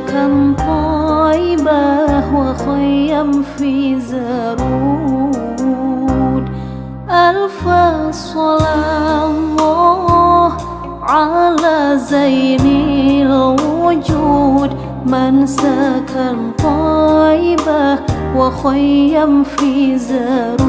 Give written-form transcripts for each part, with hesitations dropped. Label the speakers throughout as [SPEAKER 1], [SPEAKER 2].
[SPEAKER 1] مساكن طيبة وخيم في زرود. ألف صلاة الله على زين الوجود من سكن طيبة وخيم في زرود.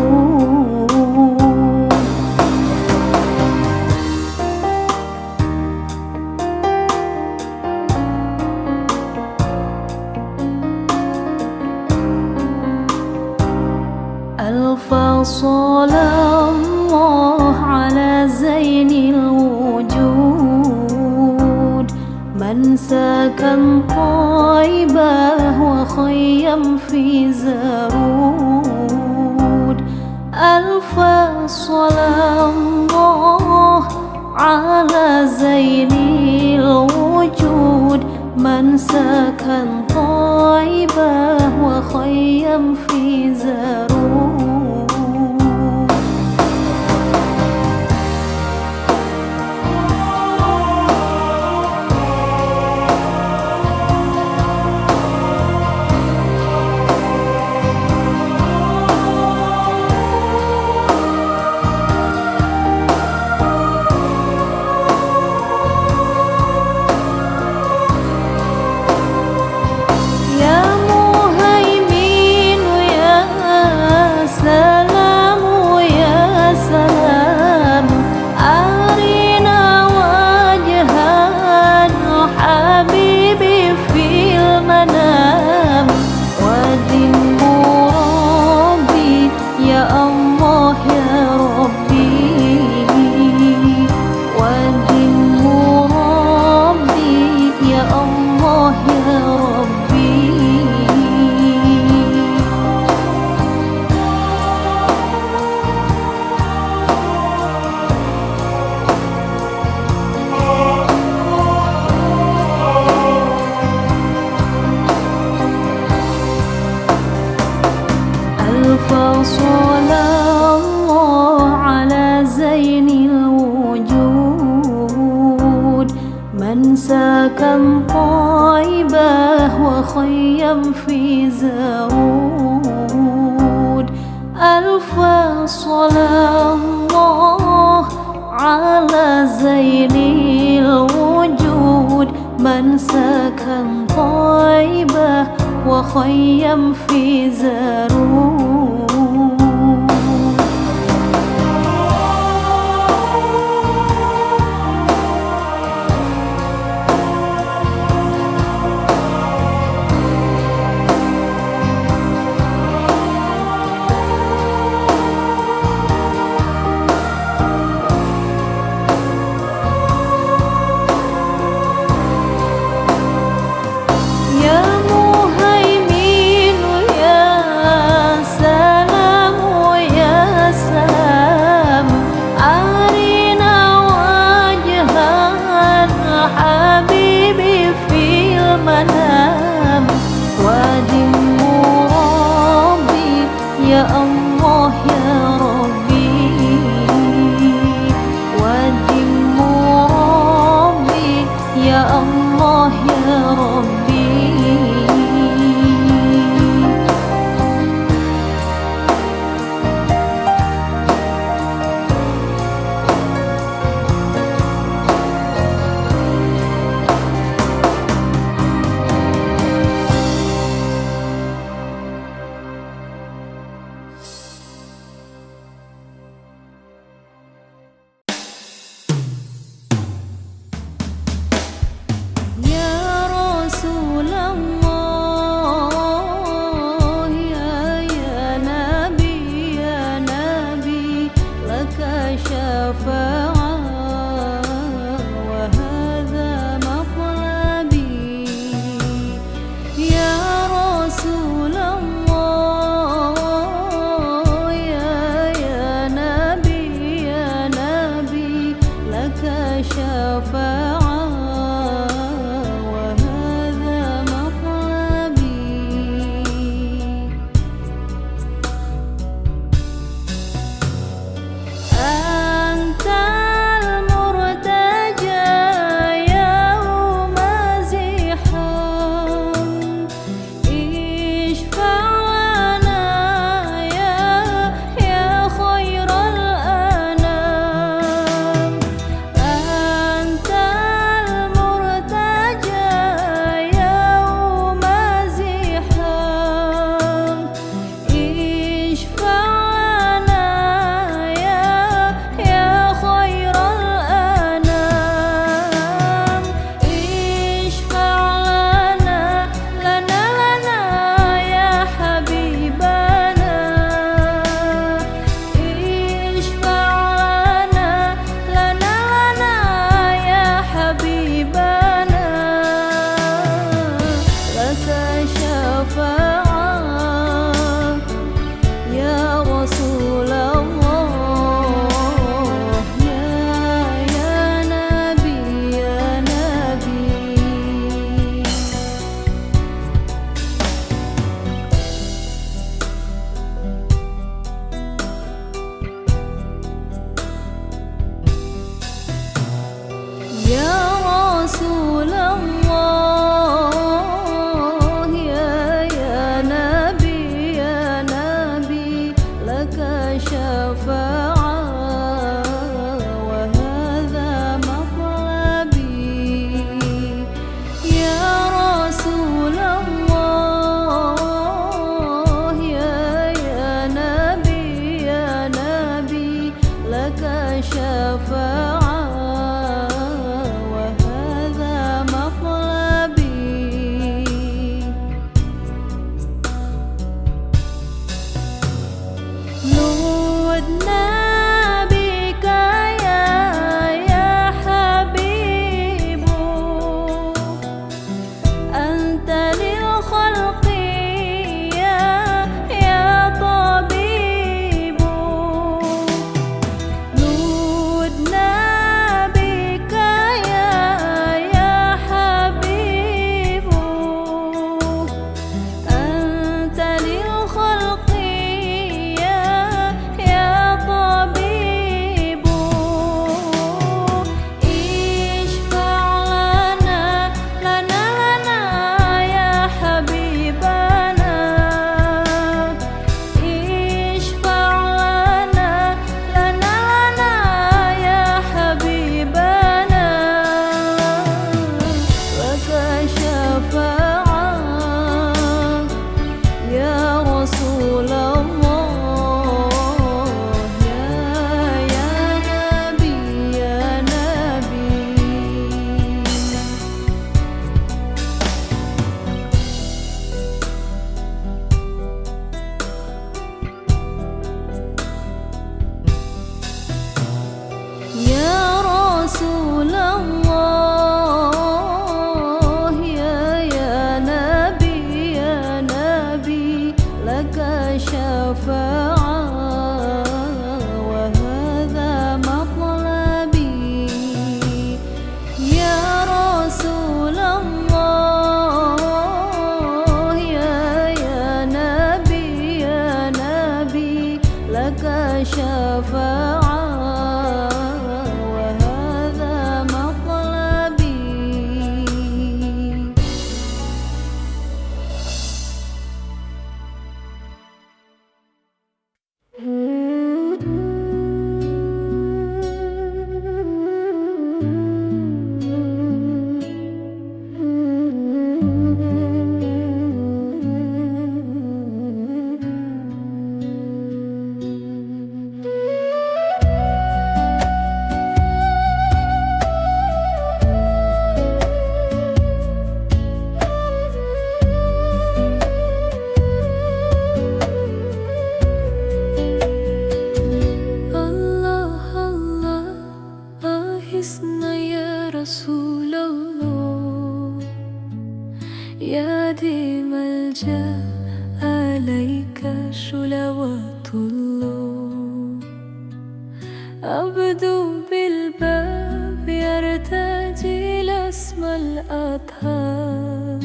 [SPEAKER 1] ألف صلاة الله على زين الوجود من سكن طيبة وخيم في زرود. ألف صلاة الله على زين الوجود من سكن طيبة وخيم في زرود. صلى الله على زين الوجود من سكن طيبة وخيم في زرود. ألف صلاة الله على زين الوجود من سكن طيبة وخيم في زرود. شفاعة وهذا مطلبي. نودنا بك يا حبيب، أنت للخلق يا طبيب. نودنا بك يا حبيب، أنت للخلق يا طبيب. اشفع لنا يا حبيبنا، اشفع لنا يا حبيبنا. لك شفاعة يا رسول الله، يا نبي يا نبي. يا رسول الله، يا نبي يا نبي، لك شفاعة وهذا مطلبي. يا رسول الله، يا نبي يا نبي، لك شفاعة وهذا مطلبي. الله الله أحسنا يا رسول الله، يا دي ملجأ عليك صلوات الله. أبدو بالباب يرتجي الأسمى الأطهار،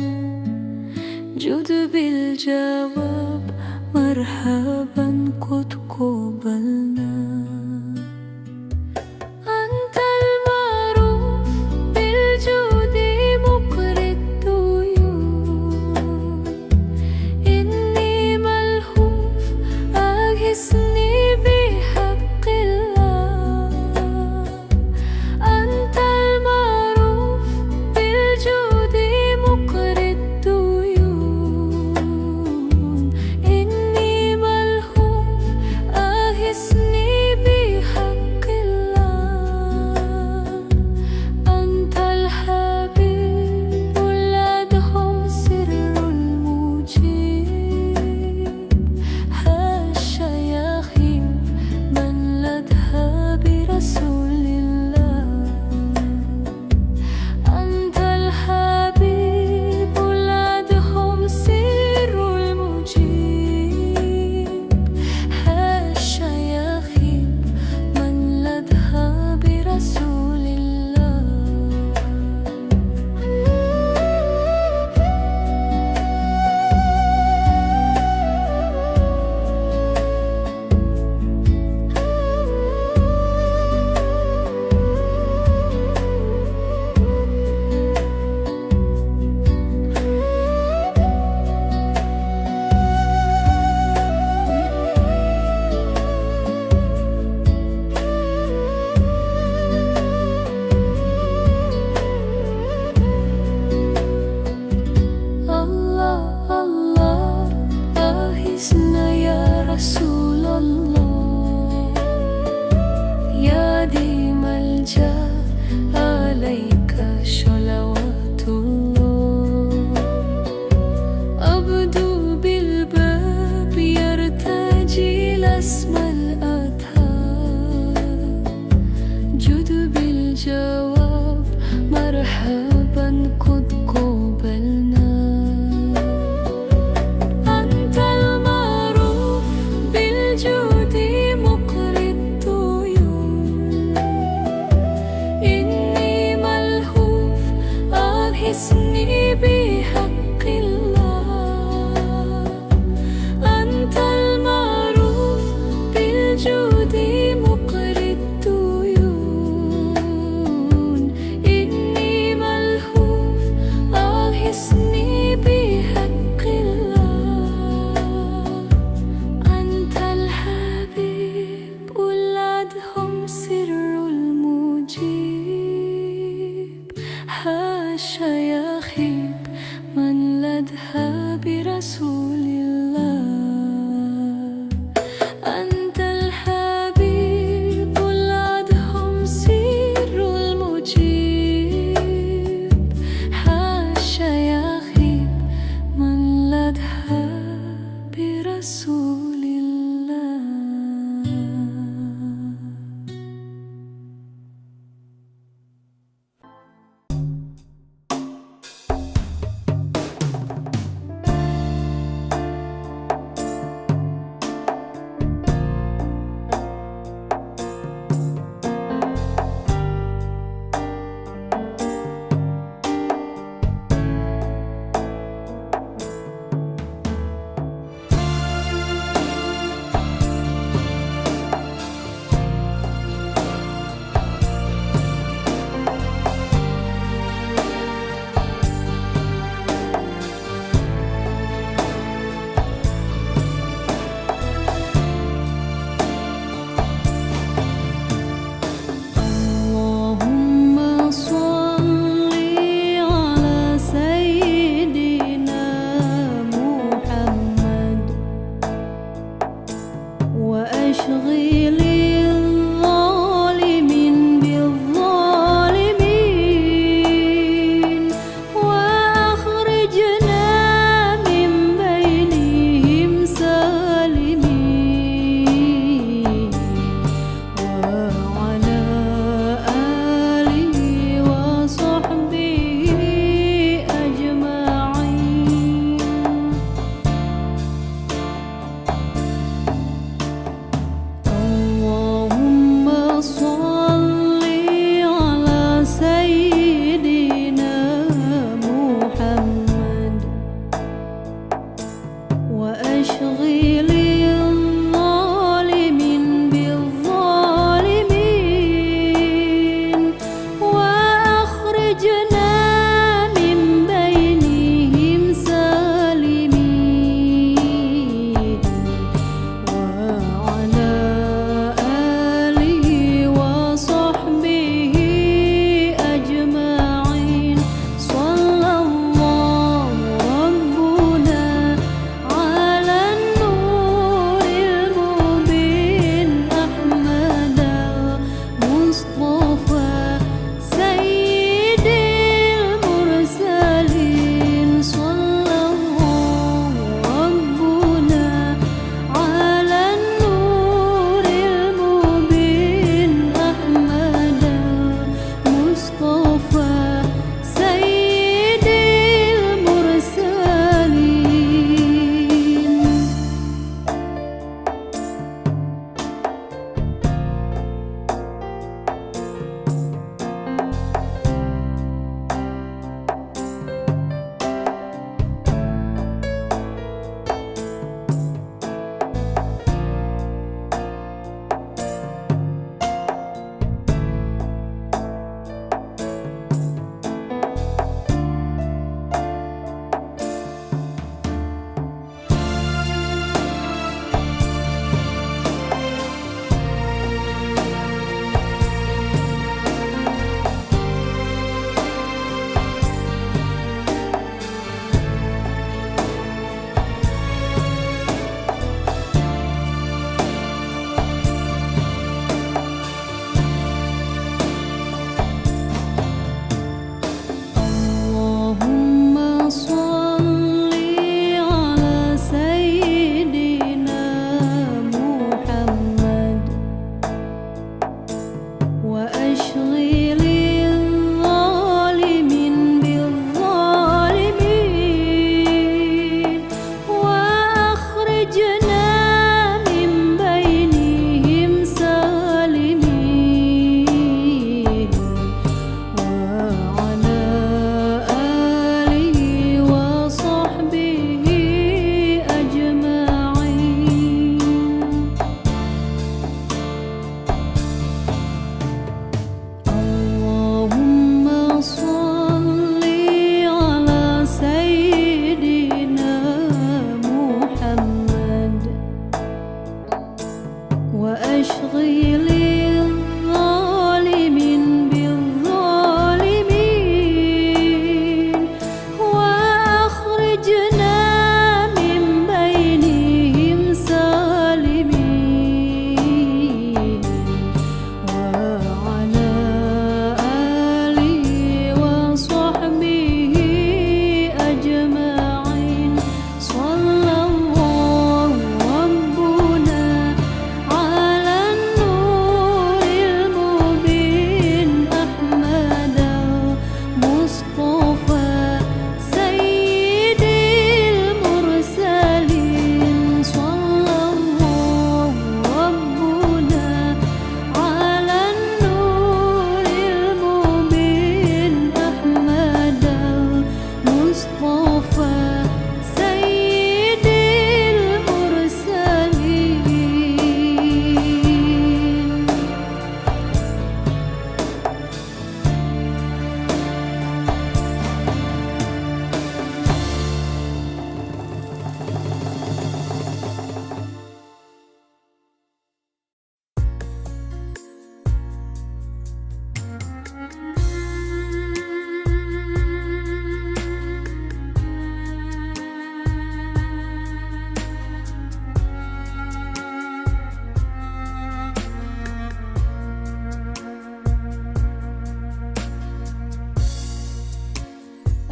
[SPEAKER 1] جد بالجواب مرحبا قد قبلنا. أنت المعروف بالجود مقري الديون، إني ملهوف أغثني بحق الله. أنت المعروف بالجود مقري الديون، إني ملهوف يخيب من لدها برسول الله. أنت الحبيب الأدهم سر المجيب، حاشا يخيب من لدها برسول الله.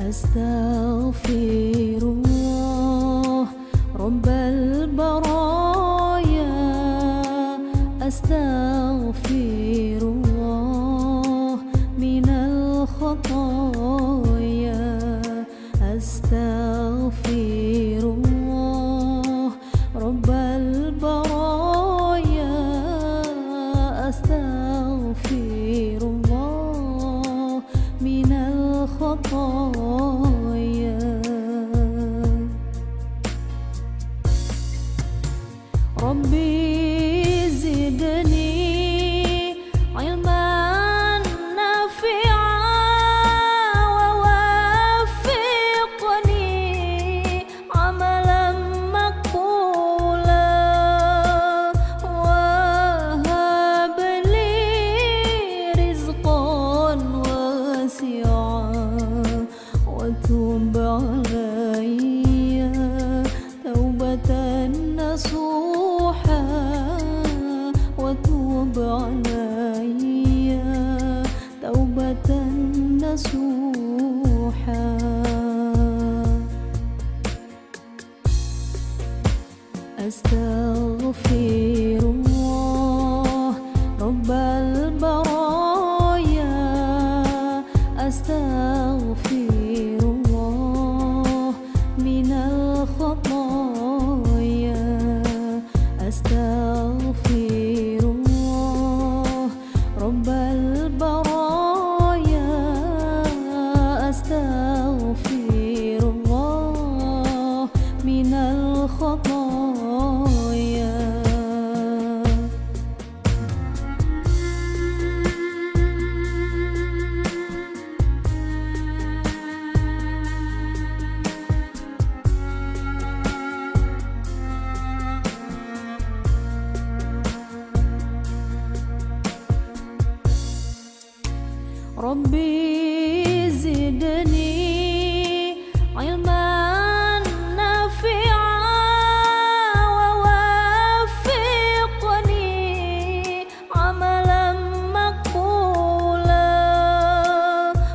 [SPEAKER 1] Astaghfirullah Rabbal baraya, astaghfirullah minal khataya, astaghfirullah Rabbal baraya, astaghfirullah minal khataya. Rabbi zidni ilman nafi'an wa waffiqni amalan maqbulan wa hab li rizqan wasi'an wa tub alayya taubatan nasuha wa tub alayya taubatan nasuha. Astaghfirullah Rabbal baraya, astaghfirullah minal khataya, astaghfirullah Rabbal baraya, astaghfirullah minal khataya. Rabbi zidni ilman nafi'an wa waffiqni amalan maqbulan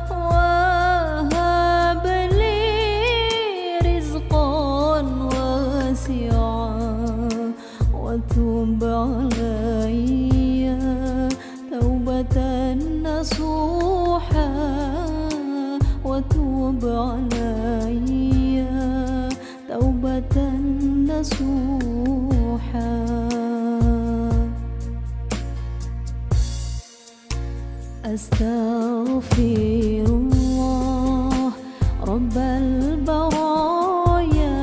[SPEAKER 1] wa hab li rizqan wasi'an wa tub alayya taubatan nasuha wa tub alayya taubatan nasuha. Astaghfirullah Rabbal baraya,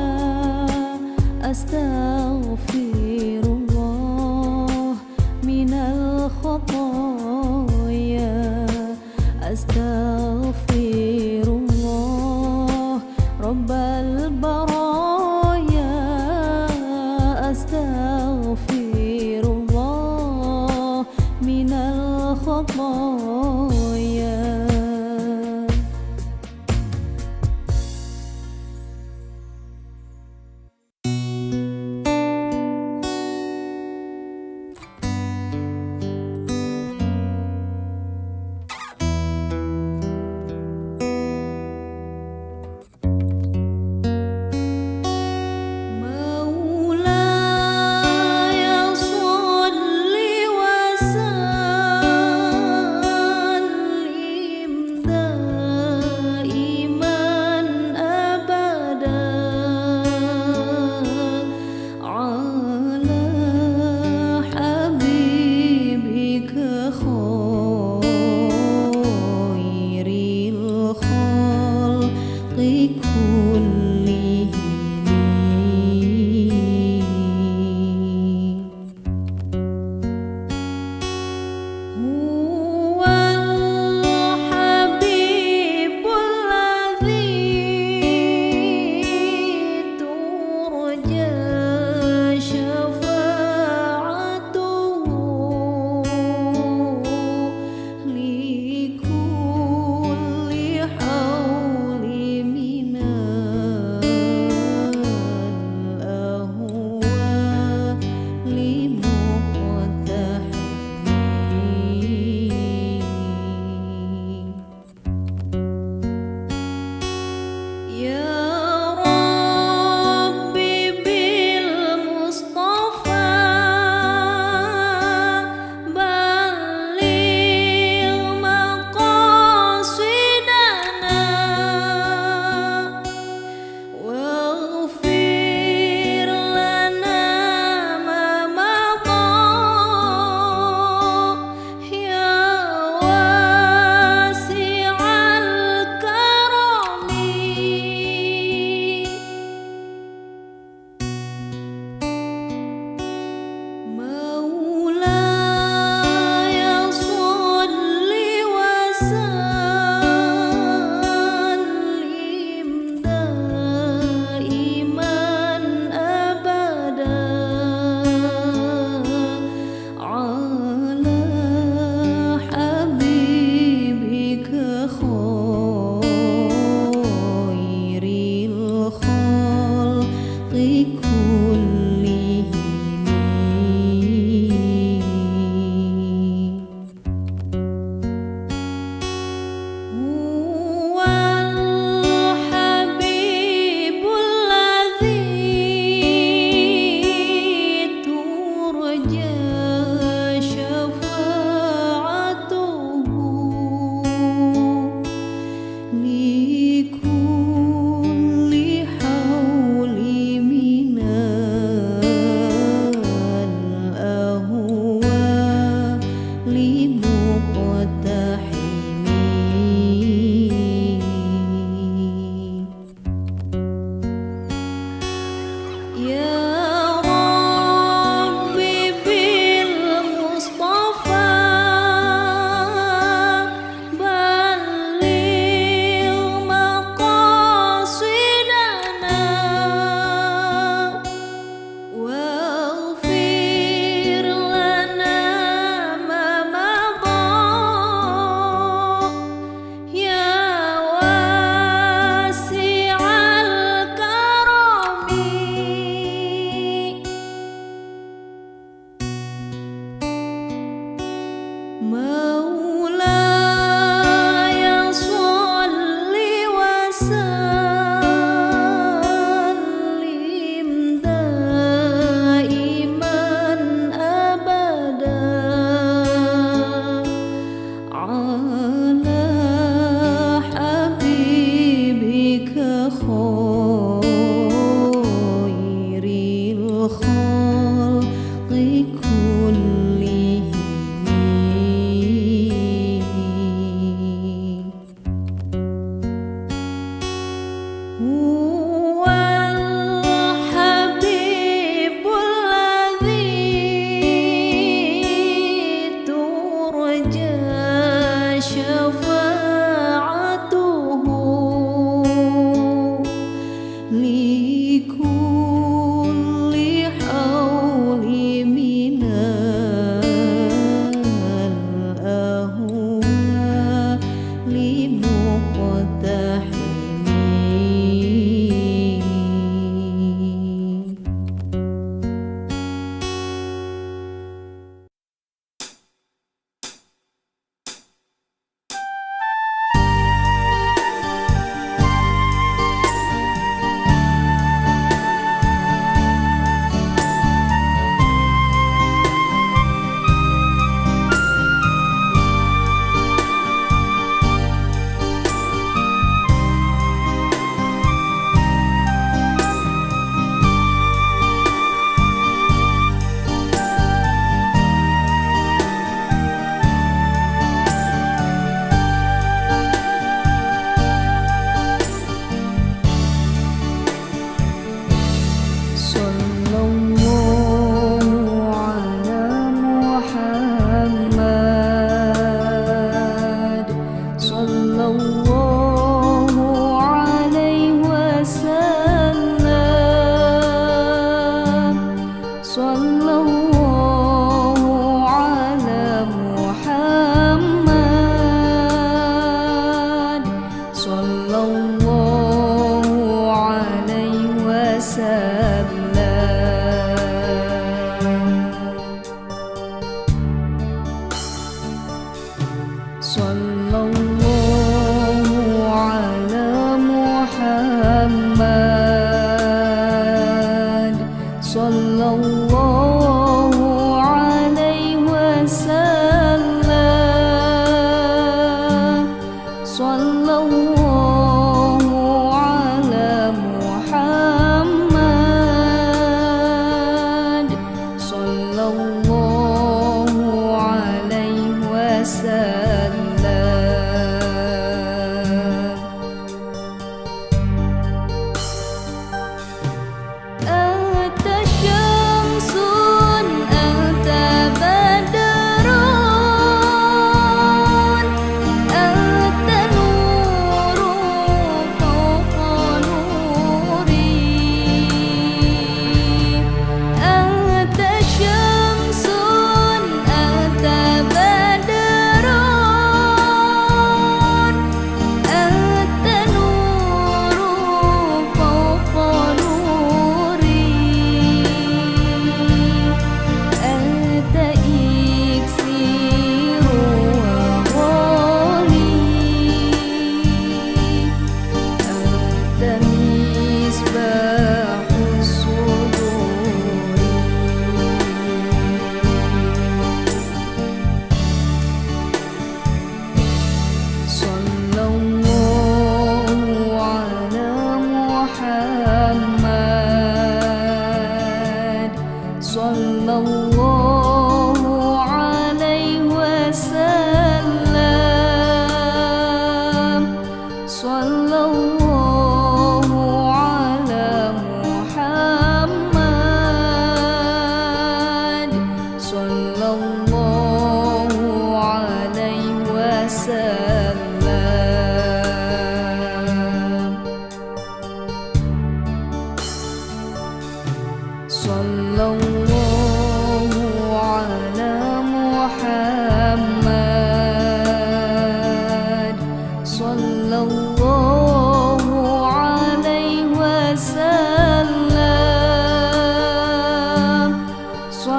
[SPEAKER 1] astaghfirullah minal khataya, astaghfirullah Rabbal baraya, astaghfirullah minal khataya. على حبيبك خير الخلق كلهم هو الحبيب الذي ترجى شفاعته لكل حول من الأهوال مقتحمين.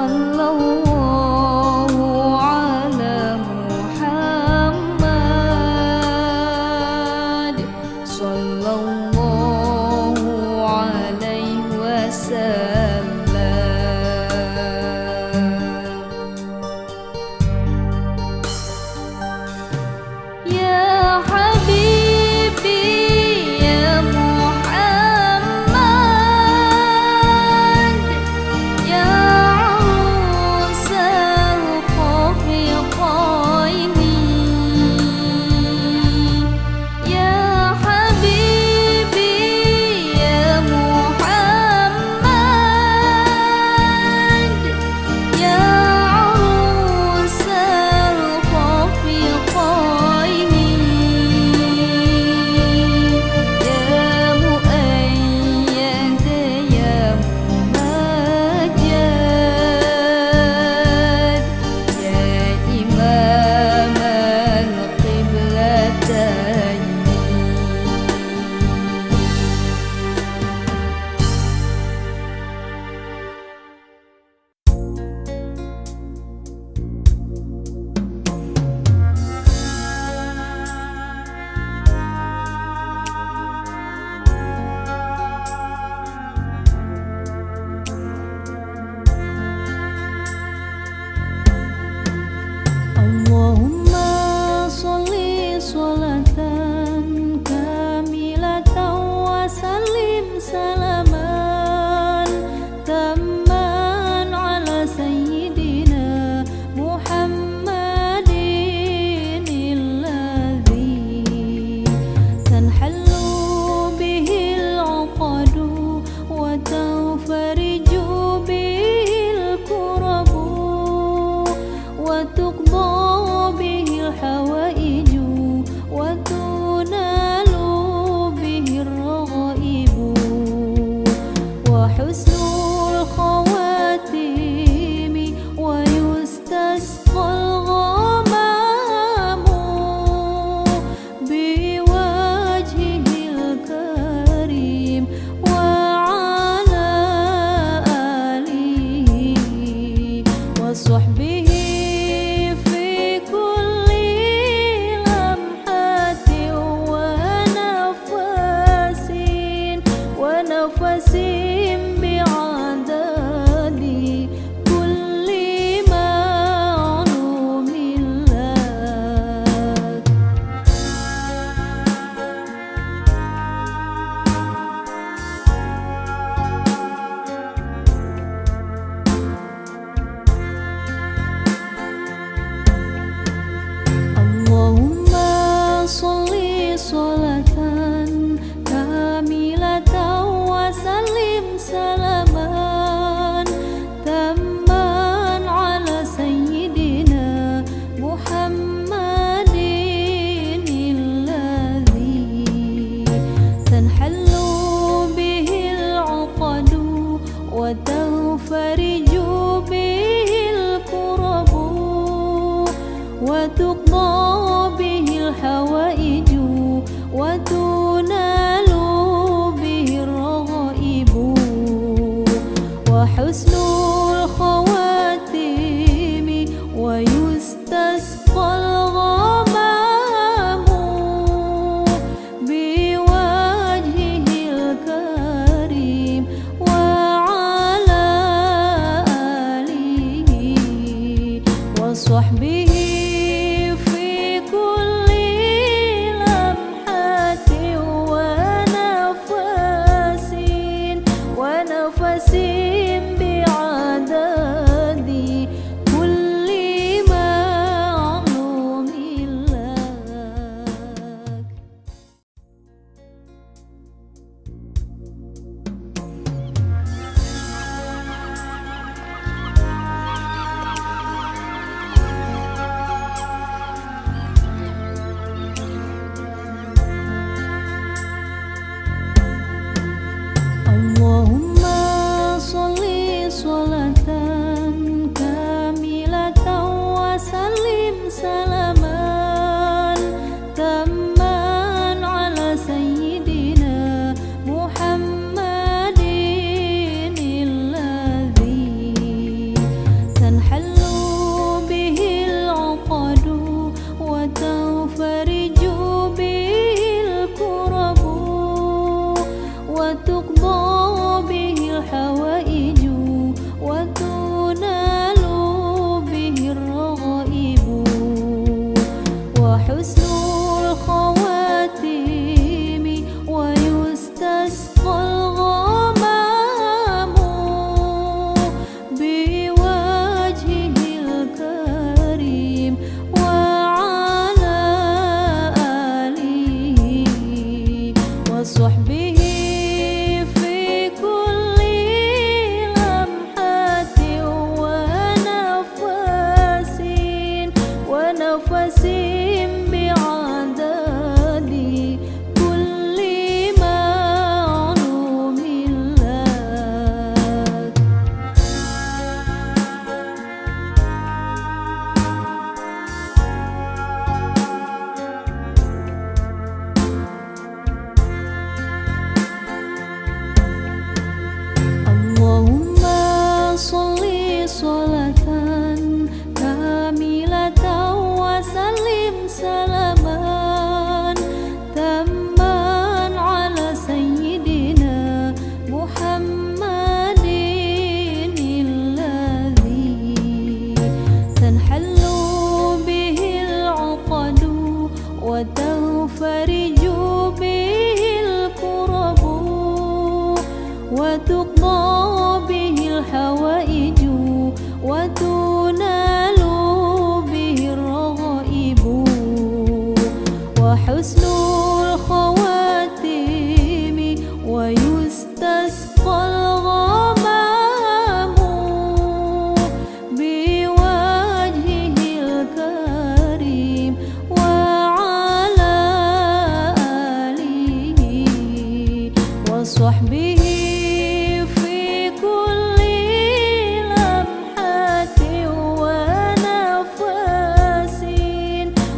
[SPEAKER 1] Sallallahu ala Muhammad. وتنفرج به الكرب وتقضى به الحوائج وتنال به الرغائب وحسن الخواتيم ويستسقى الغمام بوجهه الكريم وعلى آله وصحبه في كل لمحة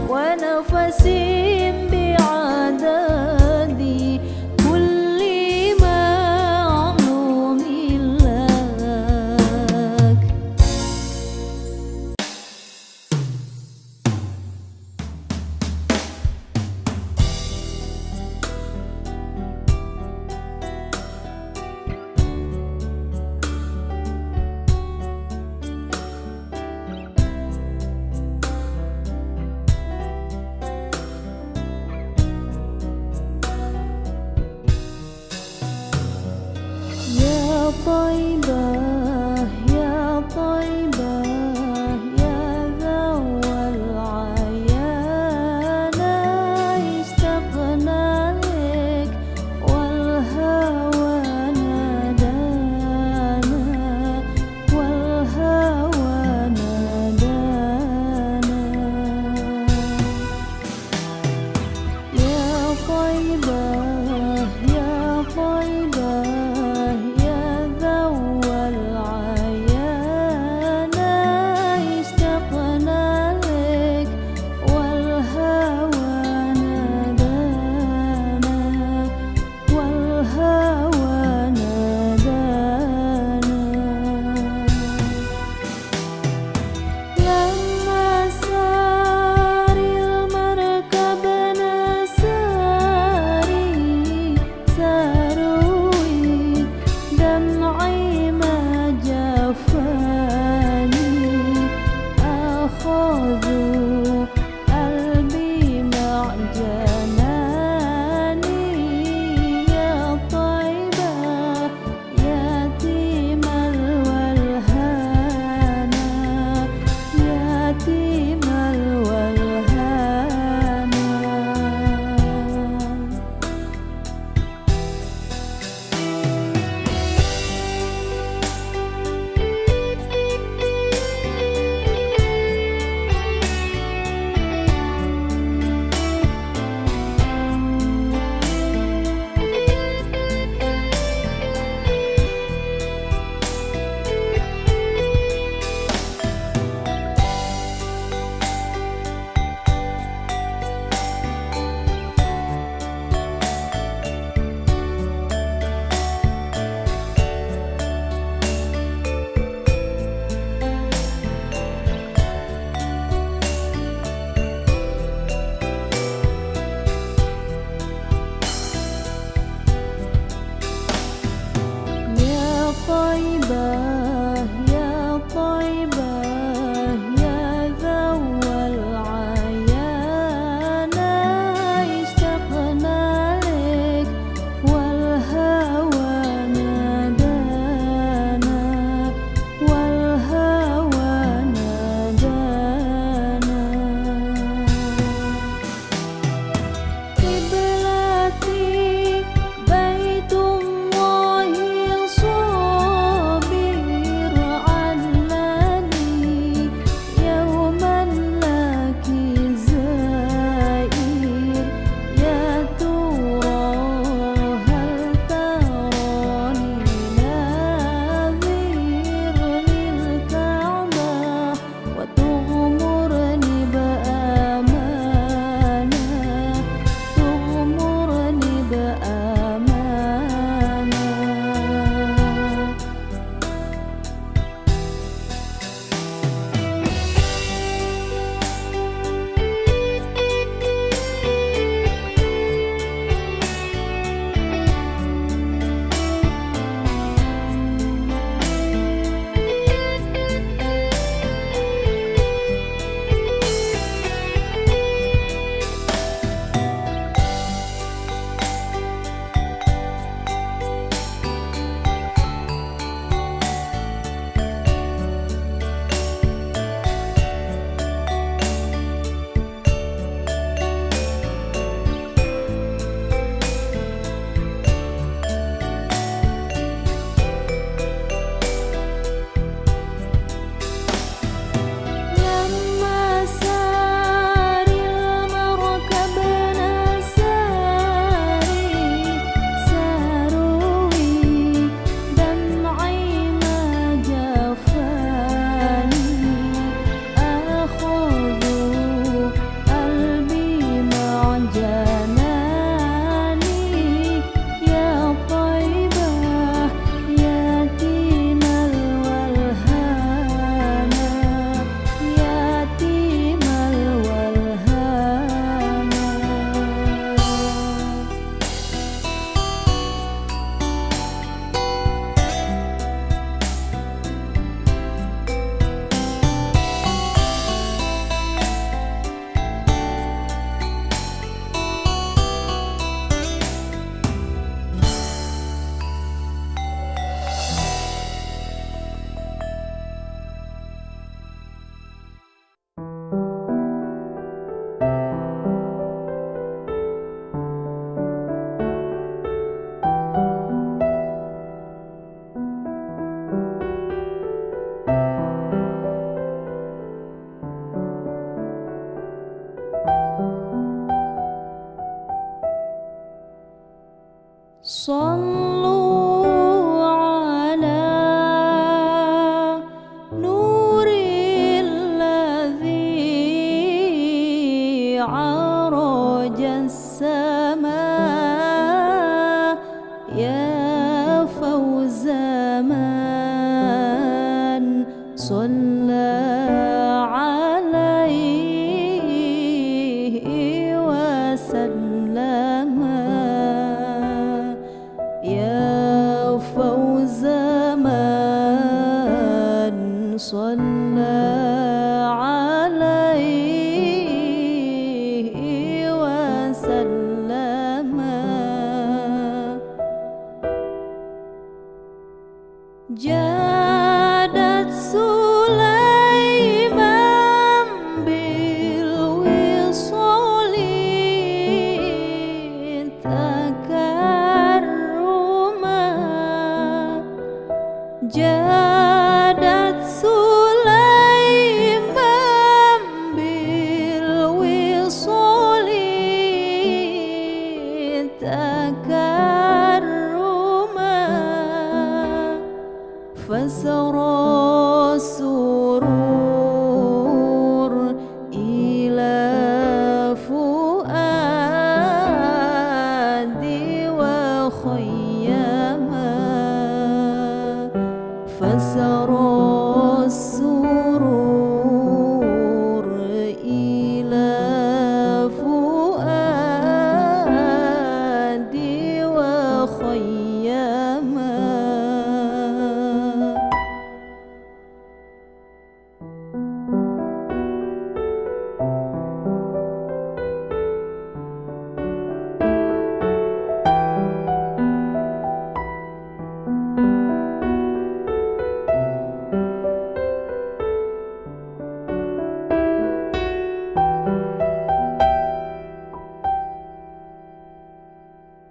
[SPEAKER 1] ونفس بعدد كل معلوم لك. جناني يا طيبة يتيم الولهانة يتيم الولهانة صلوا على نور الذي عرج السماء يا فوز من صلى عليه وسلم يا فوز من صلى عليه وسلم جادت سليمان بالوصال تكرما جادت سليمان بالوصال تكرما فسرى السرور إلى فؤادي وخيما فسرى السرور إلى فؤادي وخيما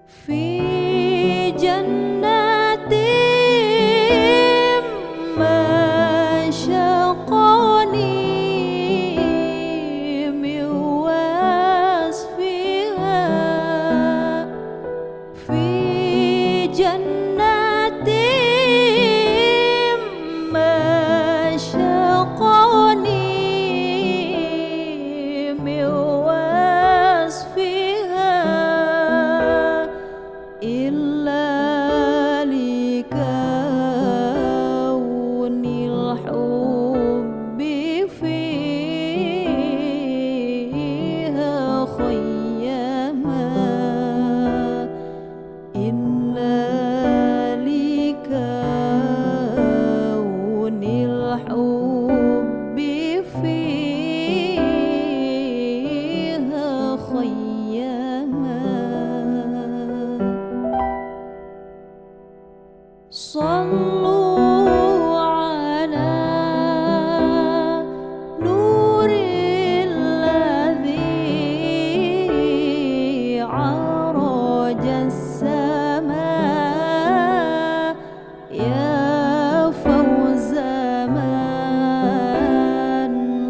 [SPEAKER 1] في جنات مشقني من وصفها في جنات مشقني من وصفها إلا لكون الحب فيها خيما إلا لكون الحب فيها خيما صلوا على نور الذي عرج السماء يا فوز من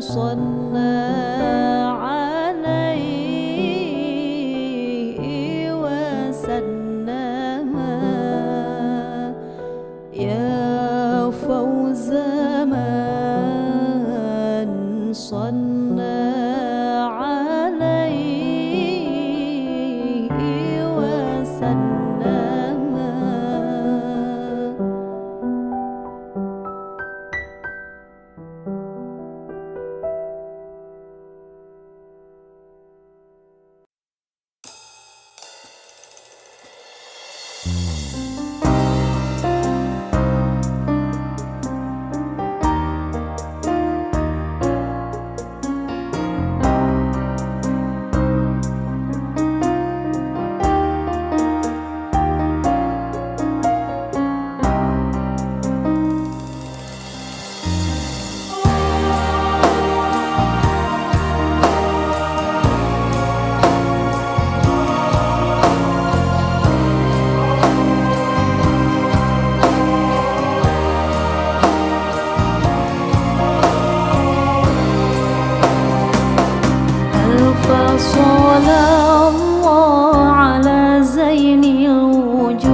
[SPEAKER 1] صلى عليه وسلم يا فوز من صلى عليه صلى الله على زين الوجود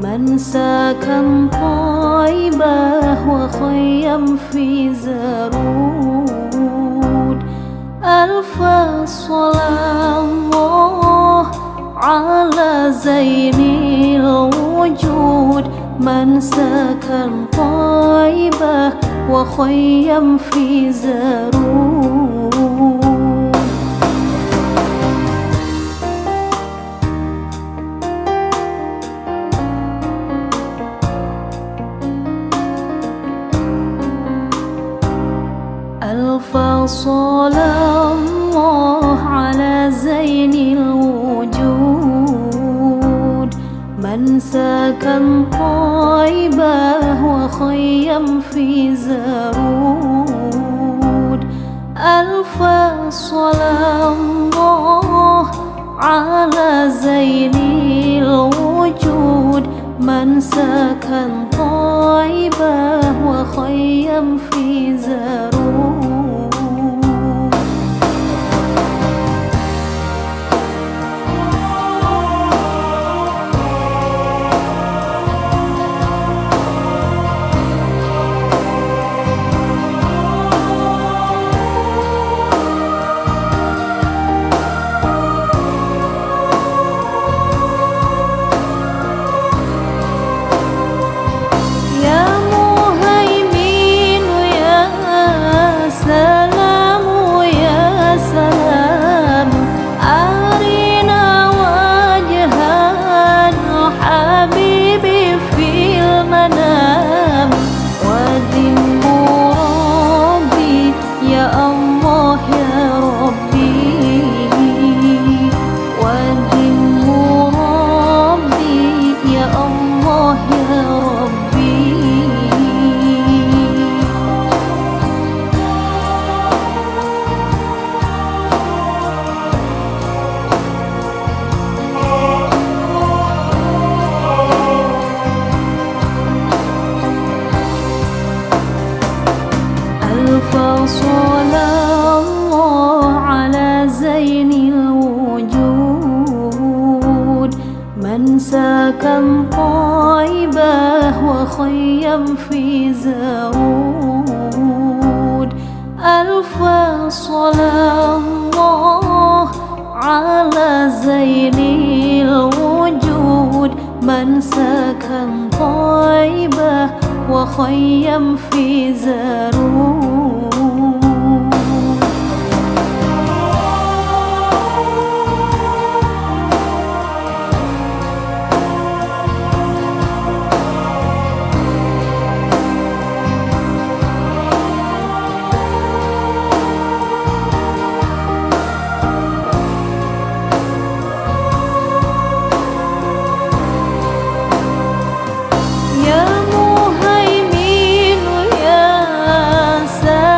[SPEAKER 1] من سكن طيبة وخيم في زرود. ألف صلاة الله على زين الوجود من سكن طيبة وخيم في زرود. ألف صلاة الله على زين الوجود من سكن طيبة وخيم في زرود. ألف صلاة الله على زين الوجود من سكن طيبة وخيم في زرود. صلى الله على زين الوجود من سكن طيبة وخيم في زرود. ألف صلاة الله على زين الوجود من سكن طيبة وخيم في زرود. يا مهيمن يا سلام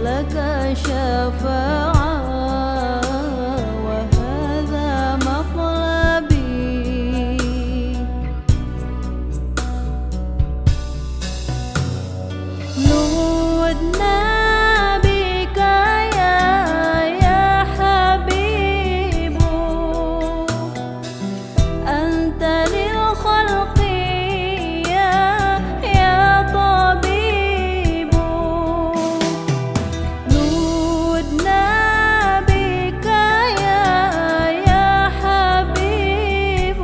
[SPEAKER 1] لك شفاعة وهذا مطلبي. نودنا بك يا حبيب، أنت للخلق يا طبيب. نودنا بك يا حبيب،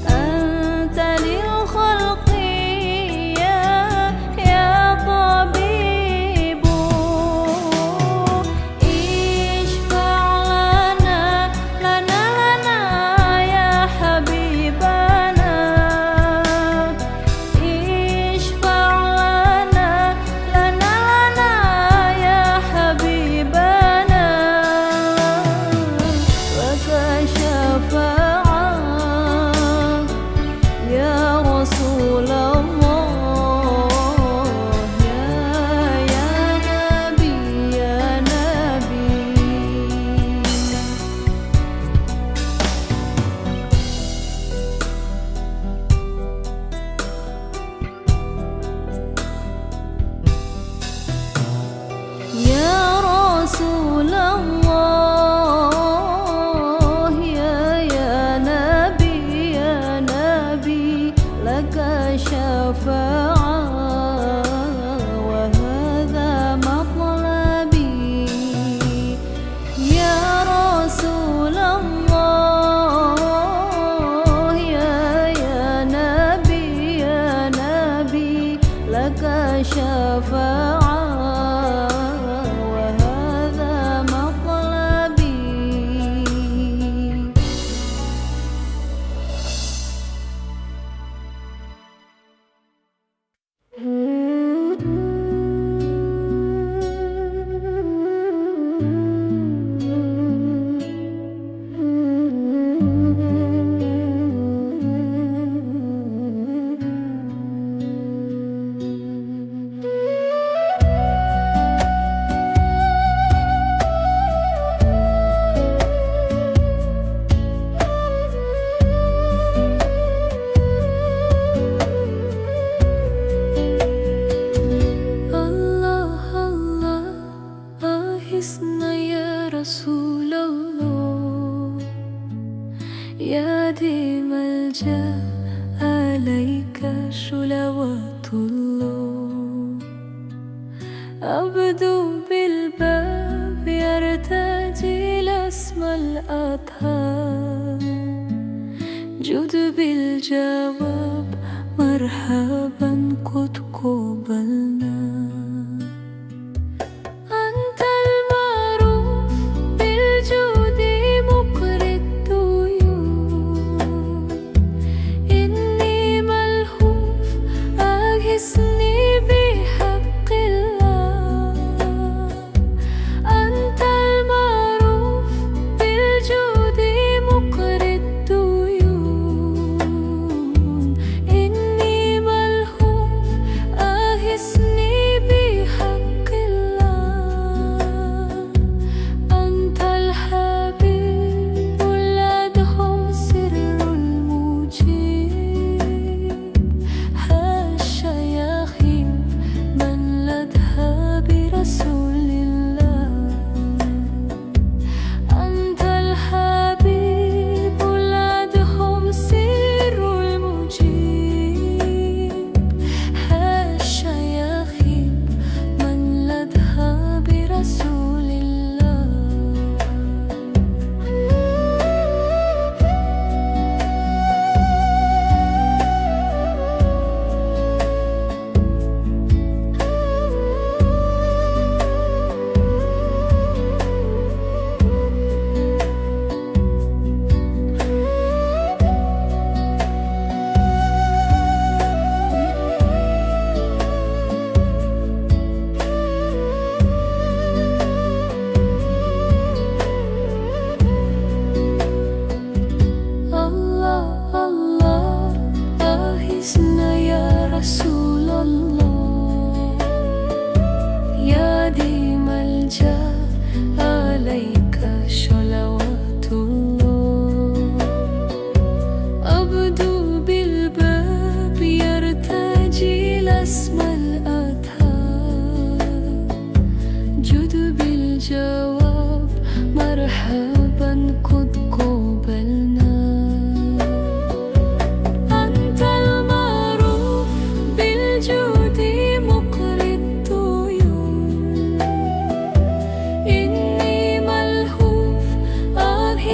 [SPEAKER 1] أنت للخلق يا طبيب. اشفع لنا يا حبيبنا، اشفع لنا يا حبيبنا، لك شفاعة يا رسول الله، يا نبي يا نبي. يا رسول الله، يا نبي يا نبي، لك شفاعة وهذا مطلبي. يا رسول الله، يا نبي يا نبي، لك شفاعة وهذا مطلبي. الله الله أحسنا يا رسول الله، يا ديم الجاه عليك صلوات الله. أبدو بالباب يرتجي الأسمى الأطهار، جد بالجواب مرحبا قد قبلنا. أنت المعروف بالجود مقري الديون، إني ملهوف أغثني بحق الله. أنت المعروف بالجود مقري الديون، إني ملهوف أغثني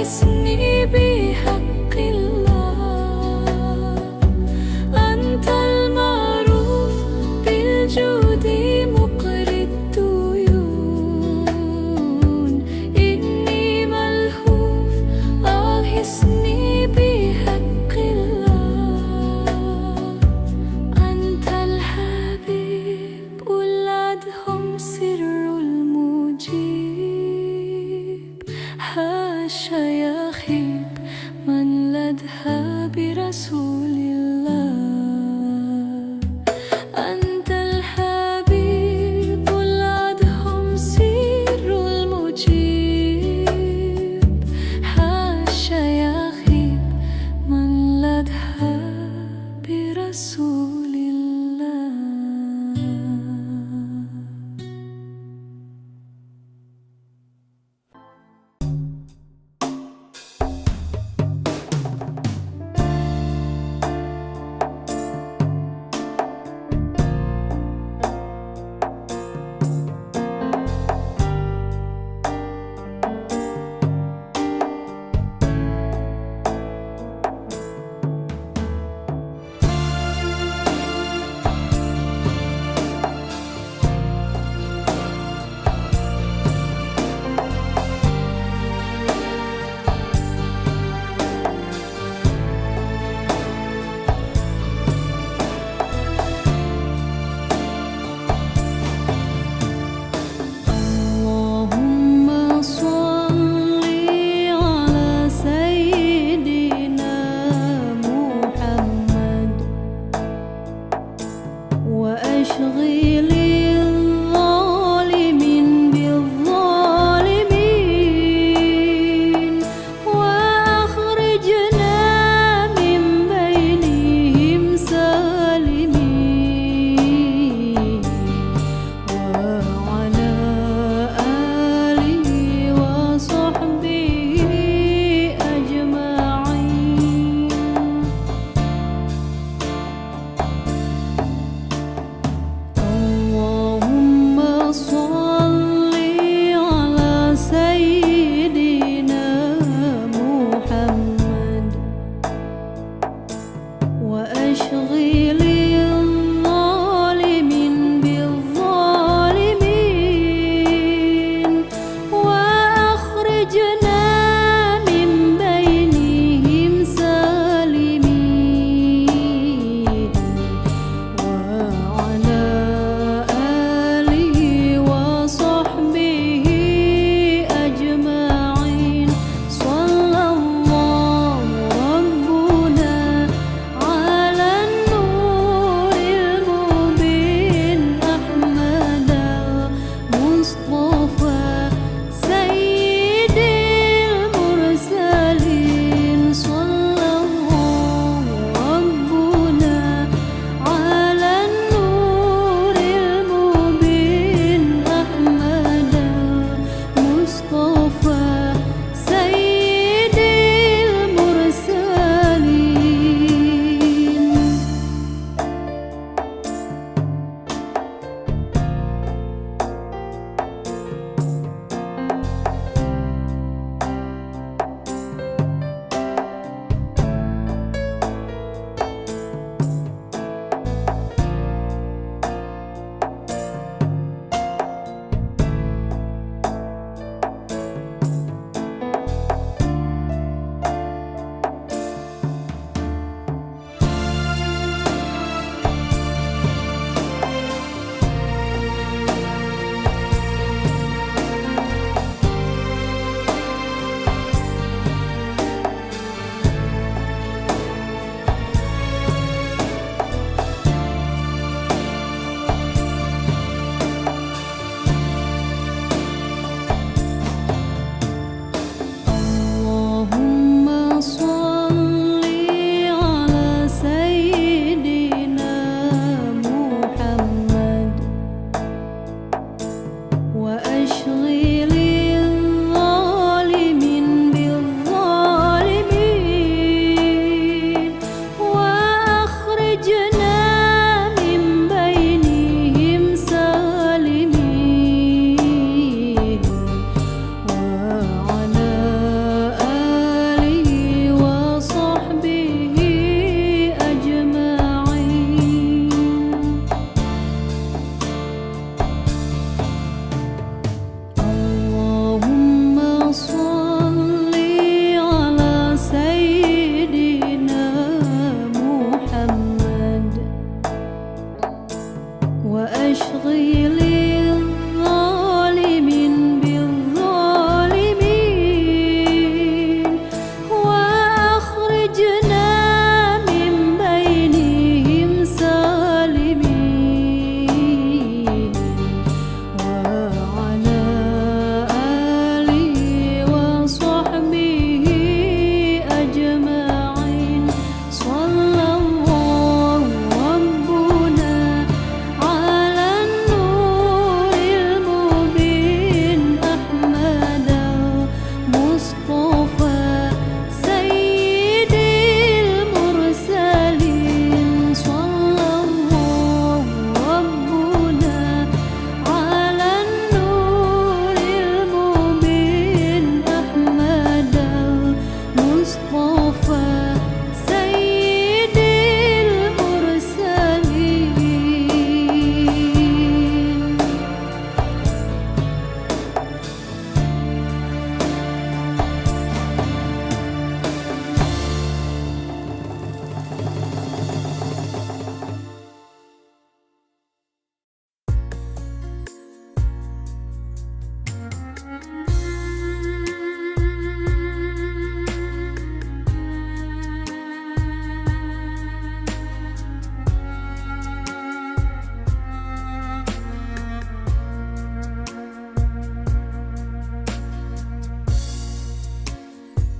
[SPEAKER 1] أغثني بحق الله. أنت المعروف بالجود مقري الديون، إني ملهوف أغثني بحق الله. أنت الحبيب ولادهم سر المجيب، حاشا يخيب من لدها برسول الله. أنت الحبيب ولادهم سر المجيب، حاشا يخيب من لدها برسول الله. اللهم صل على سيدنا محمد وأشغل الظالمين بالظالمين، وأخرجنا من بينهم سالمين. وعلى آله وصحبه أجمعين. اللهم صل على سيدنا محمد وأشغل الظالمين بالظالمين، وأخرجنا من بينهم سالمين. وعلى آله وصحبه أجمعين. صلى الله ربنا على النور المبين أحمد المصطفى سيد المرسلين. صلى الله ربنا على النور المبين أحمد المصطفى سيد المرسلين.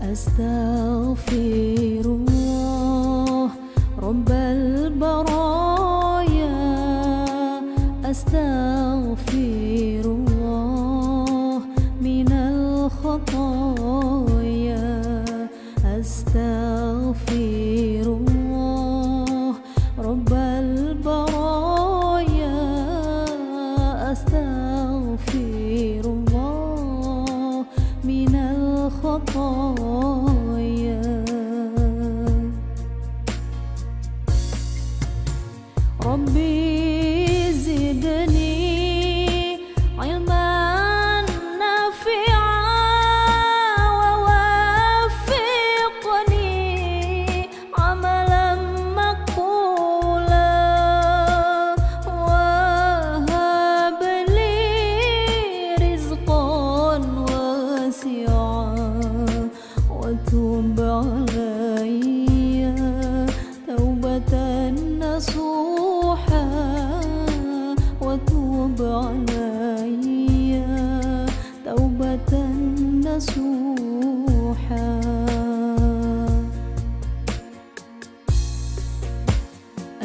[SPEAKER 1] Astaghfirullah Rabbal baraya, astaghfirullah minal khataya, astaghfirullah Rabbal baraya, astaghfirullah minal khataya. Rabbi zidni ilman nafi'an wa waffiqni amalan maqbulan wa hab li rizqan wasi'an wa tub alayya taubatan nasuha wa tub alayya taubatan nasuha.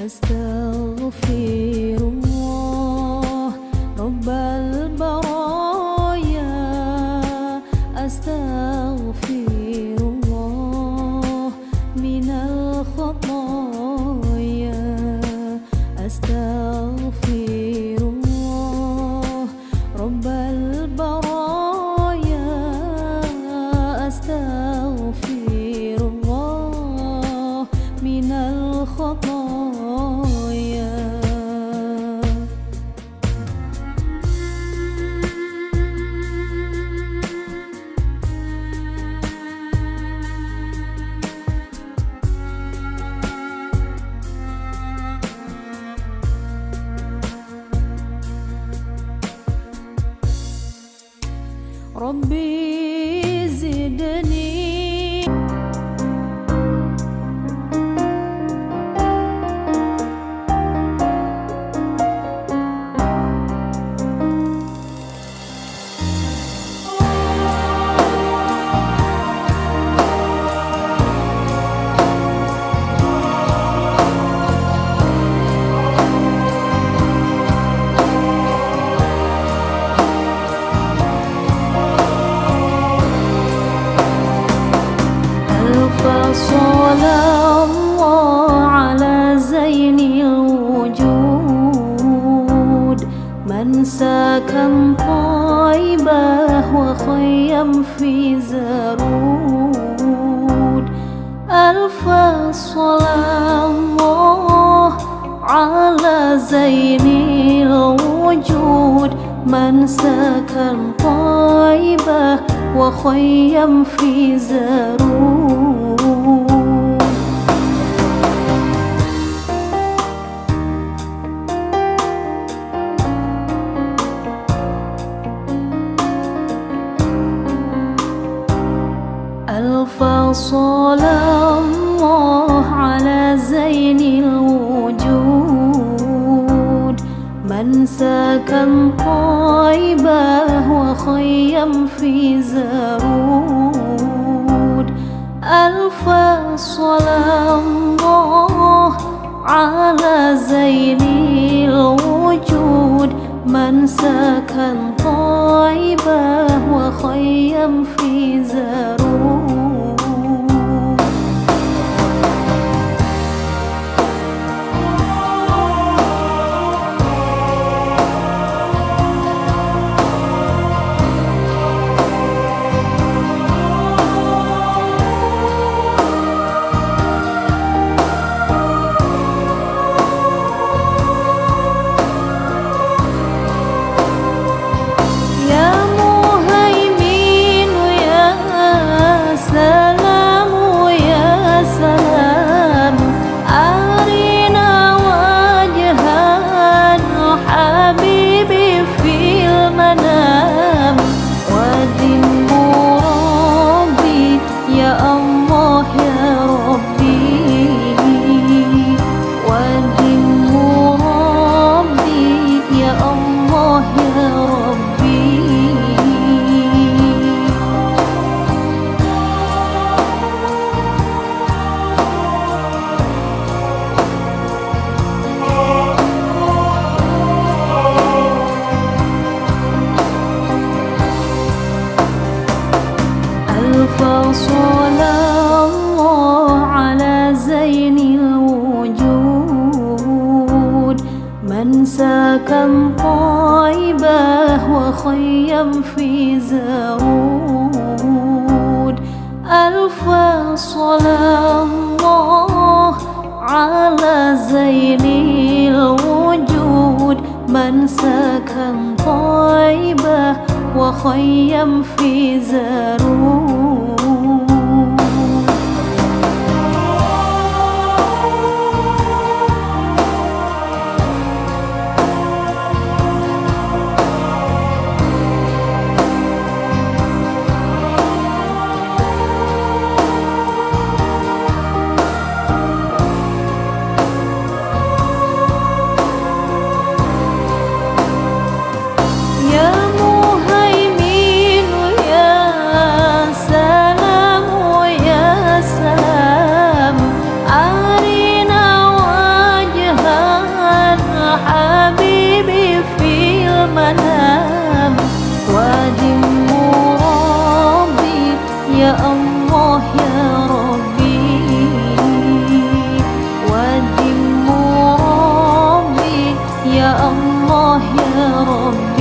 [SPEAKER 1] Astaghfirullah Rabbal baraya, astaghfirullah minal khataya, astaghfirullah Rabbal baraya, astaghfirullah minal khataya. Rabbi zidni Sallallahu ala zainil wujud man sakan taibah wa khayyam fi zarud. Alfa sallallahu ala zainil wujud man sakan taibah wa khayyam fi zarud. Alfa sallallahu ala zainil wujud man sakan taibah wa khayyam fi zarud. Alfa sallallahu ala zainil wujud man sakan taibah wa khayyam fi zarud. صلى الله على زين الوجود من سكن طيبة وخيم في زرود ألف صلاة الله على زين الوجود من سكن طيبة وخيم في زرود يا الله يا ربي ودم ربي يا الله يا ربي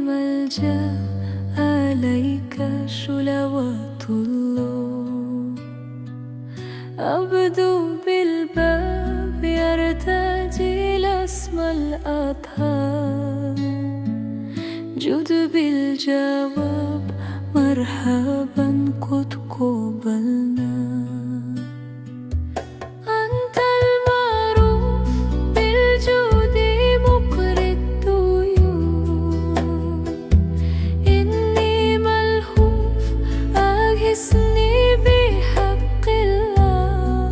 [SPEAKER 1] ملجأ عليك صلوات الله. أبدو بالباب يرتجي الاسم الأطهار، جد بالجواب مرحبا قد قبلنا. أنت المعروف بالجود مقري الطيور، إني ملهوف أغثني بحق الله.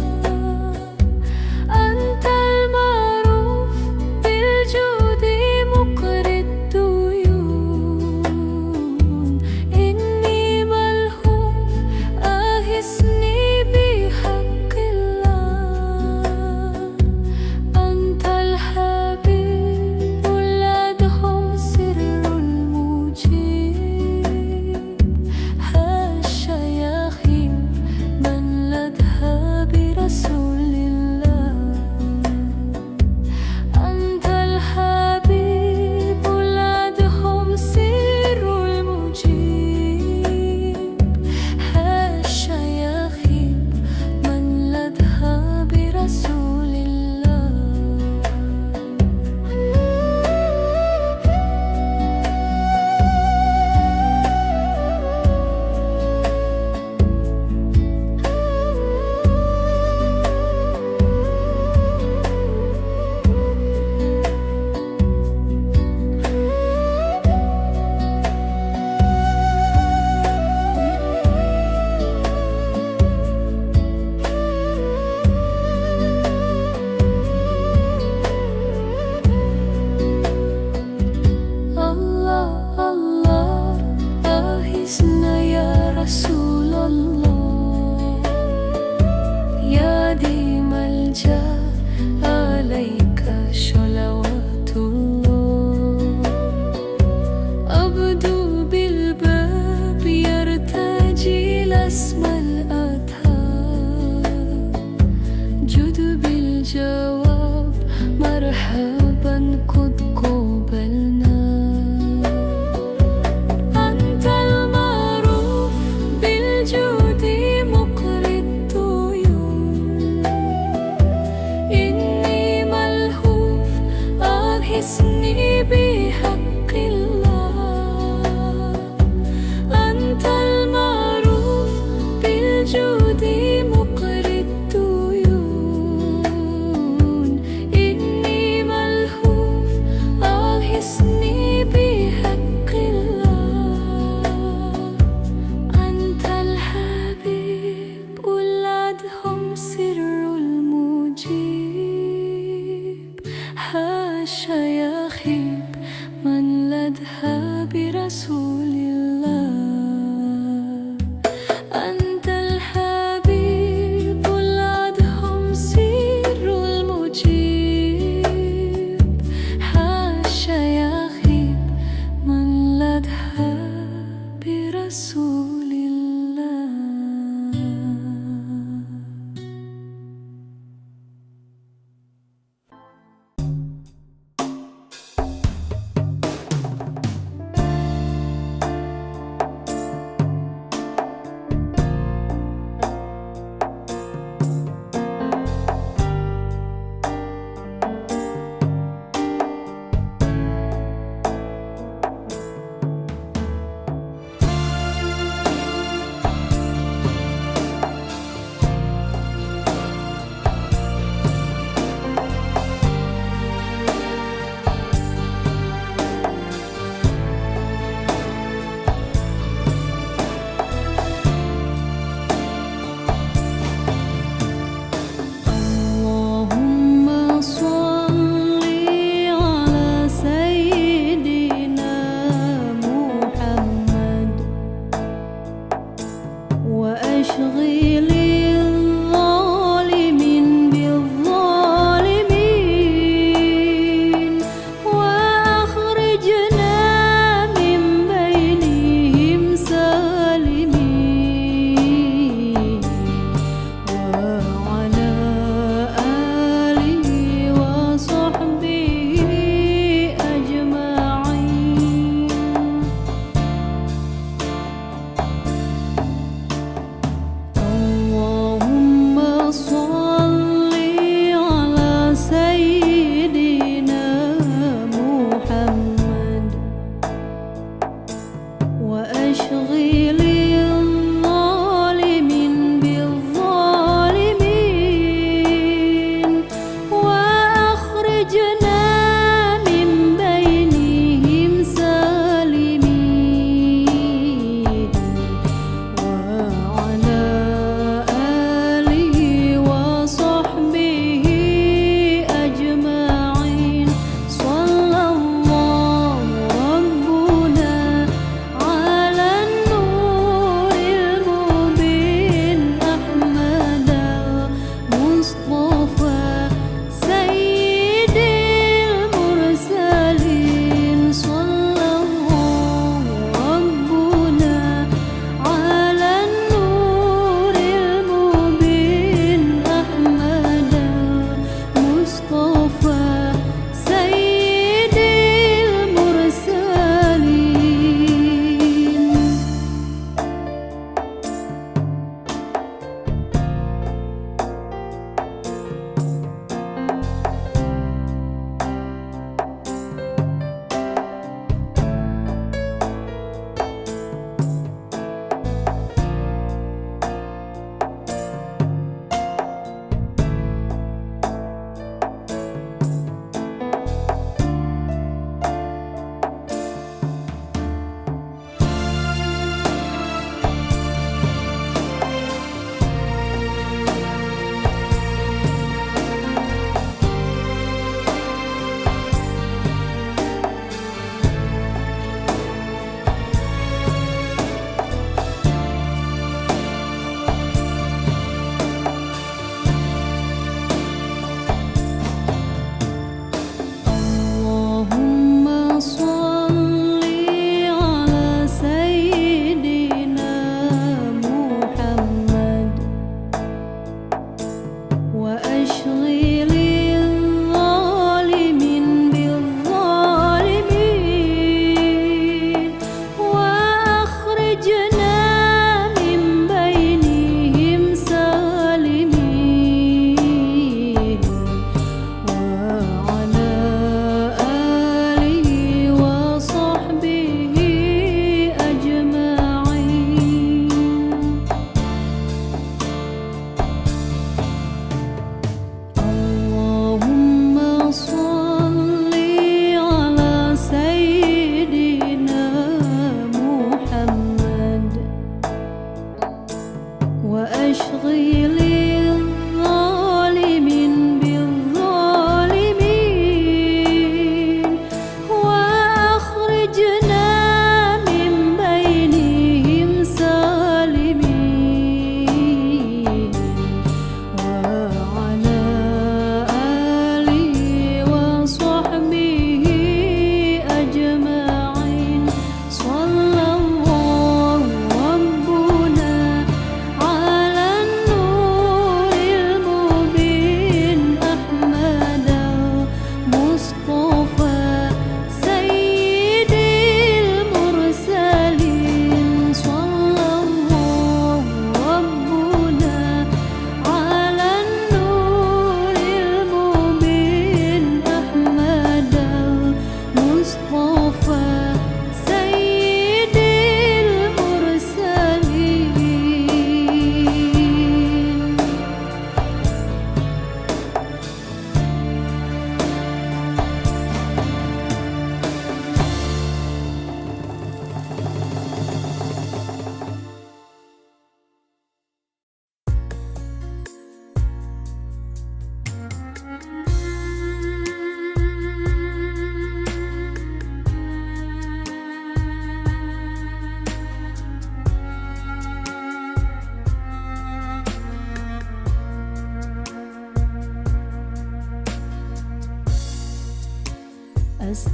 [SPEAKER 1] أنت المعروف بالجود مقري الطيور، إني ملهوف أغثني بحق الله. أنت الحبيب الأدهم سر المجيب، حاشا يخيب من لدها برسول الله. أنت الحبيب الأدهم سر المجيب، حاشا يخيب من لدها برسول الله. الله الله أغثنا يا رسول الله، يا ديم ملجأ عليك صلوات الله. أبدو بالباب يرتجي الاسم الأطهار، جد بالجواب مرحبا قد قبلنا. أنت المعروف بالجود مقري الطيور، إني ملهوف أغثني بحق الله. أنت المعروف بالجود مقري الطيور، إني ملهوف أغثني بحق الله. أنت الحبيب الأدهم سر المجيب، حاشا يخيب من لدها برسول الله. أنت الحبيب الأدهم سر المجيب، حاشا يخيب من لدها برسول الله.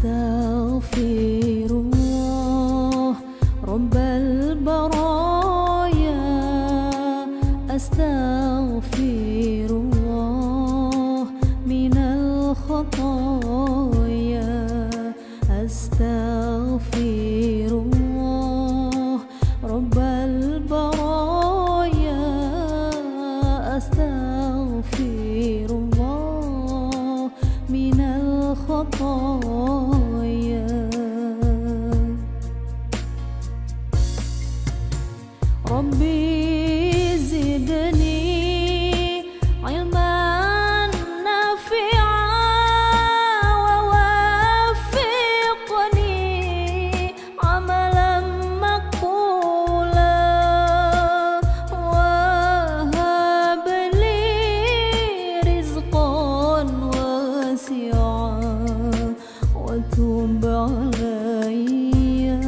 [SPEAKER 1] أستغفر الله رب البرايا، أستغفر الله من الخطايا، أستغفر الله رب البرايا، أستغفر الله من الخطايا. ربي زدني علما نافعا، ووفقني عملا مقبولا، وهب لي رزقا واسعا، وتب علي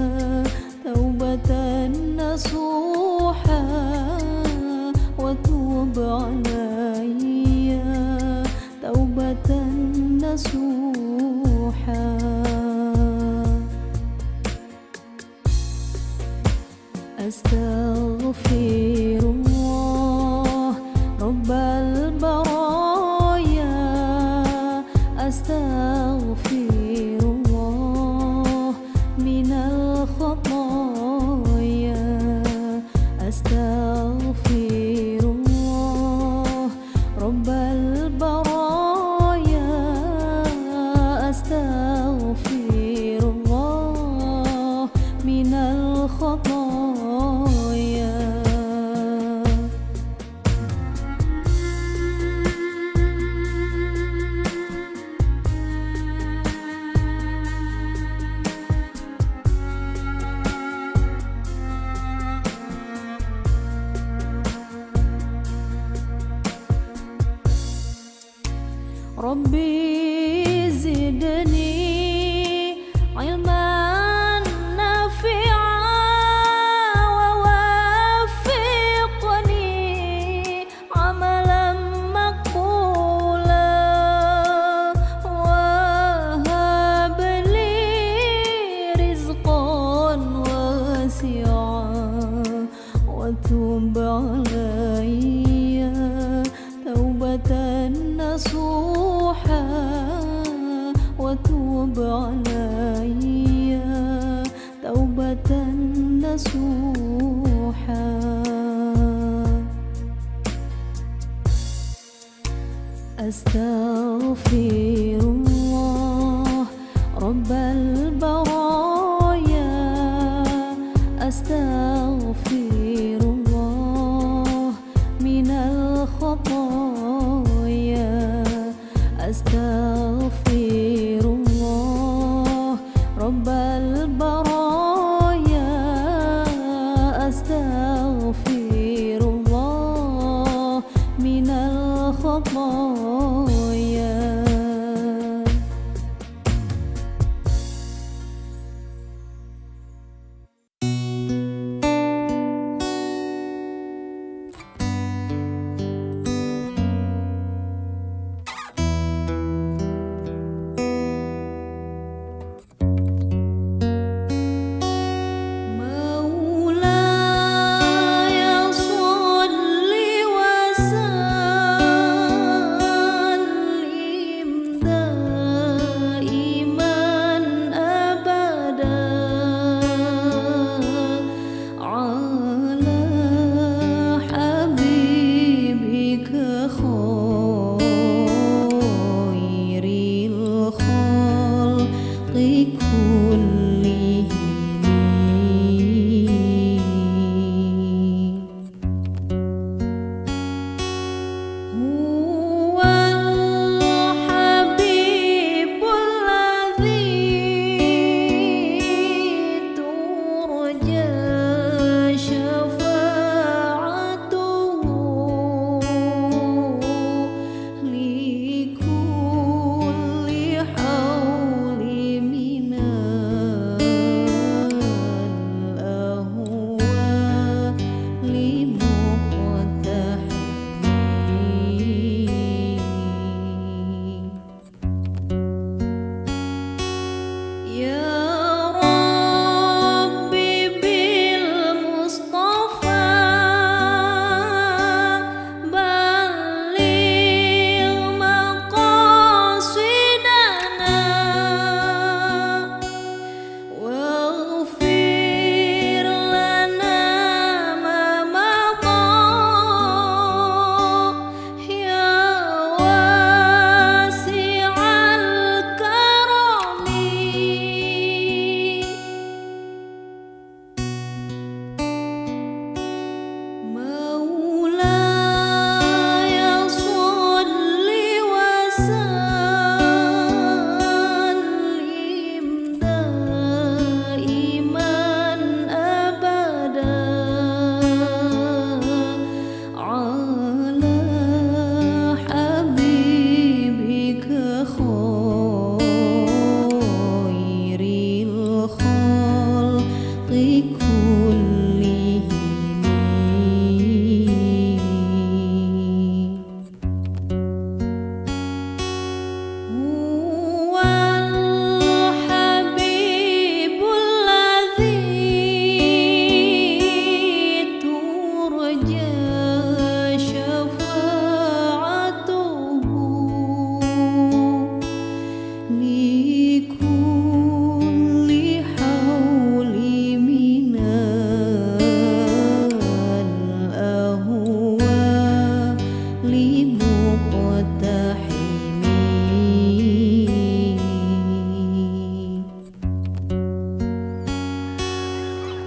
[SPEAKER 1] توبة نصوحا، وتوب علي توبة نصوحا. أستغفر الله رب البرايا، أستغفر الله من الخطايا، أستغفر الله رب البرايا، أستغفر الله من الخطايا. ربي زدني علما نافعا، ووفقني عملا مقبولا، وهب لي رزقا واسعا، وتب علي توبة نصوحا، وتوب علي توبة نصوحا. أستغفر الله رب البرايا، أستغفر الله من الخطايا، أستغفر الله رب البرايا، أستغفر الله من الخطايا.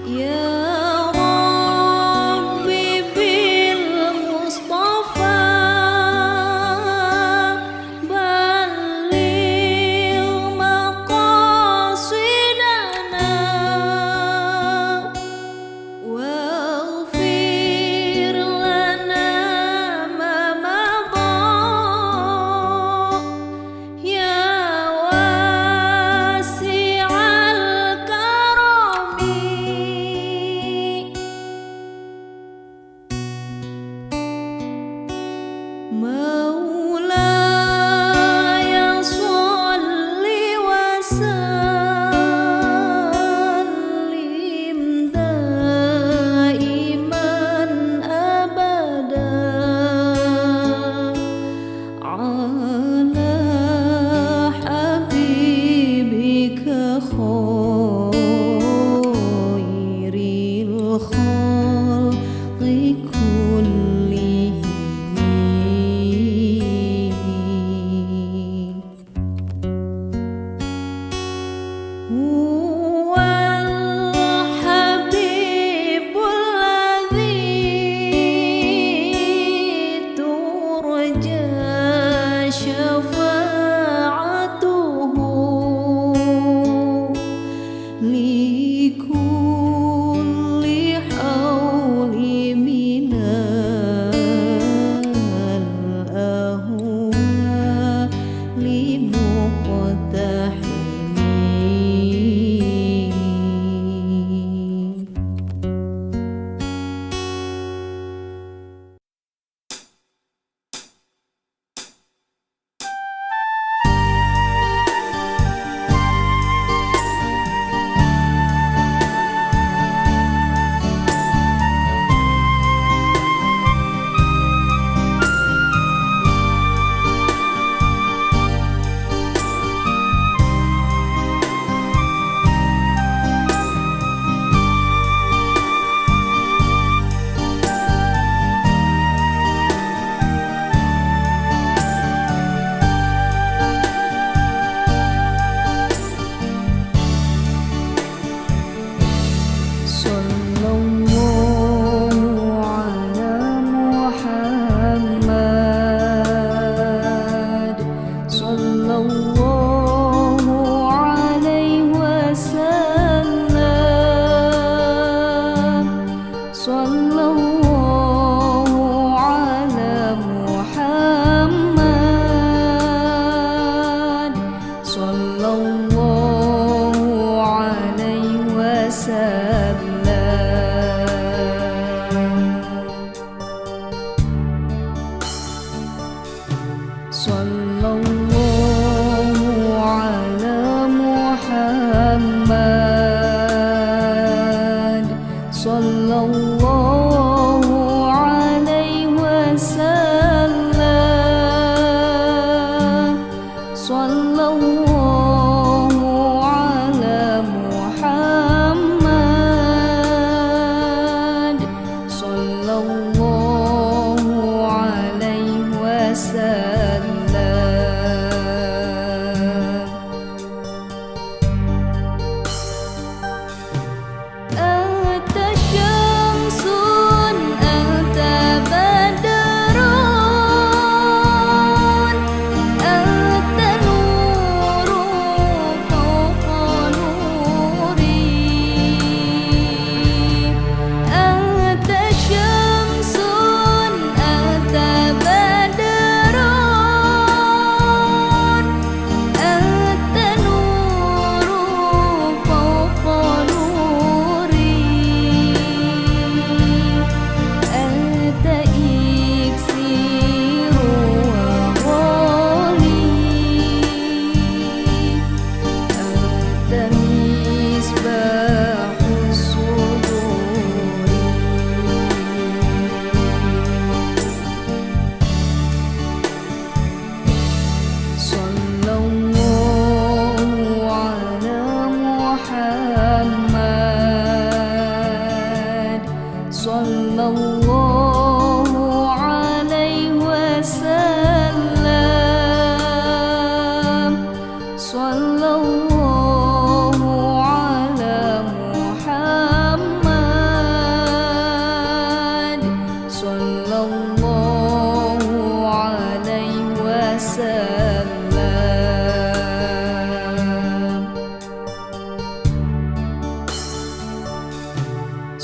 [SPEAKER 1] Ya Rabbi bil Mustafa balligh maqasidana waghfir lana ma madha ya wasi'al karami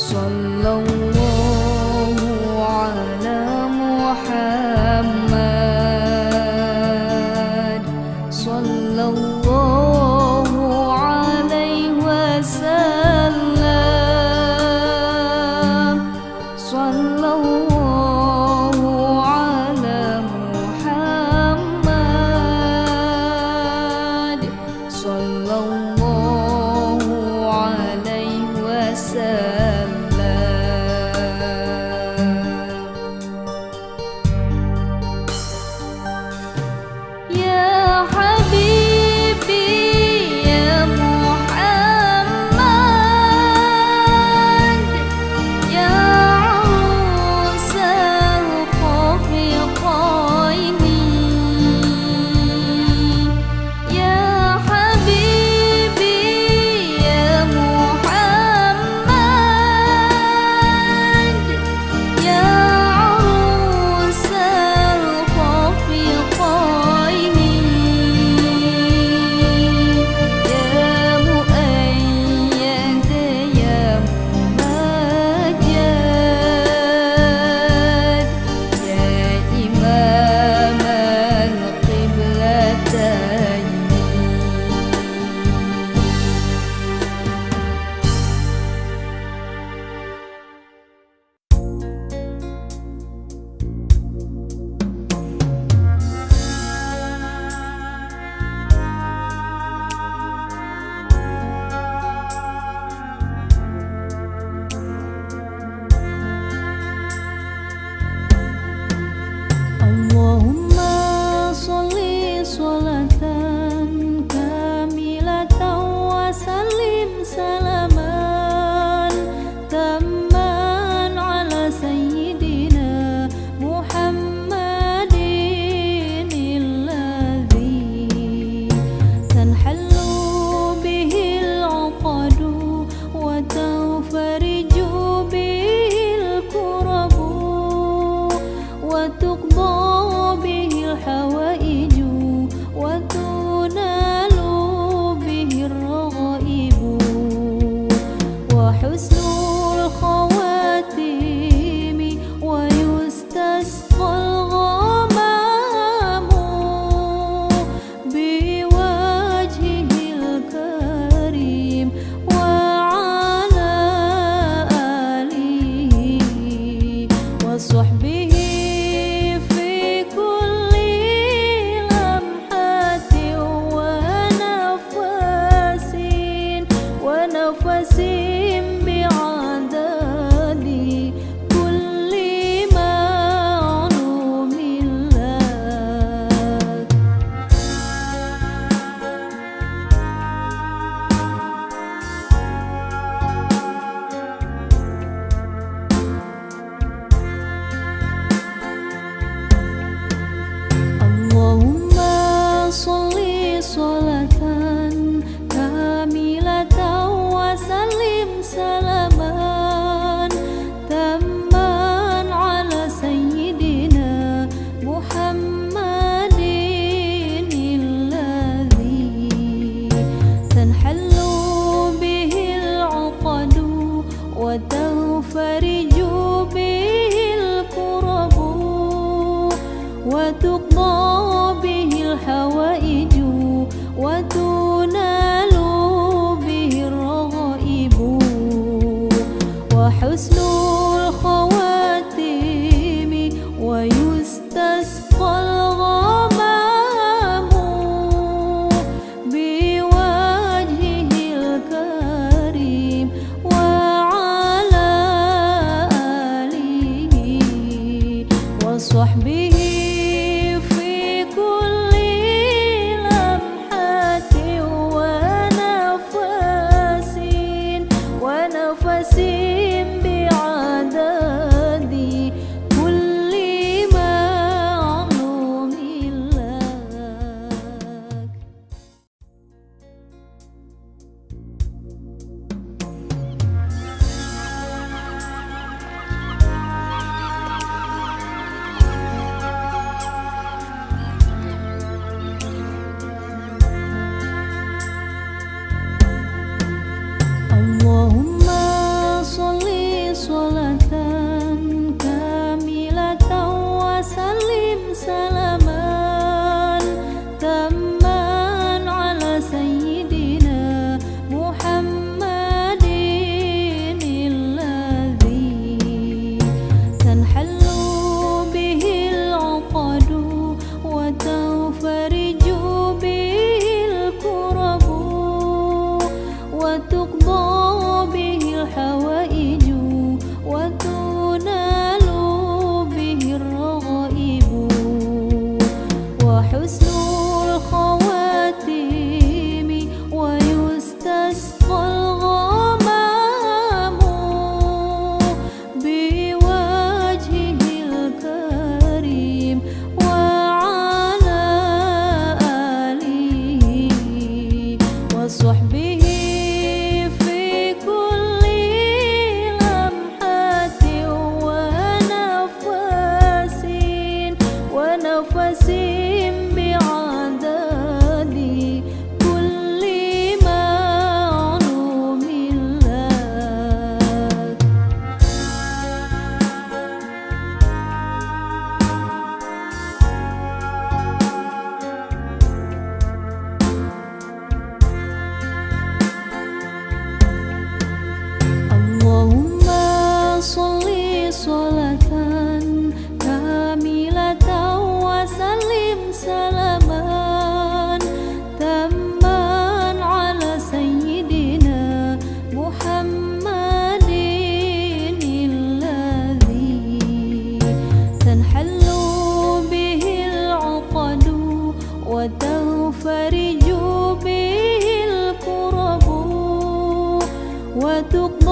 [SPEAKER 1] Sallallahu ala Muhammad, sallallahu alaihi wasallam, sallallahu ala Muhammad, sallallahu alaihi wasallam. Ya Habibi ya Muhammad, ya Arusal Khafiqaini, ya Habibi ya Muhammad, ya Arusal Khafiqaini, ya Muayyad ya Mumajjad, ya Imam al-Qiblatayn. Allahumma sholli sholatan kamilatan wa sallim salaman tamman ala sayyidina Muhammadin alladhi tanhallu bihi al-uqadu wa tanfariju bihi al-kurabu wa tuqda bihi al-hawaiju wa tunalu bihi ar-raghaibu wa husnul khawatimi wa yustasqal ghamamu biwajhihil karim wa ala alihi wa sahbihi fi kulli lamhatin wa nafasin bi'adadi kulli ma'lumin lak. Allahumma sholli sholatan kamilatan wa sallim salaman tamman ala sayyidina Muhammadin alladhi tanhallu bihi al-uqadu wa tanfariju bihi al-kurabu wa tuqda bihi al-hawaiju wa tunalu bihi ar-raghaibu wa husnul khawatimi wa yustasqal ghamamu biwajhihil karim wa ala alihi wa sahbihi fi kulli lamhatin wa nafasin bi'adadi kulli ma'lumin lak. Allahumma sholli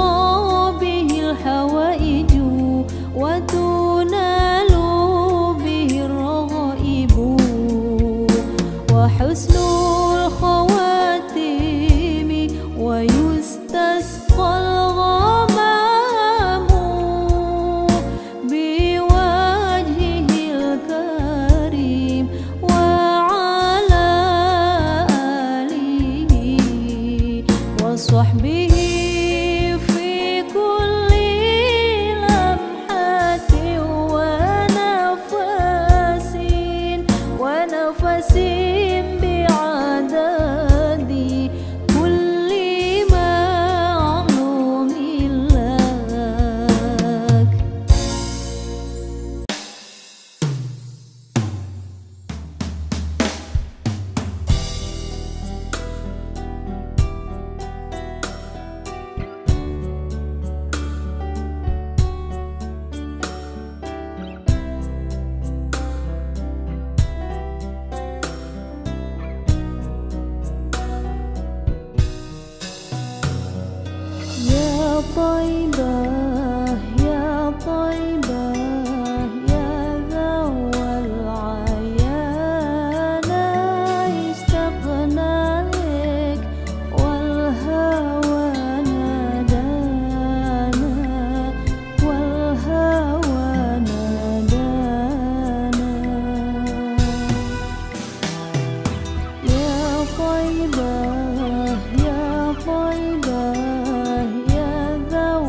[SPEAKER 1] تقضى به الحوائج وتنال به الرغائب وحسن الخواتيم ويستسقى الغمام بوجهه الكريم وعلى آله وصحبه في كل لمحة ونفس بعدد كل معلوم لك. يا طيبة يا طيبة يا ذو العيان اشتقنا لك والهوى نادانا والهوى نادانا يا طيبة يا طيبة يا ذو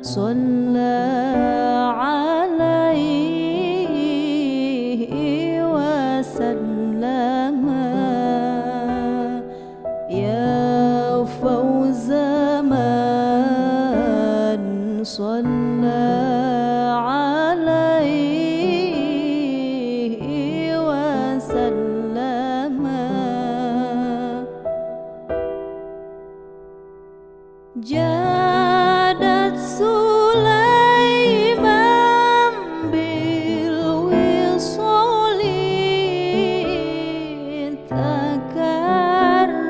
[SPEAKER 1] صلى عليه وسلم يا فوز من صلى عليه وسلم جادت سليمان بالوصال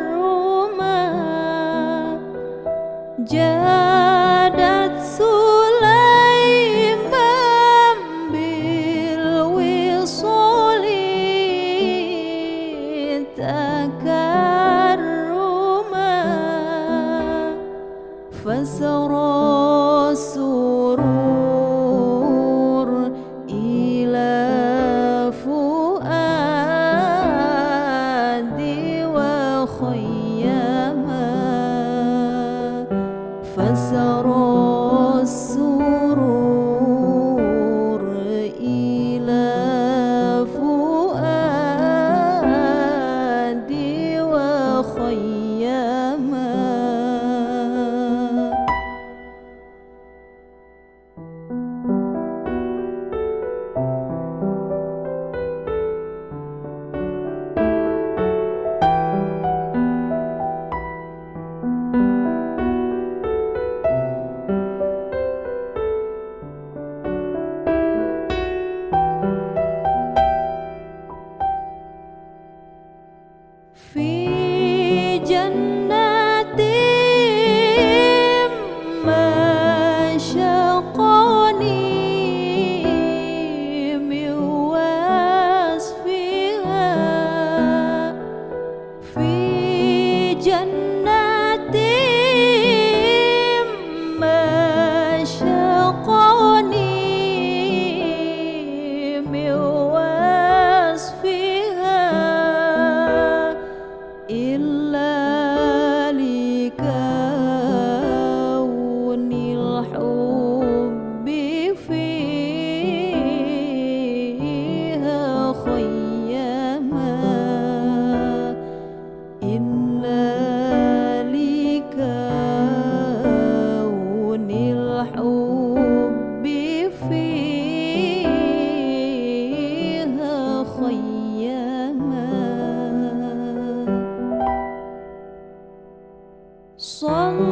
[SPEAKER 1] تكرما جادت سليمان بالوصال تكرما فسرى السرور إلى فؤادي وخيما فسرى السرور إلى فؤادي وخيما في جنات مشقني من وصفها في جنات مشقني من وصفها إلا لكون الحب فيها خيما إلا لكون الحب فيها خيما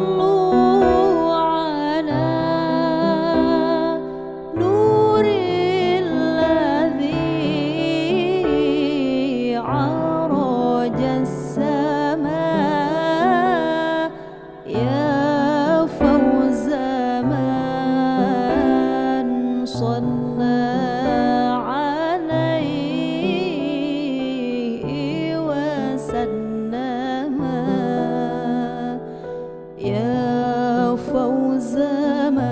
[SPEAKER 1] صلوا على نور الذي عرج السماء يا فوز من صلى عليه وسلم يا فوز من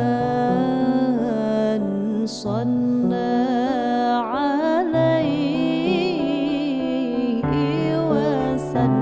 [SPEAKER 1] صلى عليه وسلم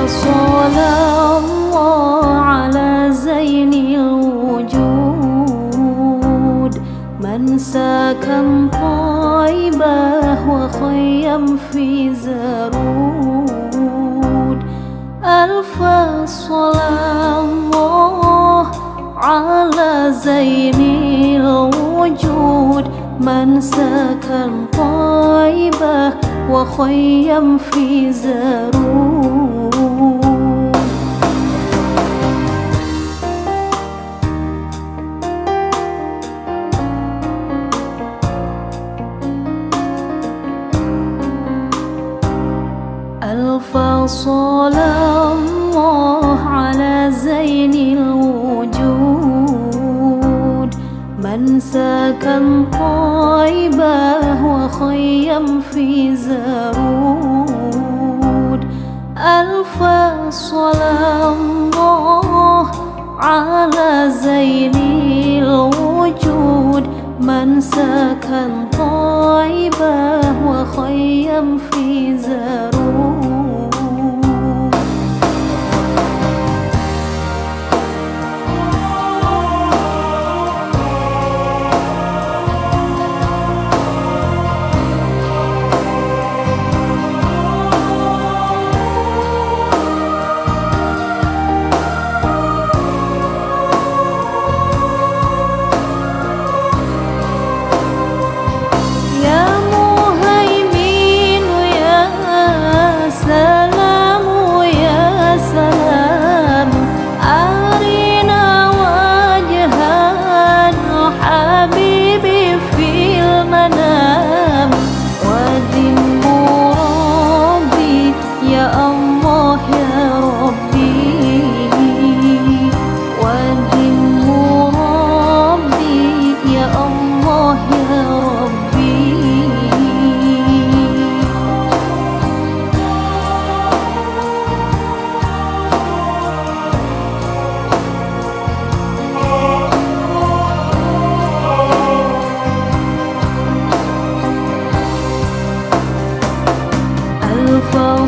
[SPEAKER 1] صلى الله على زين الوجود من سكن طيبة وخيم في زرود ألف صلى الله على زين الوجود من سكن طيبة وخيم في زارون. ألف صلاة الله على زين الوجود من سكن طيبة وخيم في زارود. ألف صلاة الله على زين الوجود من سكن طيبة وخيم في زارود.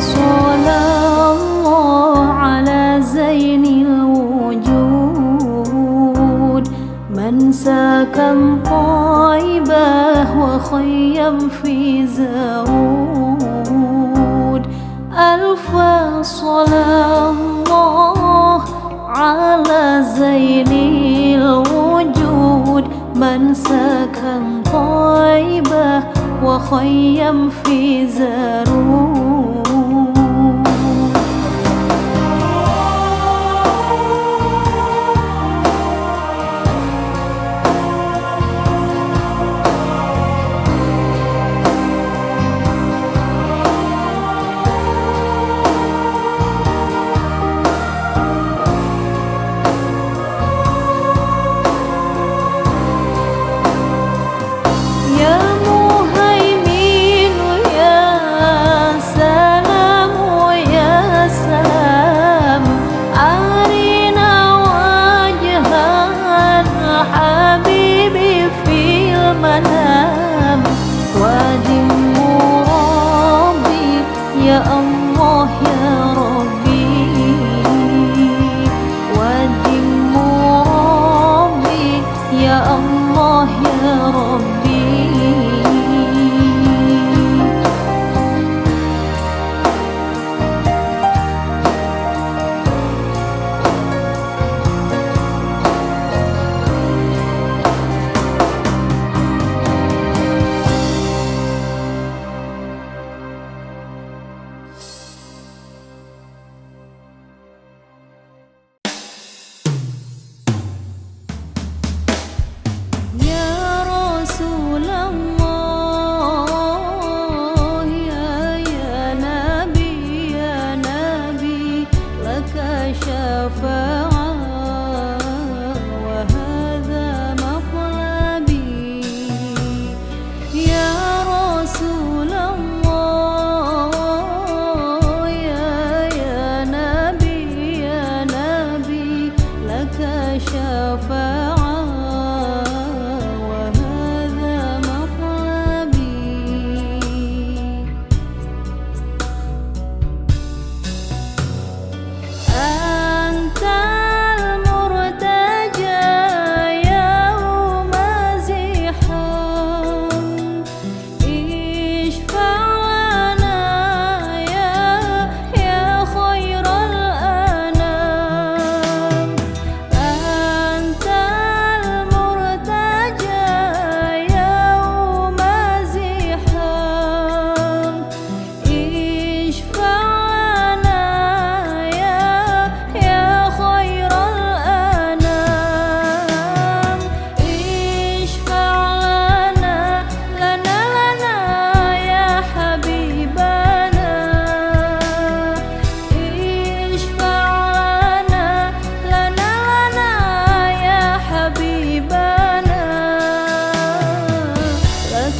[SPEAKER 1] صلى الله على زين الوجود من سكن طيبة وخيم في زارود. ألف صلاة الله على زين الوجود من سكن طيبة وخيم في زارود.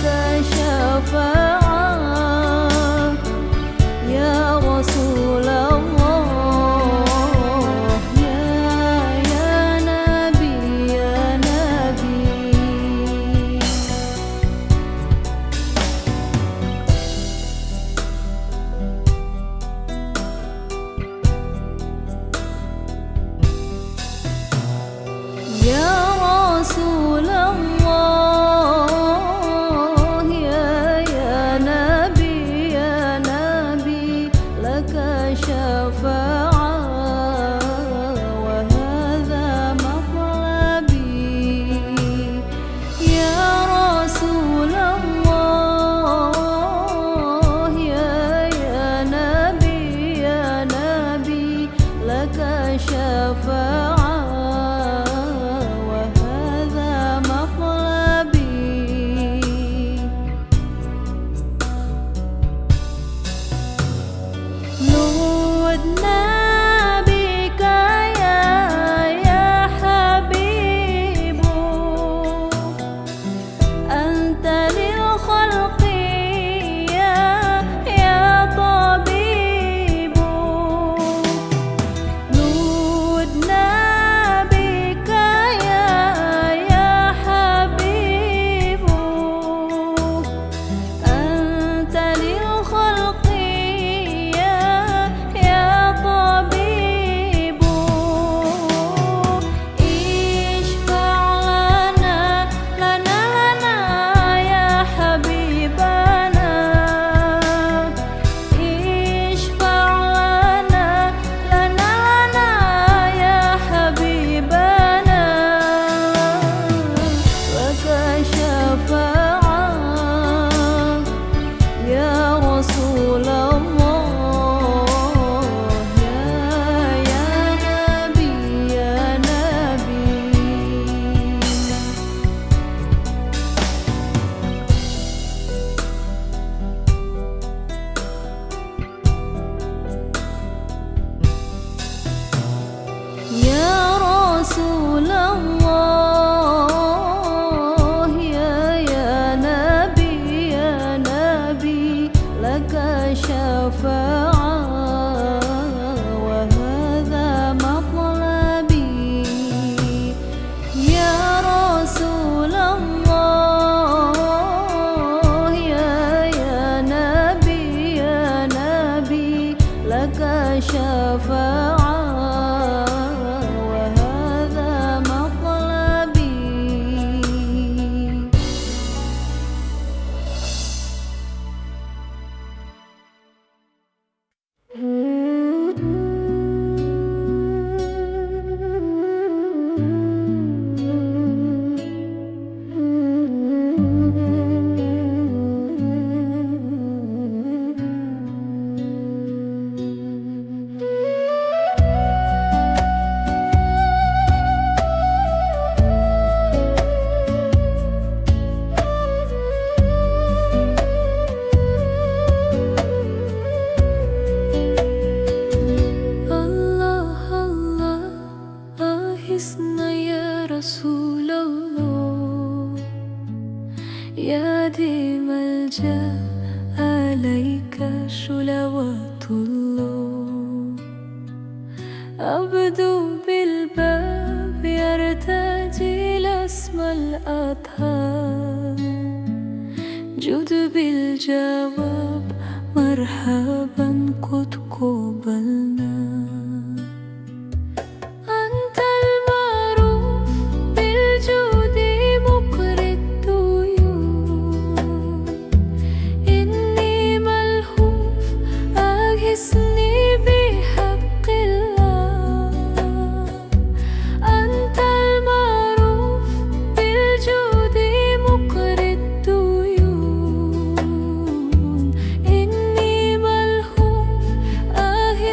[SPEAKER 1] لك شفاعة يا رسول الله يا نبي يا نبي يا رسول الله يا نبي يا نبي لك شفاعة وهذا مطلبي يا رسول الله يا نبي يا نبي لك شفاعة رسول الله يا نبي يا نبي لك شفاعة وهذا مطلبي يا رسول الله يا نبي يا نبي لك شفاعة
[SPEAKER 2] يا ديم الجاه عليك صلوات الله أبدو بالباب يرتجي الاسم الأطهار جد بالجواب مرحبا قد قبلنا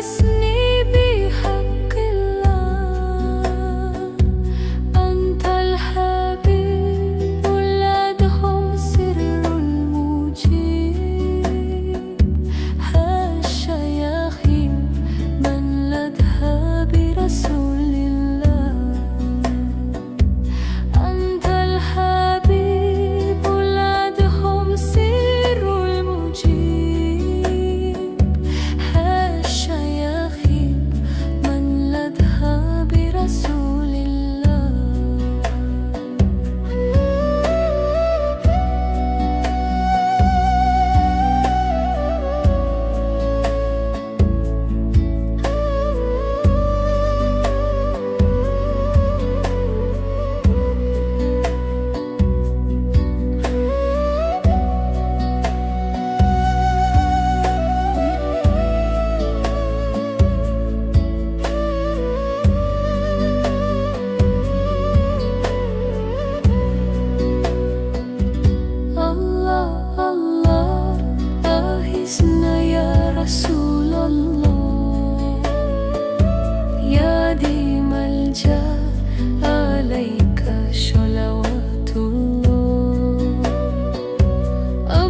[SPEAKER 1] حسني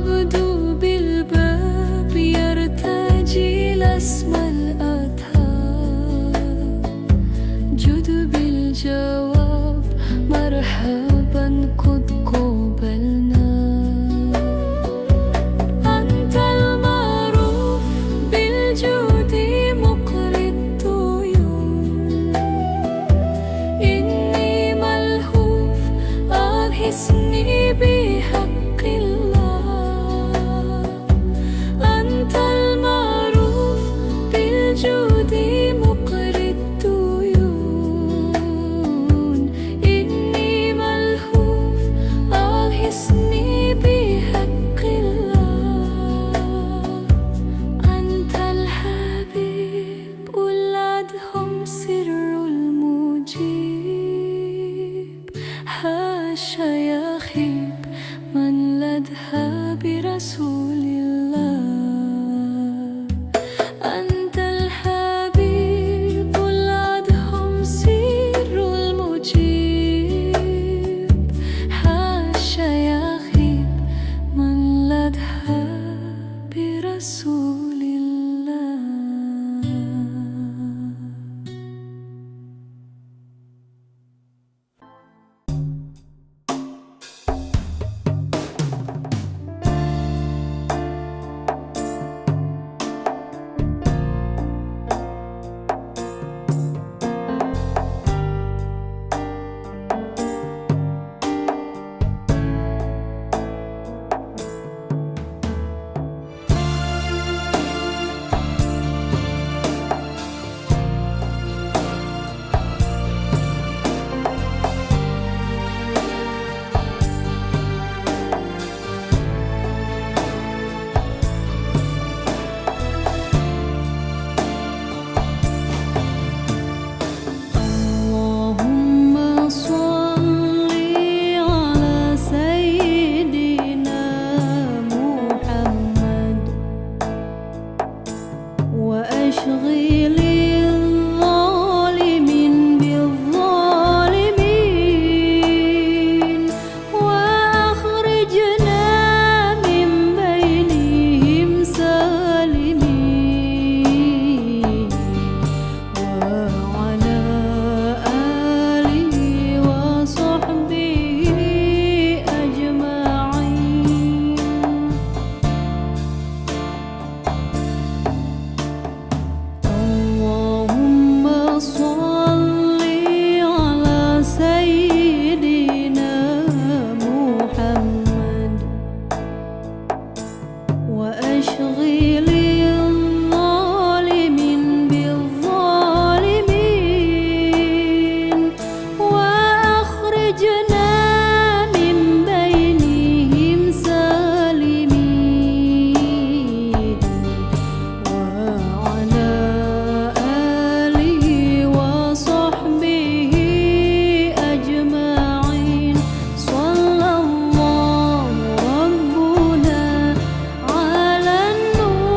[SPEAKER 2] العبد بالباب يرتجي الاسم الأطهار جد بالجواب مرحبا قد قبلنا أنت المعروف بالجود مقري الطيور إني ملهوف أغثني بحق الله أنت المعروف بالجود مقري الطيور إني ملهوف أغثني بحق الله أنت الحبيب ولدهم سر المجيب حاشا يخيب من لدها برسول الله أنت الحبيب ولدهم سر المجيب حاشا يخيب من لدها برسول الله.
[SPEAKER 1] اللهم صل على سيدنا محمد وأشغل الظالمين بالظالمين وأخرجنا من بينهم سالمين وعلى آله وصحبه أجمعين. اللهم صل على سيدنا محمد وأشغل الظالمين بالظالمين وأخرجنا من بينهم سالمين وعلى آله وصحبه أجمعين. صلى الله ربنا على النور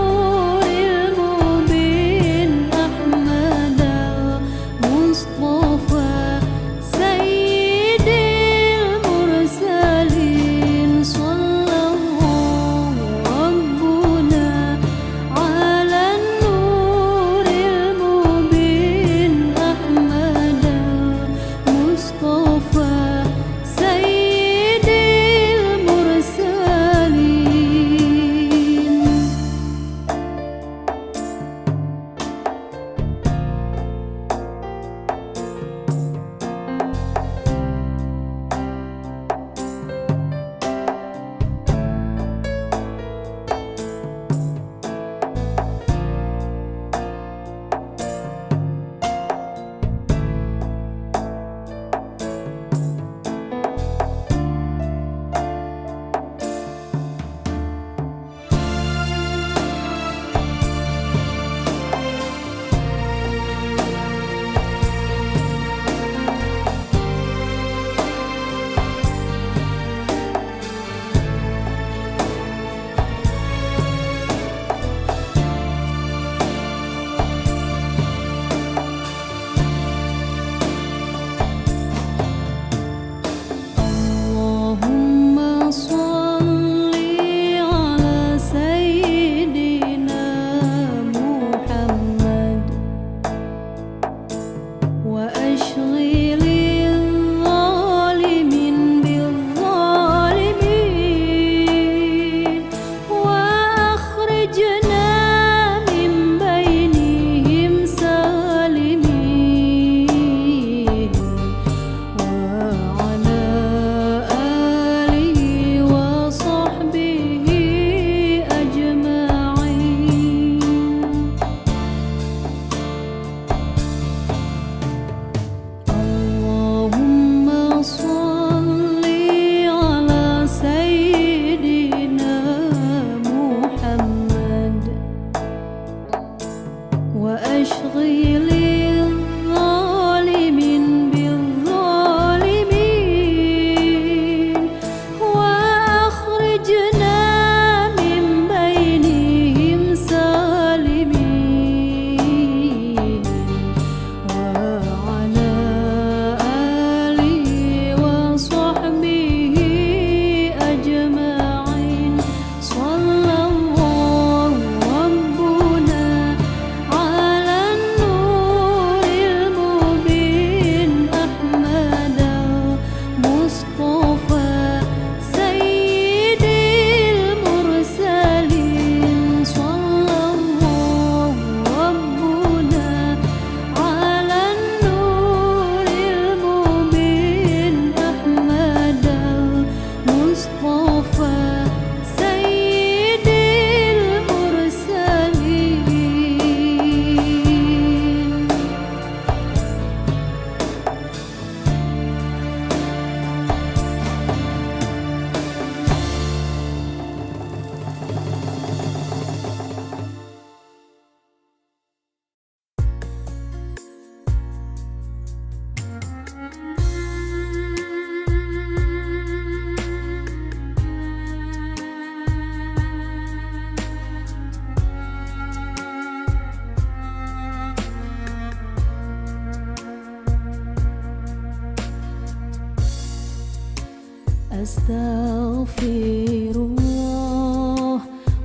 [SPEAKER 1] أستغفر الله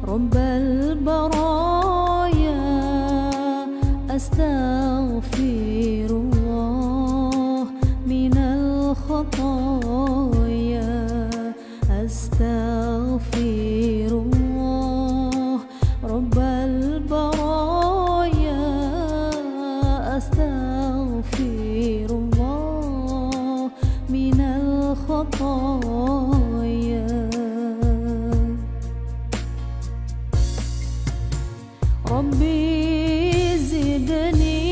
[SPEAKER 1] رب البرايا أستغفر الله من الخطايا أستغفر الله رب البرايا أستغفر الله من الخطايا ربي زدني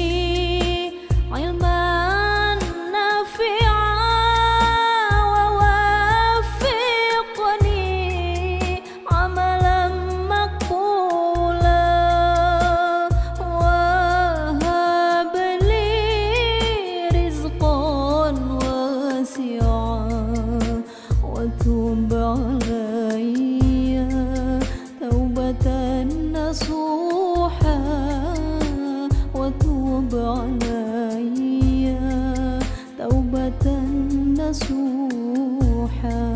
[SPEAKER 1] علما نافعا ووفقني عملا مقبولا وهب لي رزقا واسعا وتب علي توبة نصوحا وتوب علي توبة نصوحا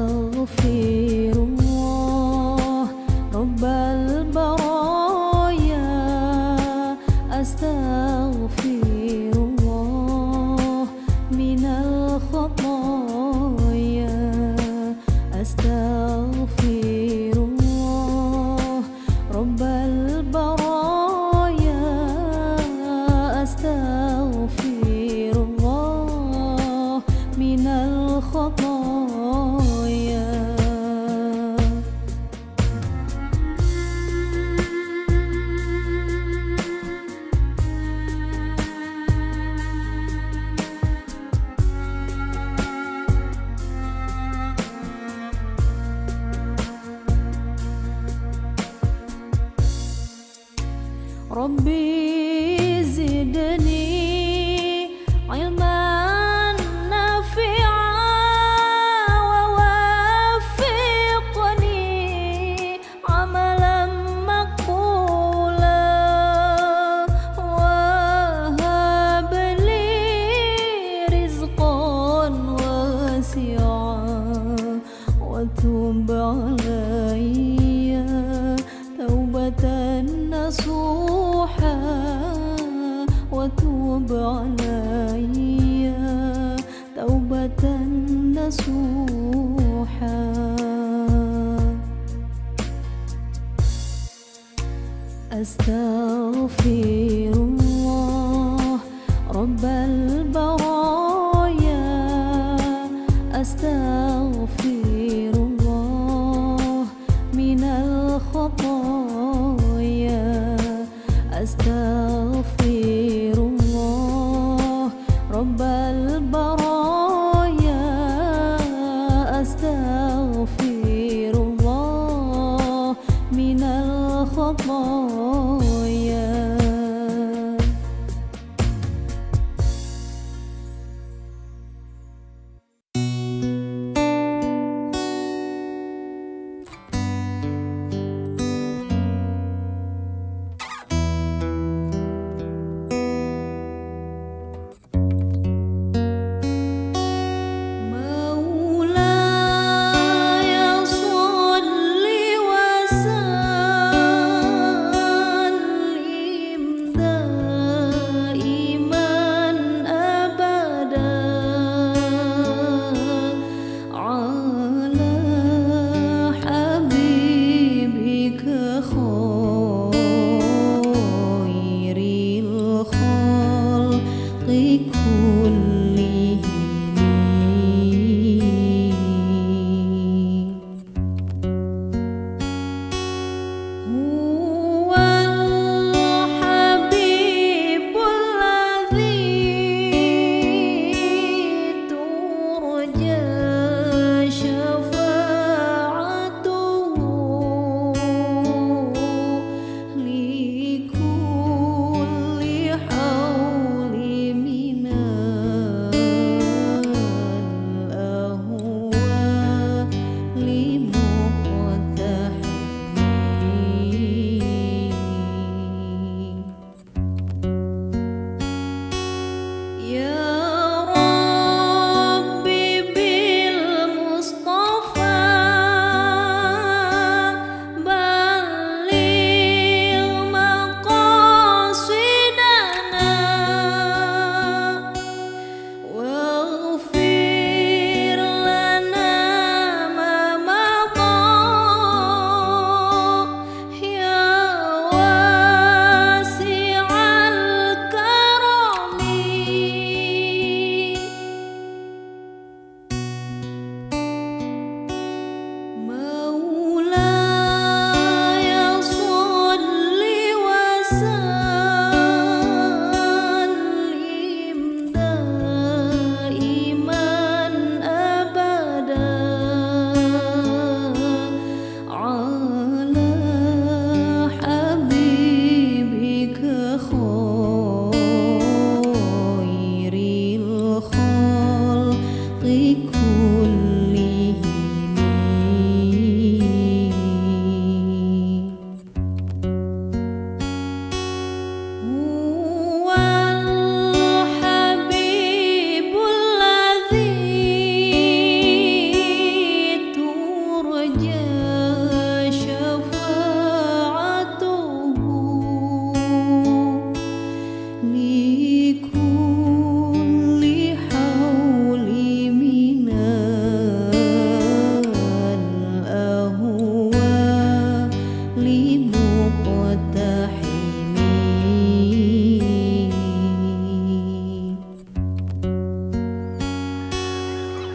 [SPEAKER 1] أستغفر الله رب البرايا أستغفر الله من الخطايا أستغفر الله رب البرايا أستغفر الله من الخطايا ربي زدني علما نافعا ووفقني عملا مقبولا وهب لي رزقا واسعا وتب علي توبة نصوحا وتوب علي توبة نصوحا أستغفر الله رب البرايا أستغفر الله من الخطايا أستغفر الله رب البرايا أستغفر الله من الخطايا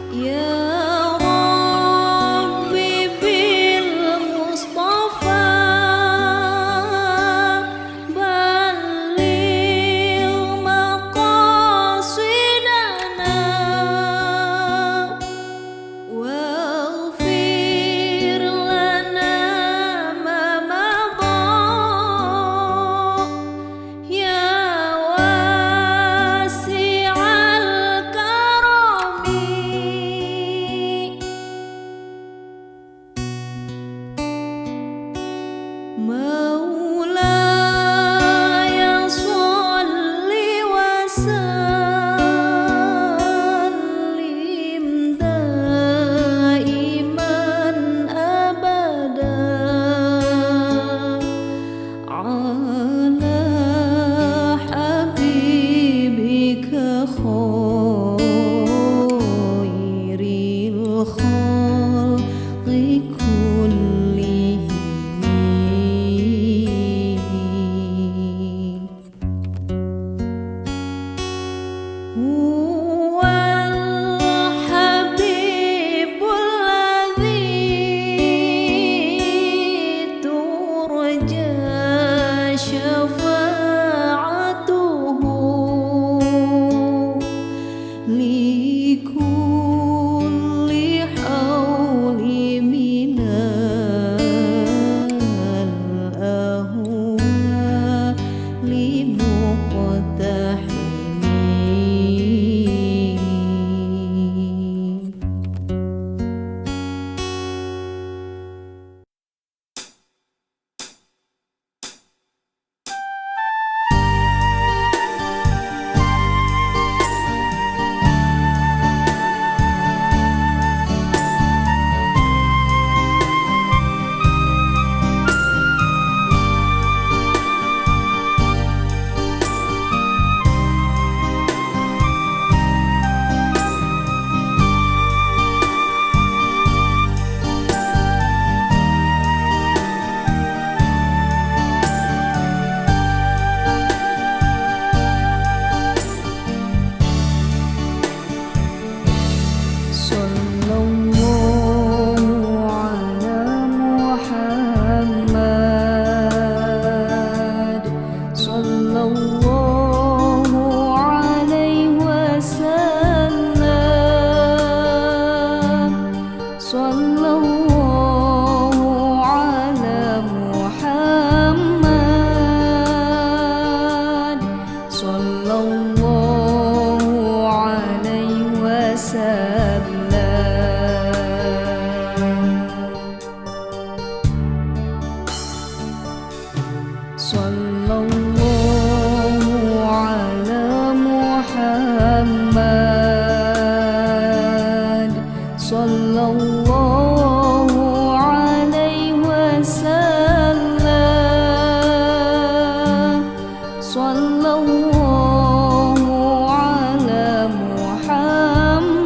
[SPEAKER 1] Ya Rabbi bil Mustafa balligh maqasidana waghfir lana ma madha ya wasi'al karami Maulaya sholli wa sallim daiman abada ala habibika khairil khalqi kullihim huwal habibul ladzi turja syafa'atuhu likulli hawli minal ahwali muqtahimin Sallallahu ala Muhammad Sallallahu alaihi wasallam Sallallahu ala Muhammad Sallallahu alaihi wasallam Sallallahu ala Muhammad Sallallahu alaihi wasallam Sallallahu ala Muhammad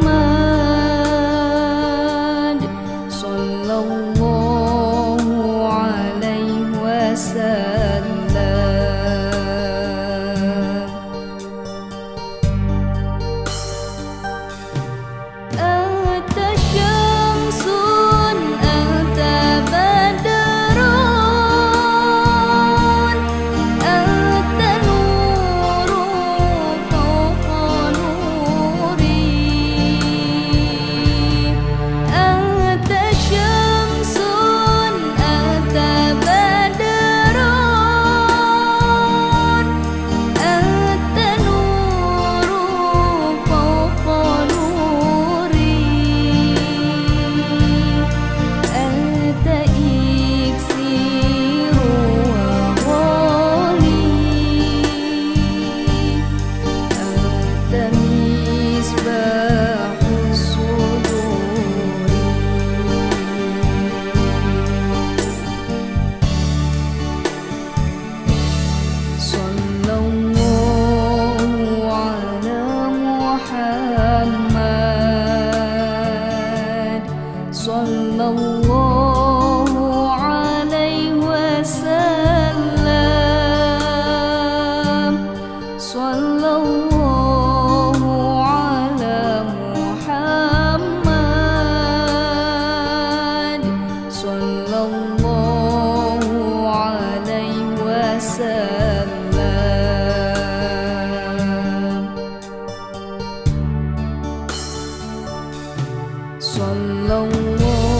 [SPEAKER 1] Sallallahu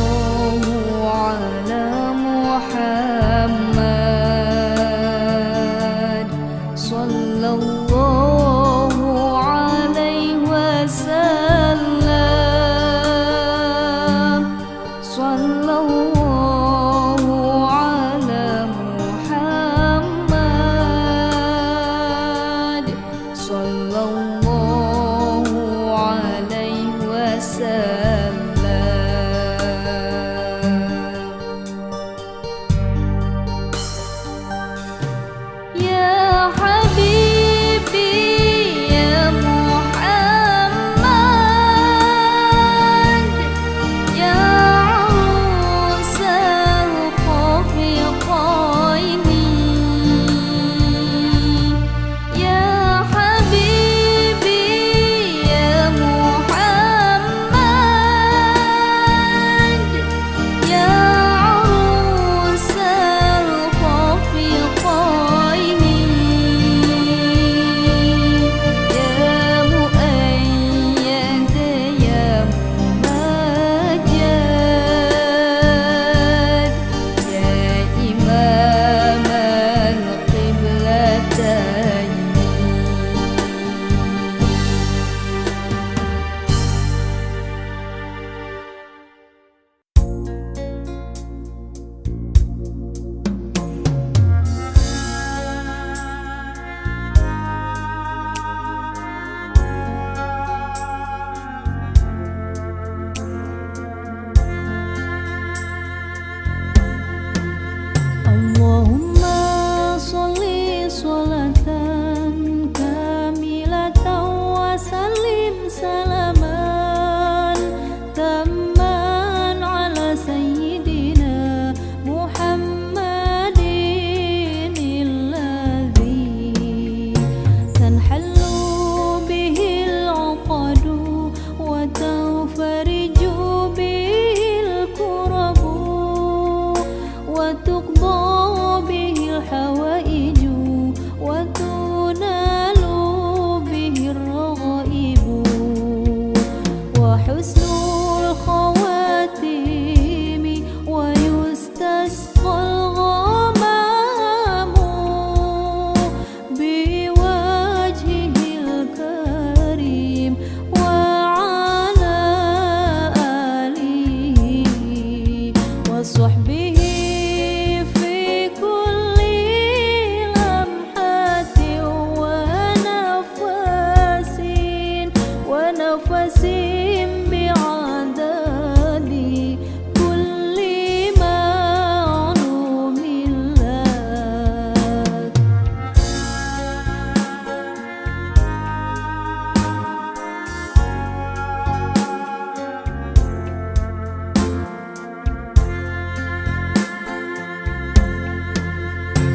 [SPEAKER 1] ala Muhammad, sallallahu alaihi wasallam, sallallahu ala Muhammad, sallallahu alaihi wasallam. Ya Habibi ya Muhammad, ya Arusal Khafiqaini, ya Habibi ya Muhammad, ya Arusal Khafiqaini, ya Muayyad ya Mumajjad, ya Imam al-Qiblatayn. Allahumma sholli sholatan kamilatan wa sallim salaman tamman ala sayyidina Muhammadin alladhi tanhallu bihi al-uqadu wa tanfariju bihi al-kurabu wa tuqda bihi al-hawaiju wa tunalu bihi ar-raghaibu wa husnul khawatimi wa yustasqal ghamamu biwajhihil karim wa ala alihi wa sahbihi fi kulli lamhatin wa nafasin bi'adadi kulli ma'lumin lak.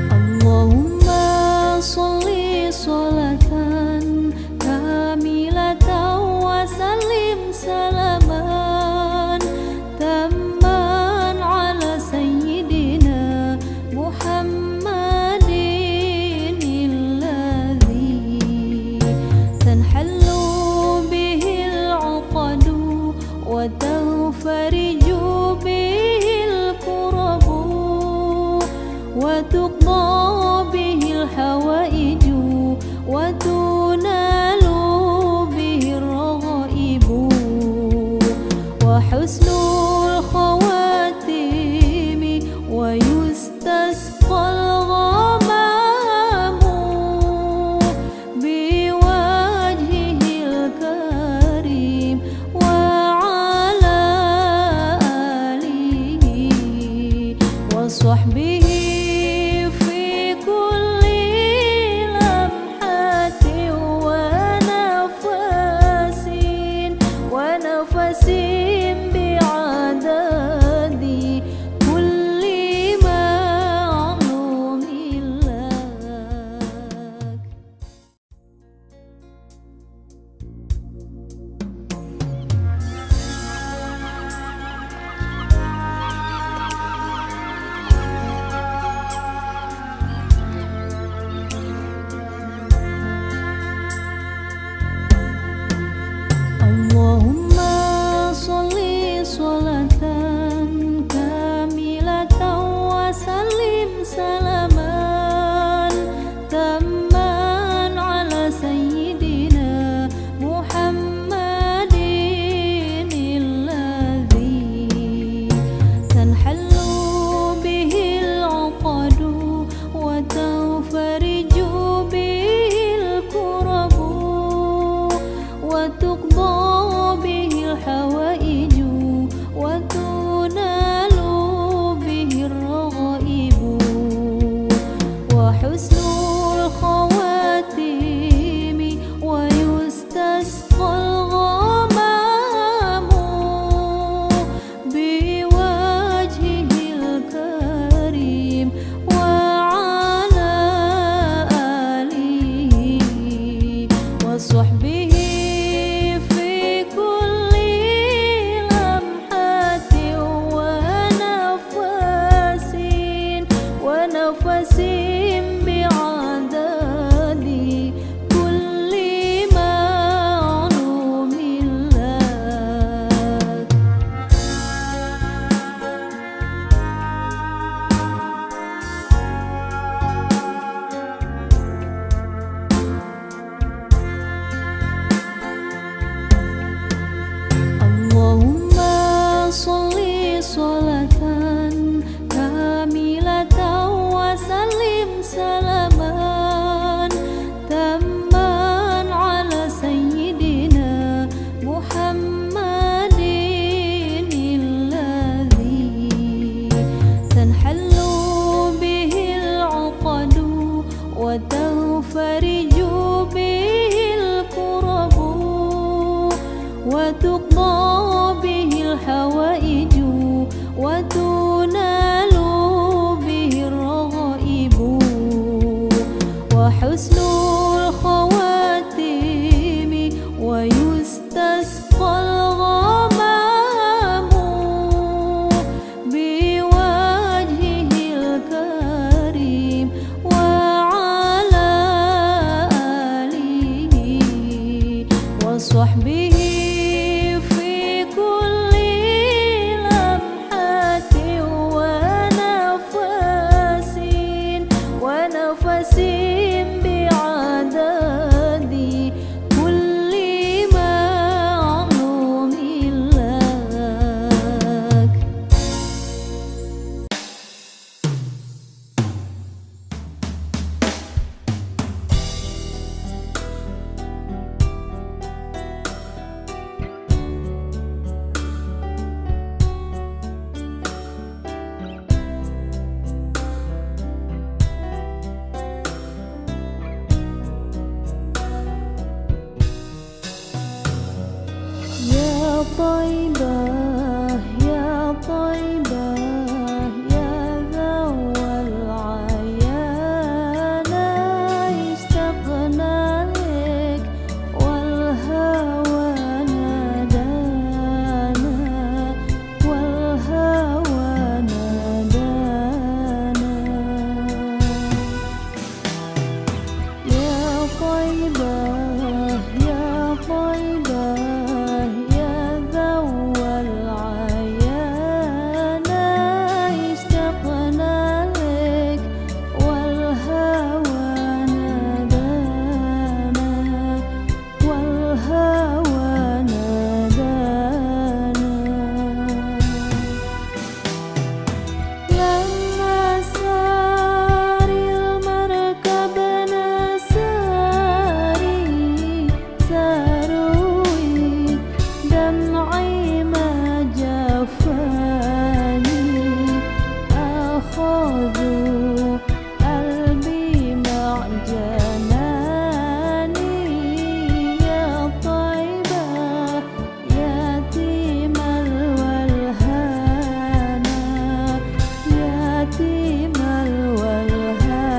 [SPEAKER 1] Allahumma sholli sholatan kamilatan wa sallim salaman tamman ala sayyidina Muhammadin alladhi tanhallu bihi al-uqadu wa tanfariju bihi al-kurabu wa tuqda bihi al-hawaiju wa tunalu bihi ar-raghaibu wa husnul khawatimi wa yustasqal ghamamu biwajhihil karim wa ala alihi wa sahbihi fi kulli lamhatin wa nafasin bi'adadi kulli ma'lumin lak. Allahumma sholli تقضى به الحوائج وتنال به الرغائب وحسن الخواتيم ويستسقى الغمام بوجهه الكريم وعلى آله وصحبه في كل لمحة ونفس بعدد كل معلوم لك. يا طيبة يا طيبة يا ذو العيان اشتقنا لك والهوى نادانا والهوى نادانا. يا طيبة يا طيبة يا ذو العيان اشتقنا لك والهوى نادانا والهوى نادانا. لما سار المركب نساري ساروي دمعي ما جفاني أخذوا قلبي مع جناني. يا طيبة يتيم الولهانا يتيم الولهانا.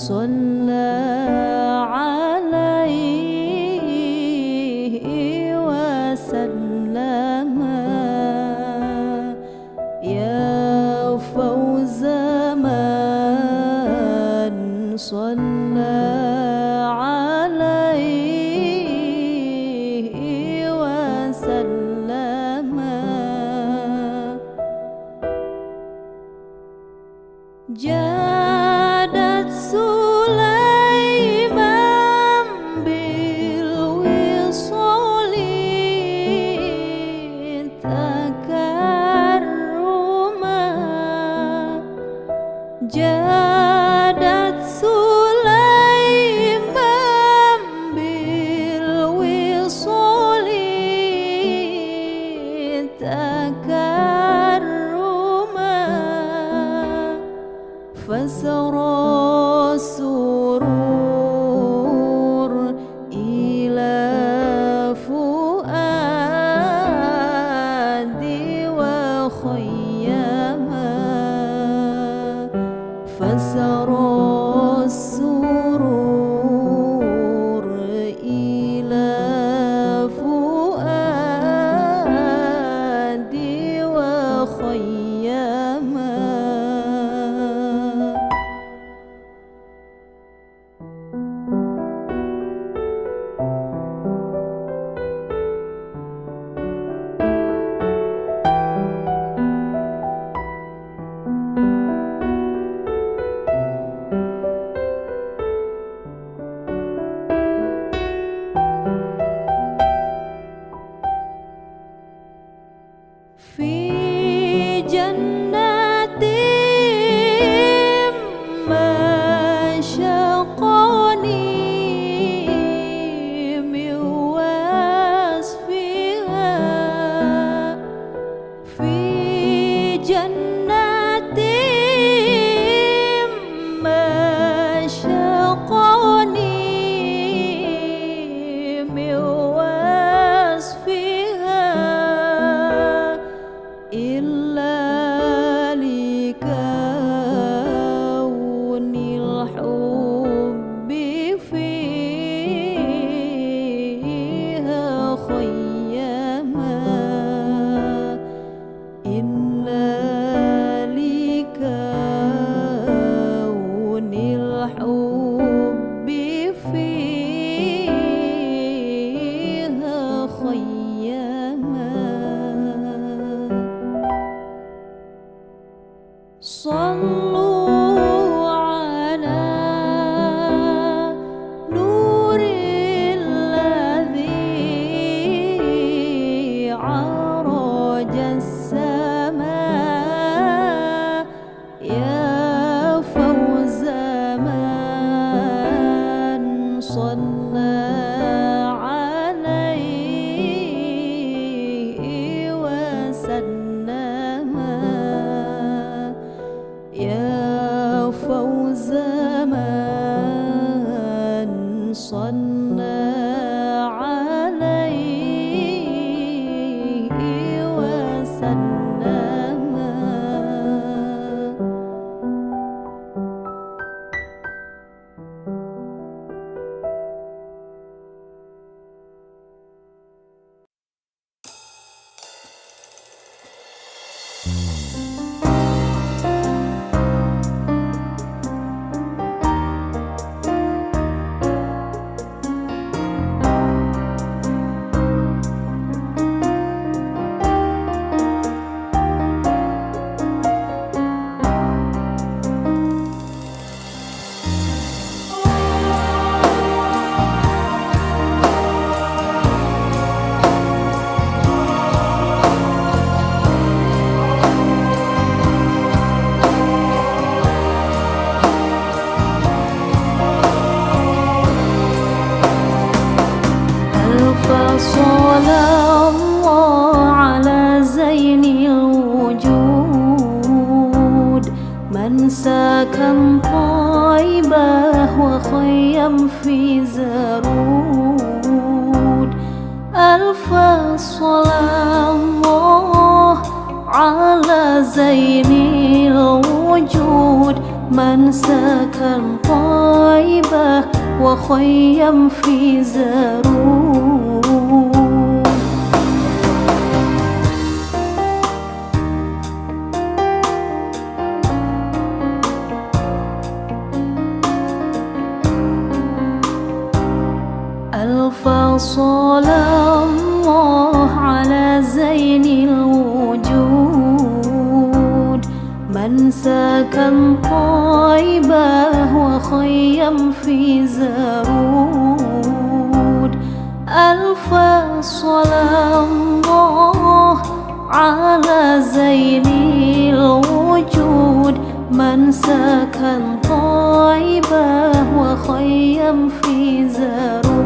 [SPEAKER 1] صلى عليه وسلم يا فوز من صلى عليه وسلم جادت سليمان بالوصال تكرما جادت سليمان بالوصال تكرما فسرى السرور إلى فؤادي وخيما فسرى السرور إلى فؤادي وخيما في جنات مشقني من وصفها في جنات مشقني من وصفها إلا لكون الحب فيها خيما إلا لكون الحب فيها خيما صلوا على نور الذي عرج السماء يا فوز من صلى عليه وسلم يا فوز من صلى عليه وسلم صلى الله على زين الوجود من سكن طيبة وخيم في زرود ألف صلى الله على زين الوجود من سكن طيبة وخيم في زارود. ألف صلاة الله على زين الوجود من سكن طيبة وخيم في زارود. ألف صلاة الله على زين الوجود من سكن طيبة وخيم في زارود.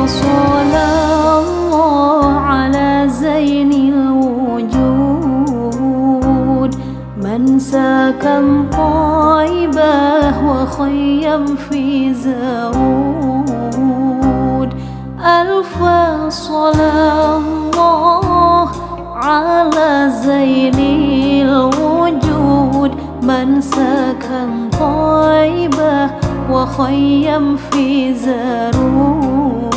[SPEAKER 1] صلى الله على زين الوجود من سكن طيبة وخيم في زارود. ألف صلاة الله على زين الوجود من سكن طيبة وخيم في زارود.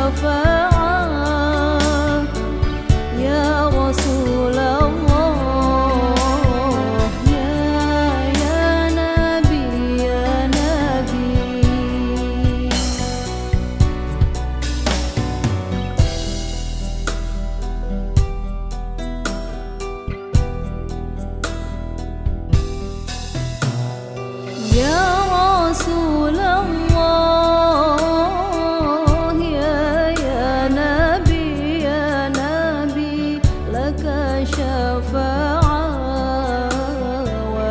[SPEAKER 1] syafa'ah ya Rasulullah ya Nabi ya Nabi. Ya Rasulullah ya Nabi ya Nabi laka syafa'ah wa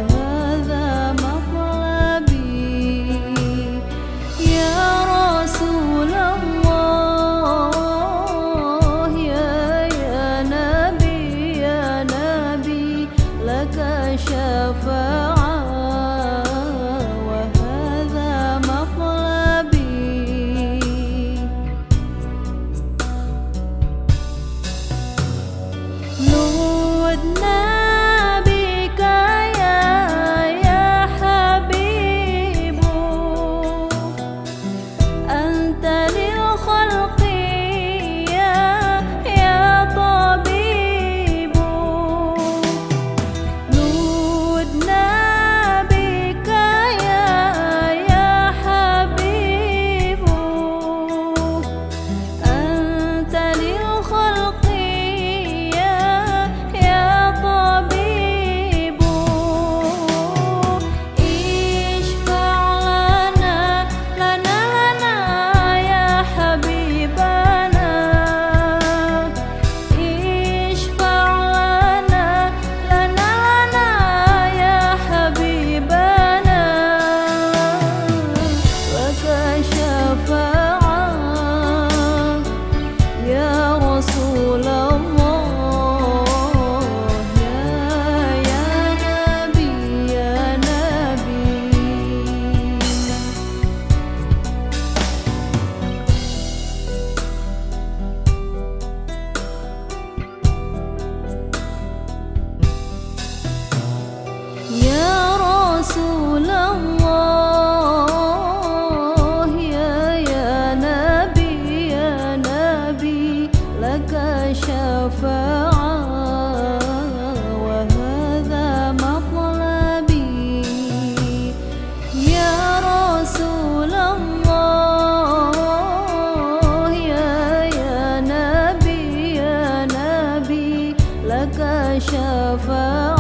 [SPEAKER 1] hadha matlabi. Ya Rasulullah ya Nabi ya Nabi laka syafa'ah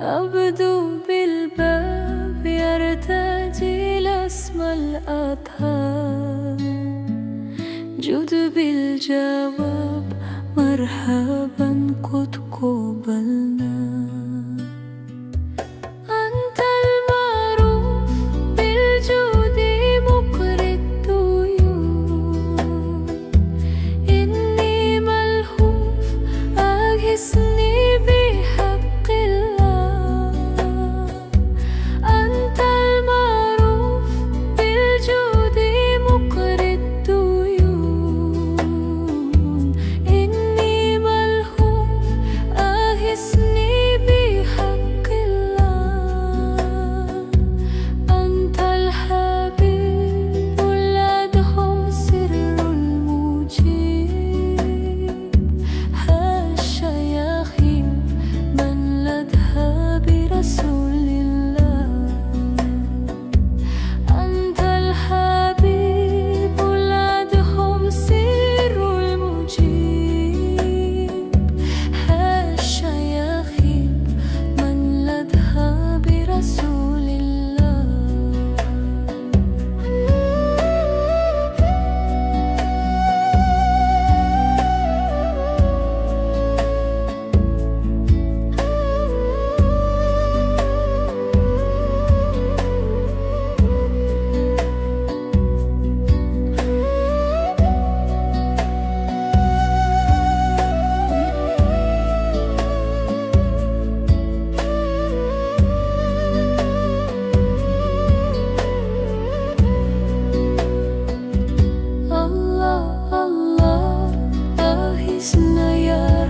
[SPEAKER 2] أبدو بالباب يرتجي لاسم الأطهار جد بالجواب مرحبا قد قبلنا أنت المعروف بالجود مقري الطيور إني ملهوف أغثني بحق الله أنت المعروف بالجود مقري الطيور إني ملهوف أغثني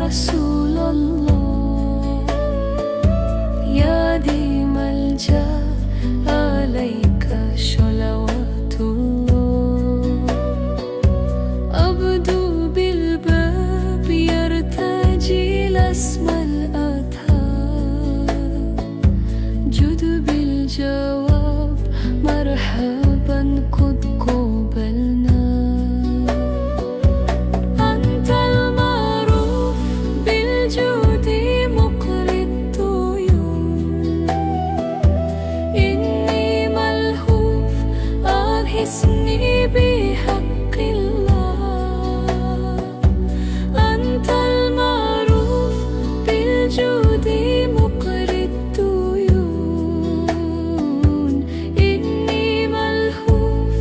[SPEAKER 2] رسول الله يا دي ملجأ عليك صلوات الله أبدو بالباب يرتجي الأسمى الأطهار جد بالجواب مرحبا قد قبلنا أنت المعروف بالجود مقري الطيور إني ملهوف أغثني بحق الله أنت المعروف بالجود مقري الطيور إني ملهوف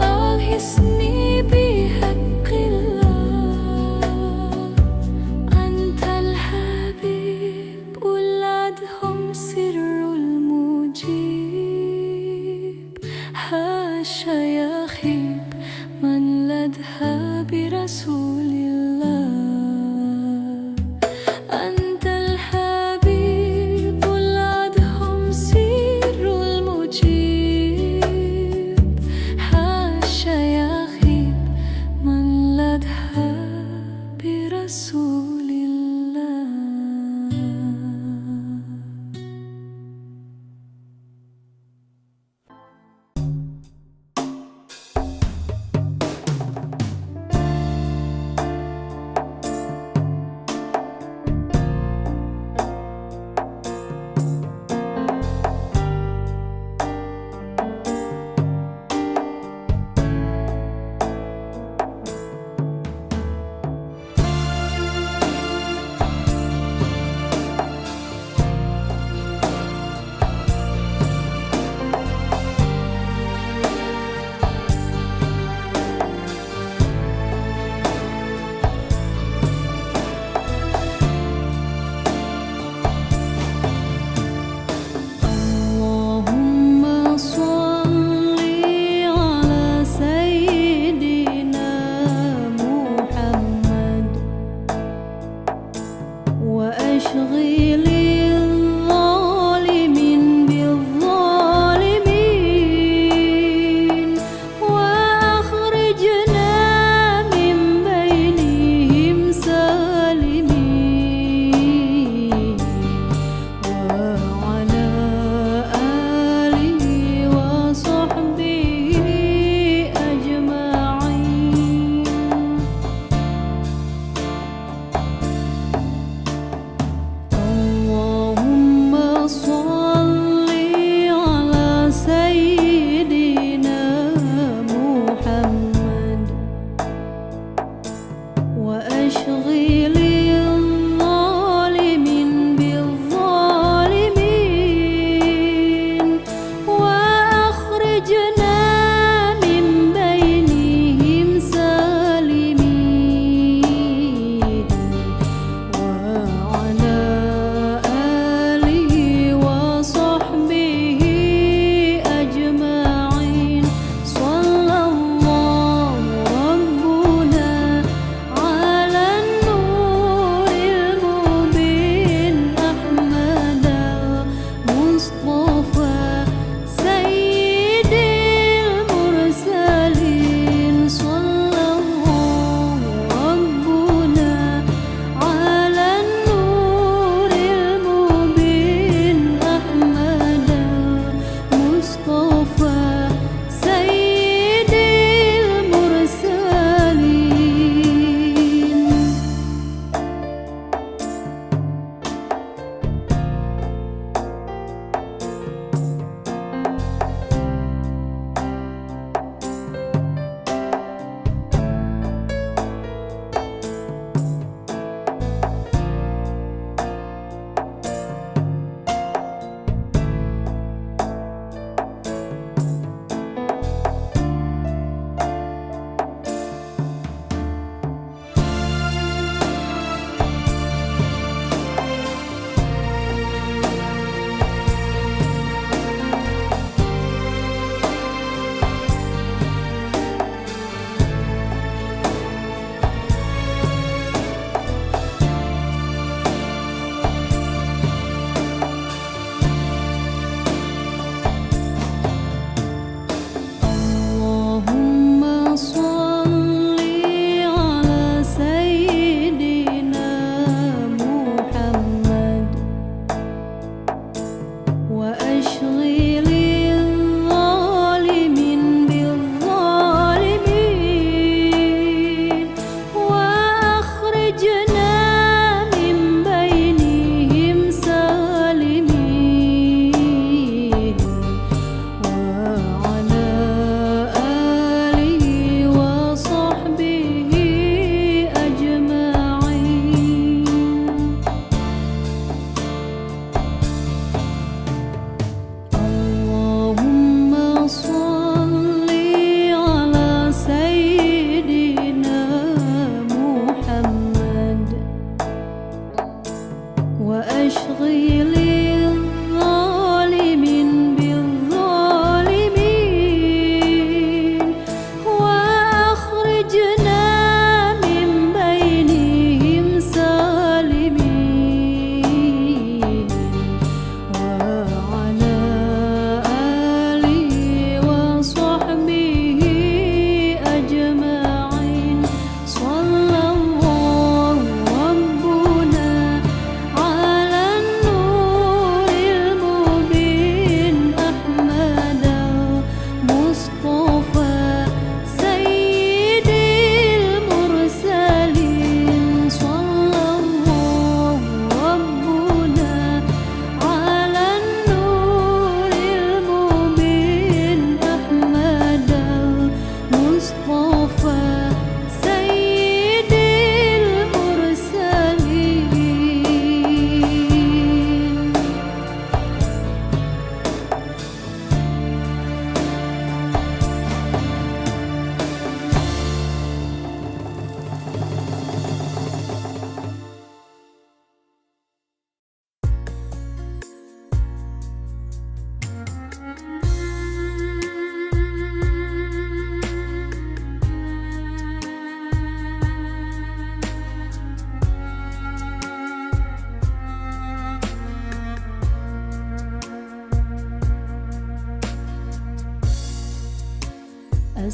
[SPEAKER 2] أغثني بحق الله أنت الحبيب ولادهم سر المجيب حاشا يخيب من لدها برسول الله أنت الحبيب ولادهم سر المجيب حاشا يخيب من لدها برسول الله.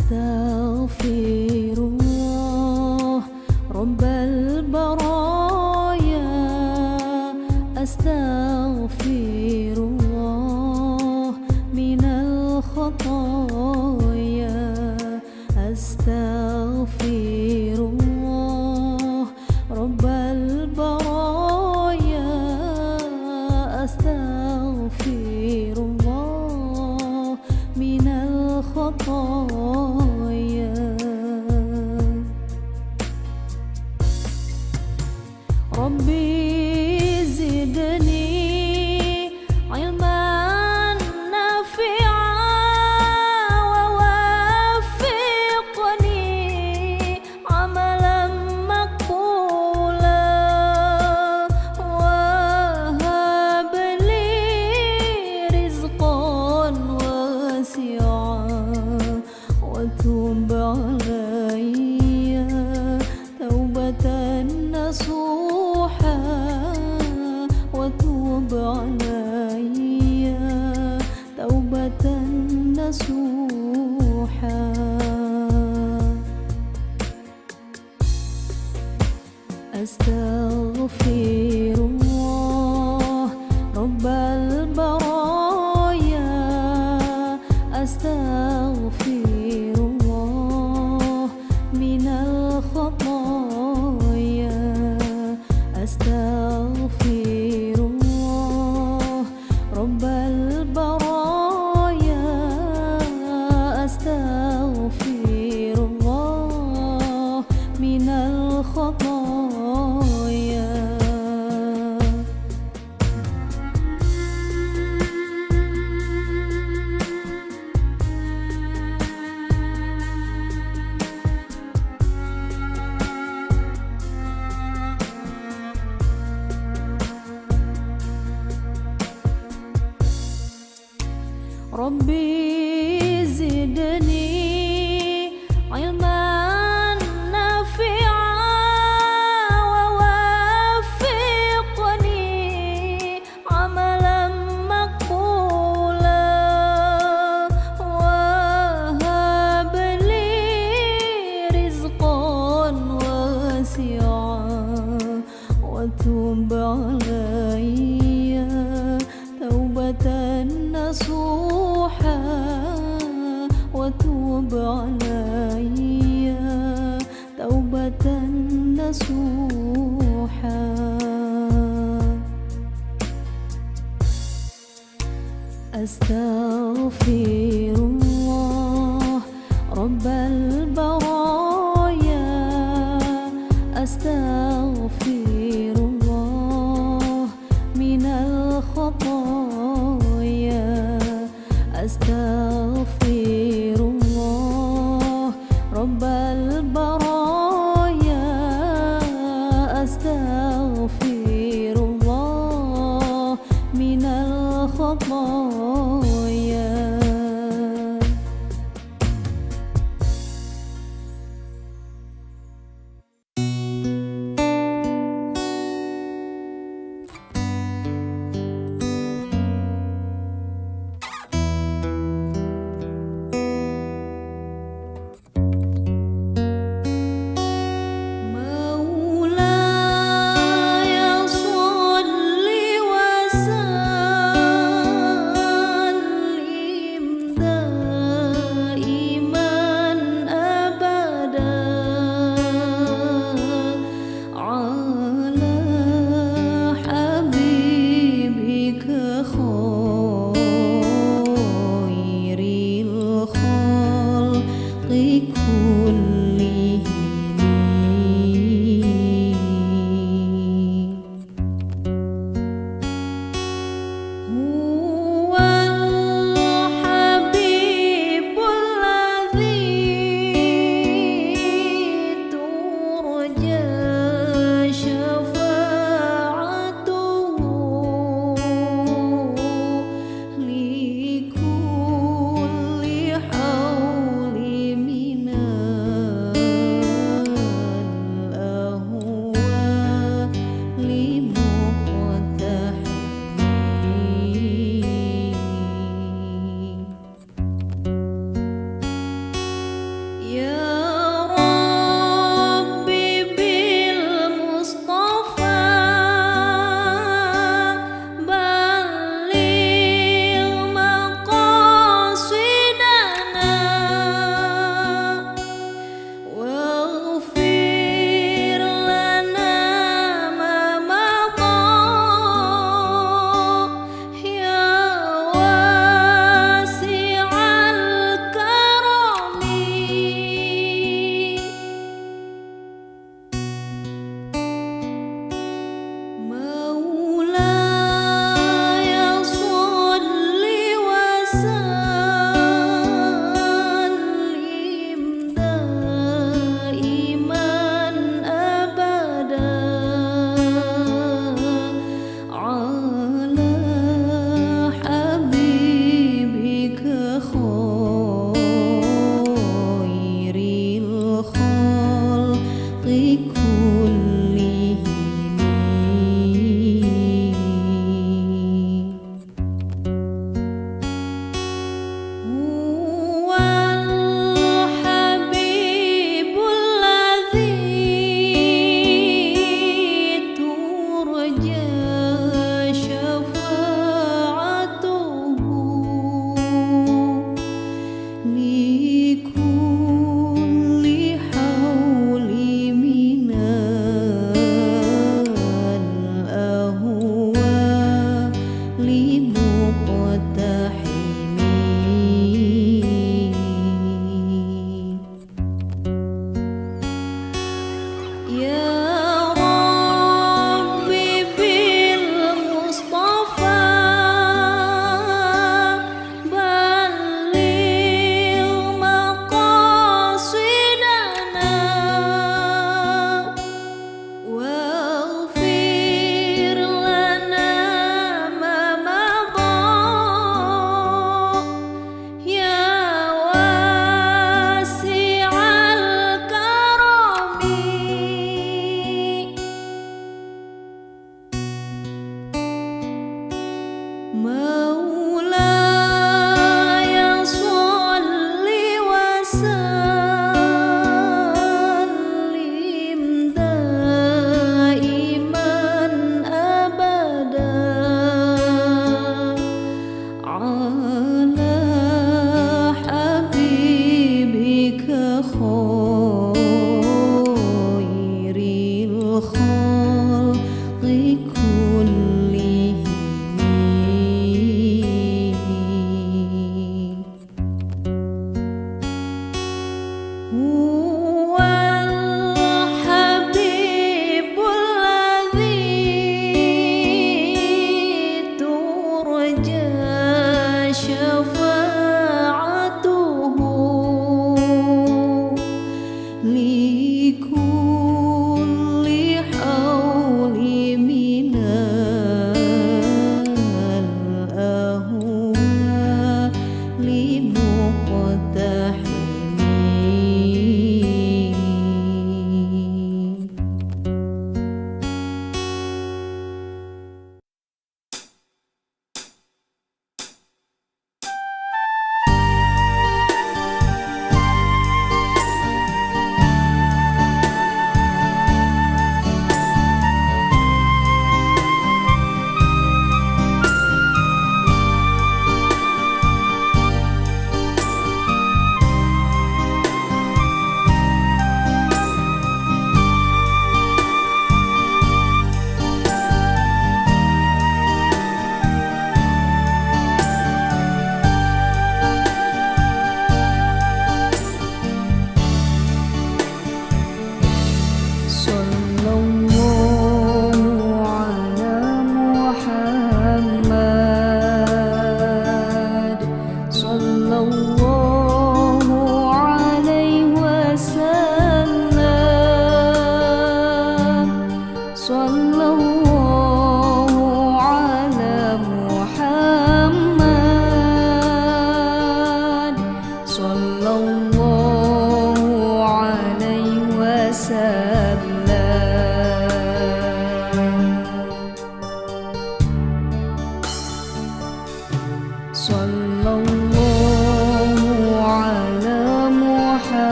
[SPEAKER 1] أستغفر الله رب البرايا أستغفر الله من الخطايا أستغفر الله رب البرايا أستغفر الله من الخطايا ربي زدني علما نافعا ووفقني عملا مقبولا وهب لي رزقا واسعا وتب علي توبة نصوحا وتوب علي توبة نصوحا أستغفر الله رب البرايا أستغفر الله من الخطايا أستغفر الله رب البرايا أستغفر الله من الخطايا ربي زدني علما نافعا ووفقني عملا مقبولا وهب لي رزقا واسعا وتب علي توبة نصوحا وتوب علي توبة نصوحا أستغفر الله رب البرايا أستغفر الله من الخطايا أستغفر الله رب البرايا أستغفر الله من الخطايا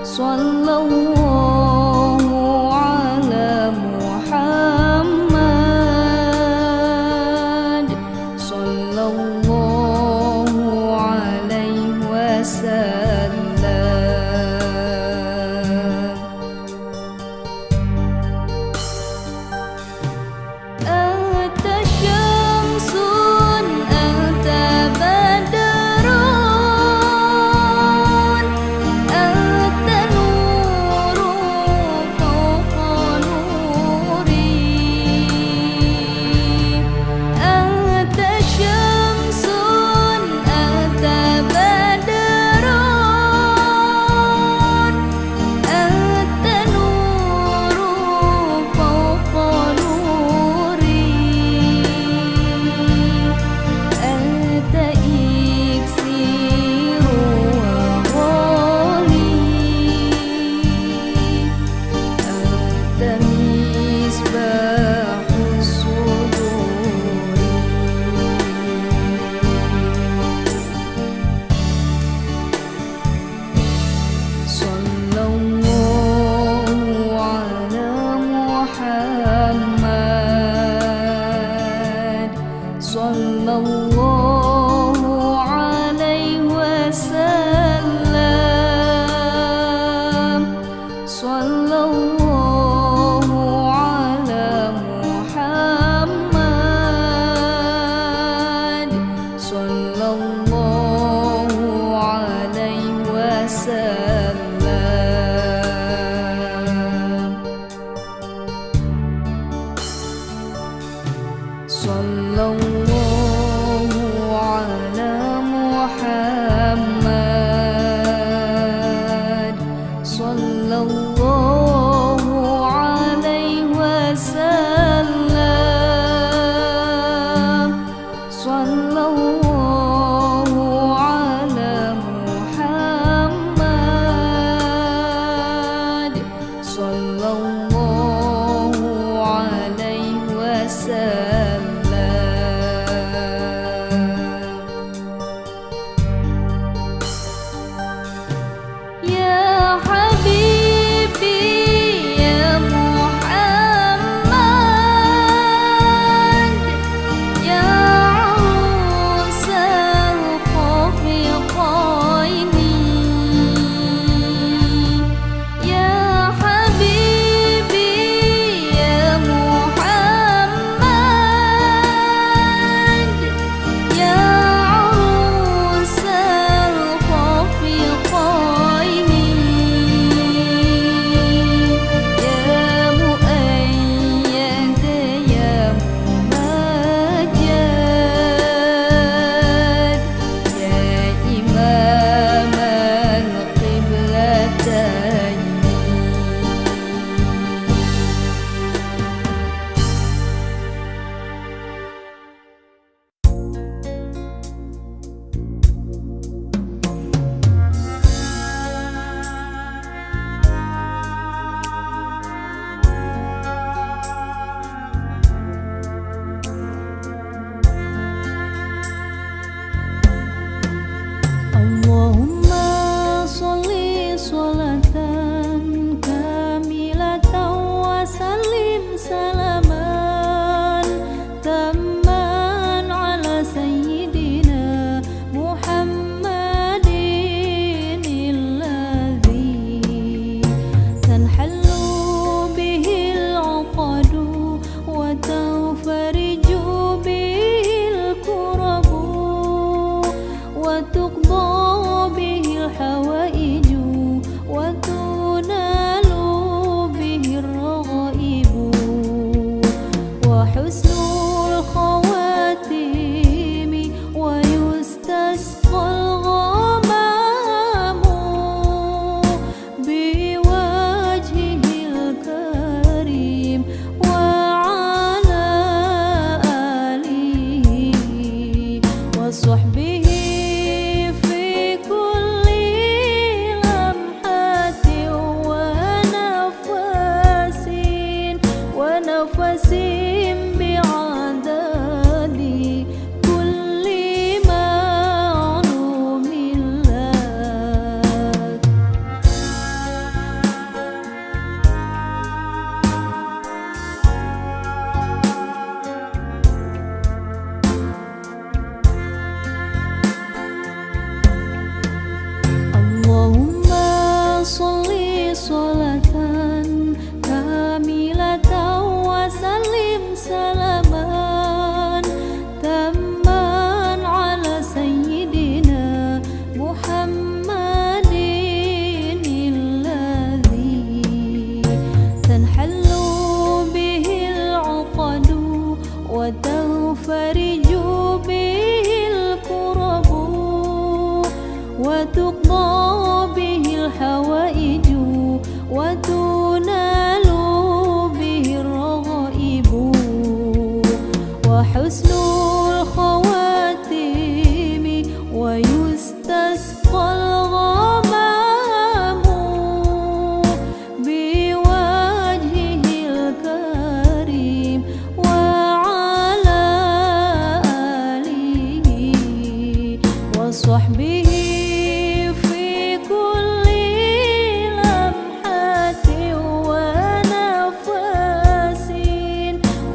[SPEAKER 1] Sallallahu ala Muhammad Sallallahu ala Muhammad, sallallahu alaihi wasallam, sallallahu ala Muhammad, sallallahu alaihi wasallam. Ya Habibi ya Muhammad, ya Arusal Khafiqaini, ya Habibi ya Muhammad, ya Arusal Khafiqaini, ya Muayyad ya Mumajjad, ya Imam al-Qiblatayn. Allahumma sholli sholatan kamilatan wa sallim salaman tamman ala sayyidina Muhammadin alladhi tanhallu bihi al-uqadu wa tanfariju bihi al-kurabu wa tuqda bihi al-hawaiju wa tunalu bihi ar-raghaibu wa husnul khawatimi wa yustasqal ghamamu biwajhihil karim wa ala alihi wa sahbihi fi kulli lamhatin wa nafasin bi'adadi kulli ma'lumin lak. Allahumma sholli sholatan kamilatan wa sallim salaman tamman ala sayyidina Muhammadin alladhi tanhallu bihi al-uqadu wa tanfariju bihi al-kurabu wa tuqda bihi al-hawaiju wa tunalu bihi ar-raghaibu wa husnul khawatimi wa yustasqal ghamamu biwajhihil karim wa ala alihi wa sahbihi fi kulli lamhatin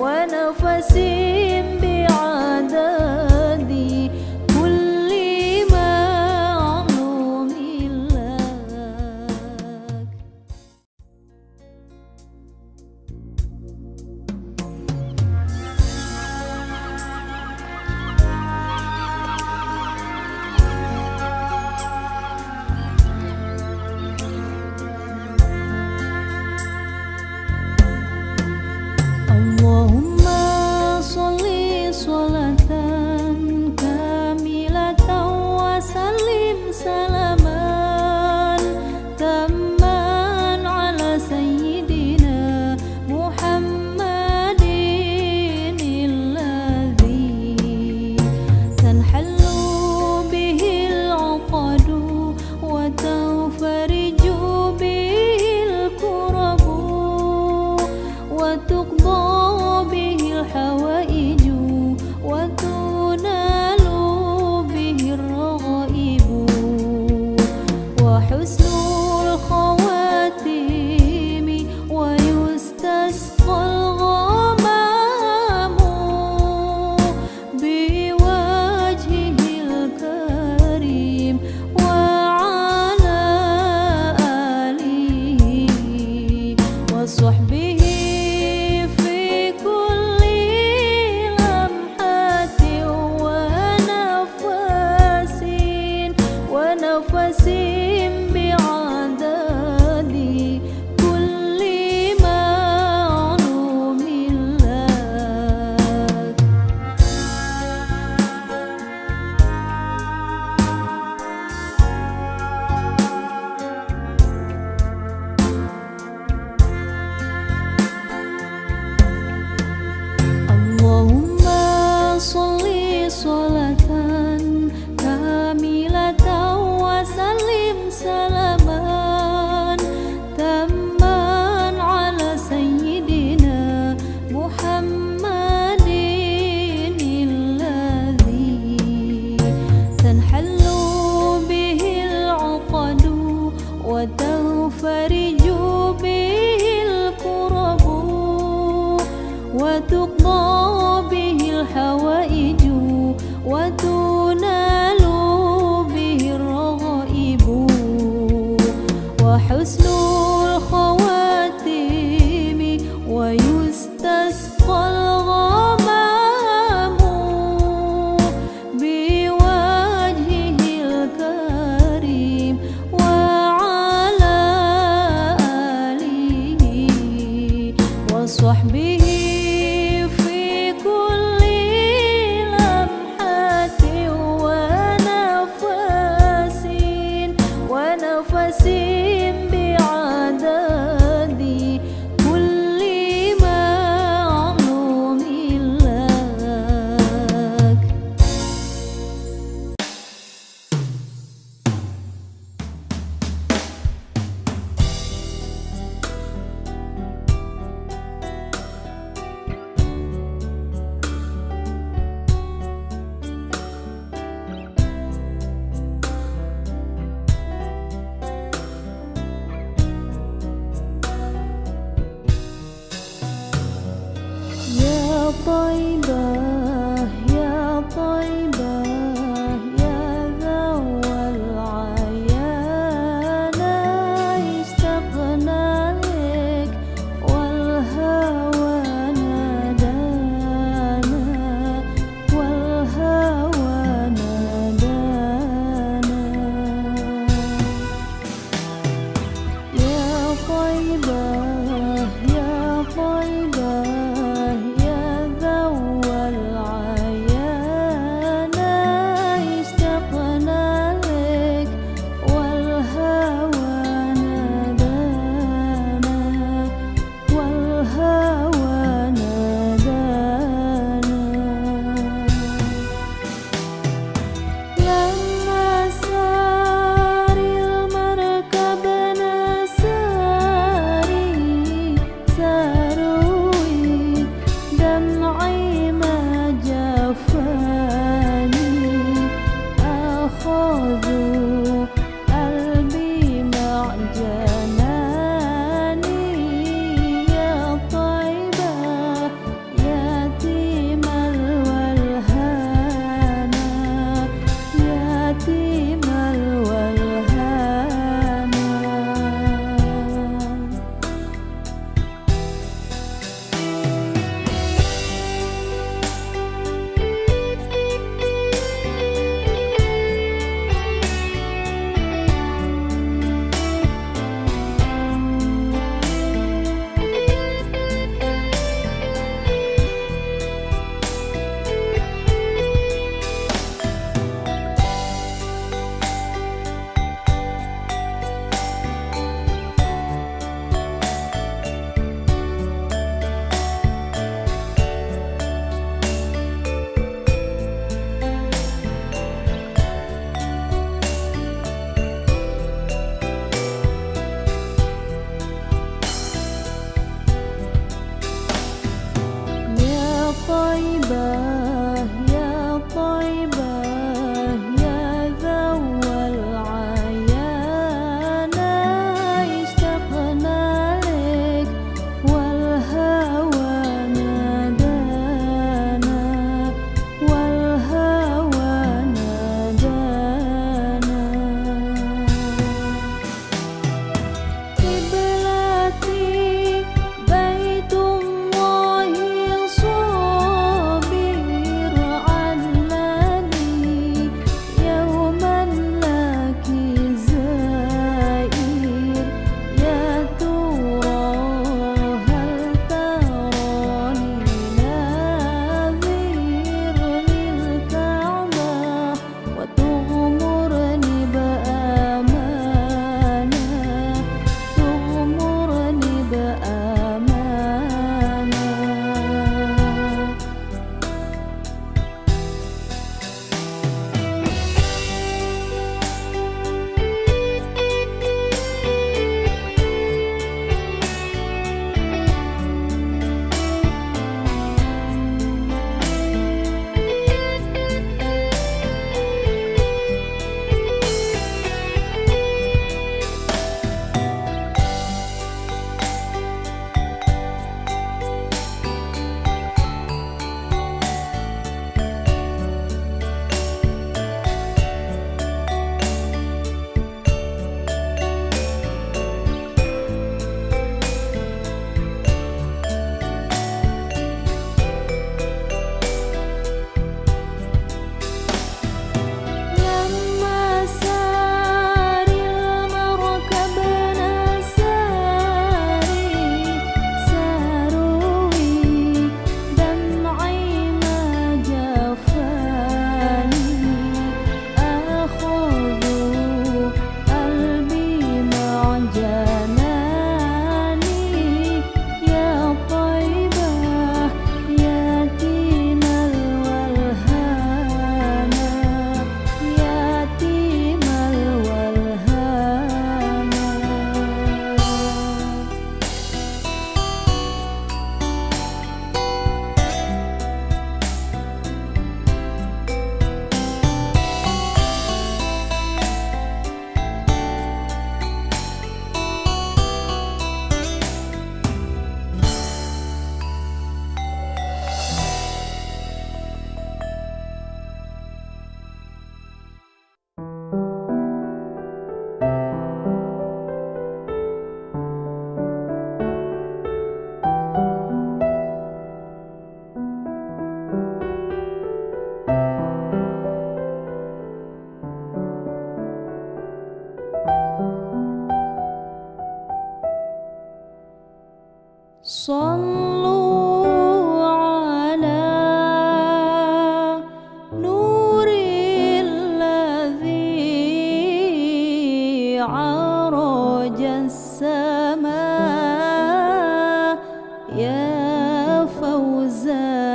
[SPEAKER 1] wa nafasin bi'adadi kulli ma'lumin lak. وتقضى به الحوائج وتنال به الرغائب وحسن الخواتيم ويستسقى الغمام بوجهه الكريم وعلى آله وصحبه في كل لمحة ونفس بعدد كل معلوم لك. يا طيبة يا طيبة يا ذو العيان اشتقنا لك والهوى نادانا والهوى نادانا يا طيبة يا طيبة يا ذو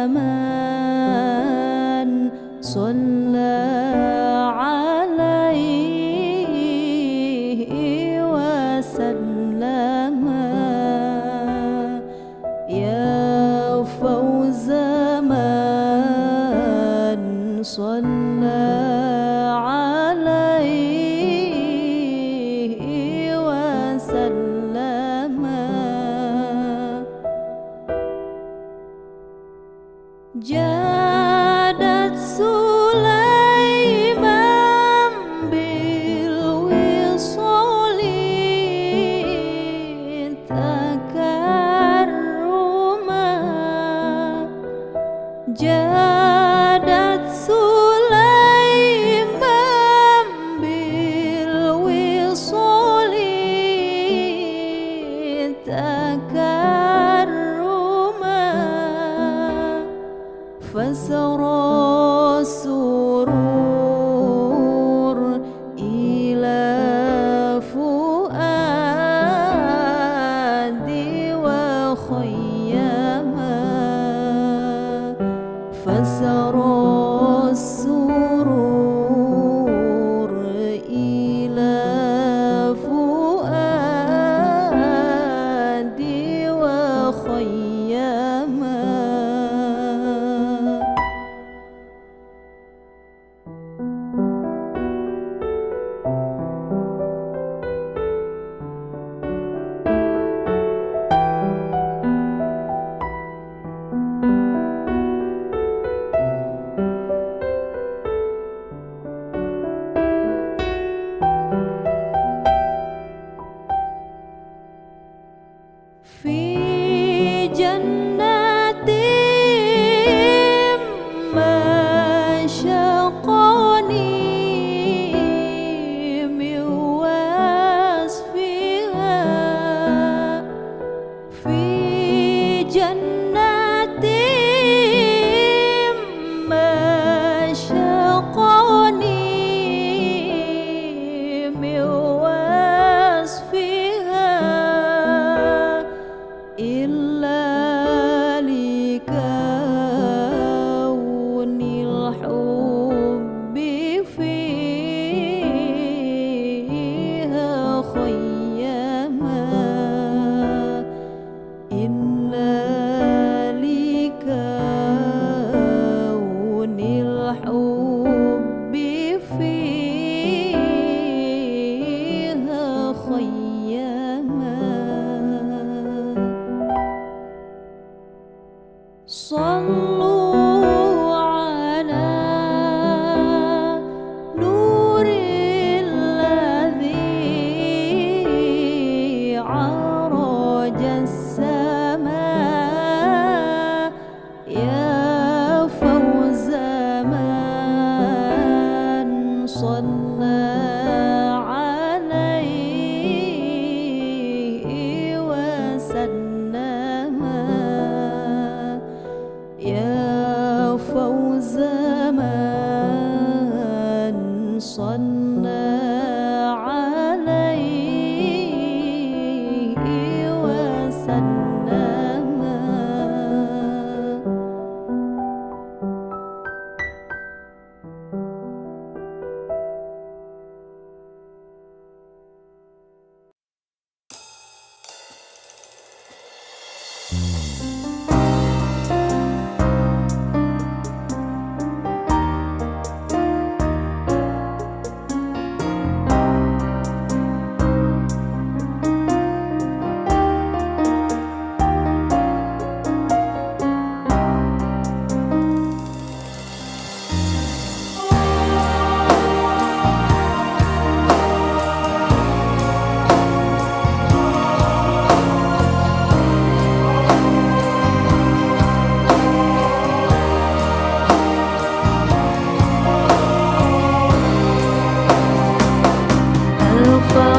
[SPEAKER 1] زمان صلى عليه وسلم يا فوز من صلى عليه وسلم جادت سليمان بالوصال تكرما جادت سليمان بالوصال تكرما فسرى السرور إلى فؤادي وخيما فسرى السرور إلى فؤادي وخيما في جنات مشقني من وصفها في جنات مشقني من وصفها إلا لكون الحب فيها خيما إلا لكون الحب فيها خيما صلوا على نور الذي عرج السماء يا فوز من صلى عليه وسلم يا فوز من صلى عليه وسلم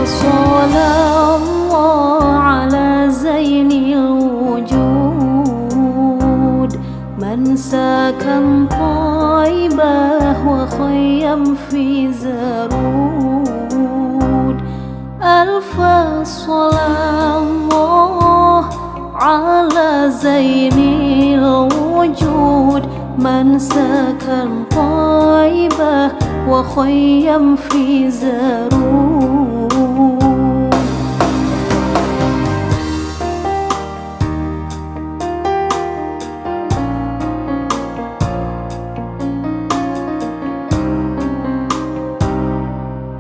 [SPEAKER 1] صلى الله على زين الوجود من سكن طيبة وخيم في زرود ألف صلاة الله على زين الوجود من سكن طيبة وخيم في زارون.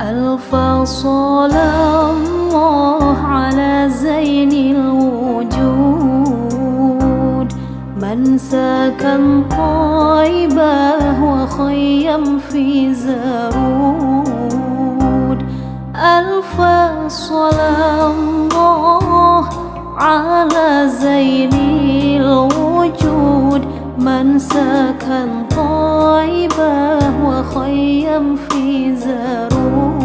[SPEAKER 1] ألف صلاة الله على زين الوجود من سكن طيبة وخيم في زارود. ألف صلاة الله على زين الوجود من سكن طيبة وخيم في زارود.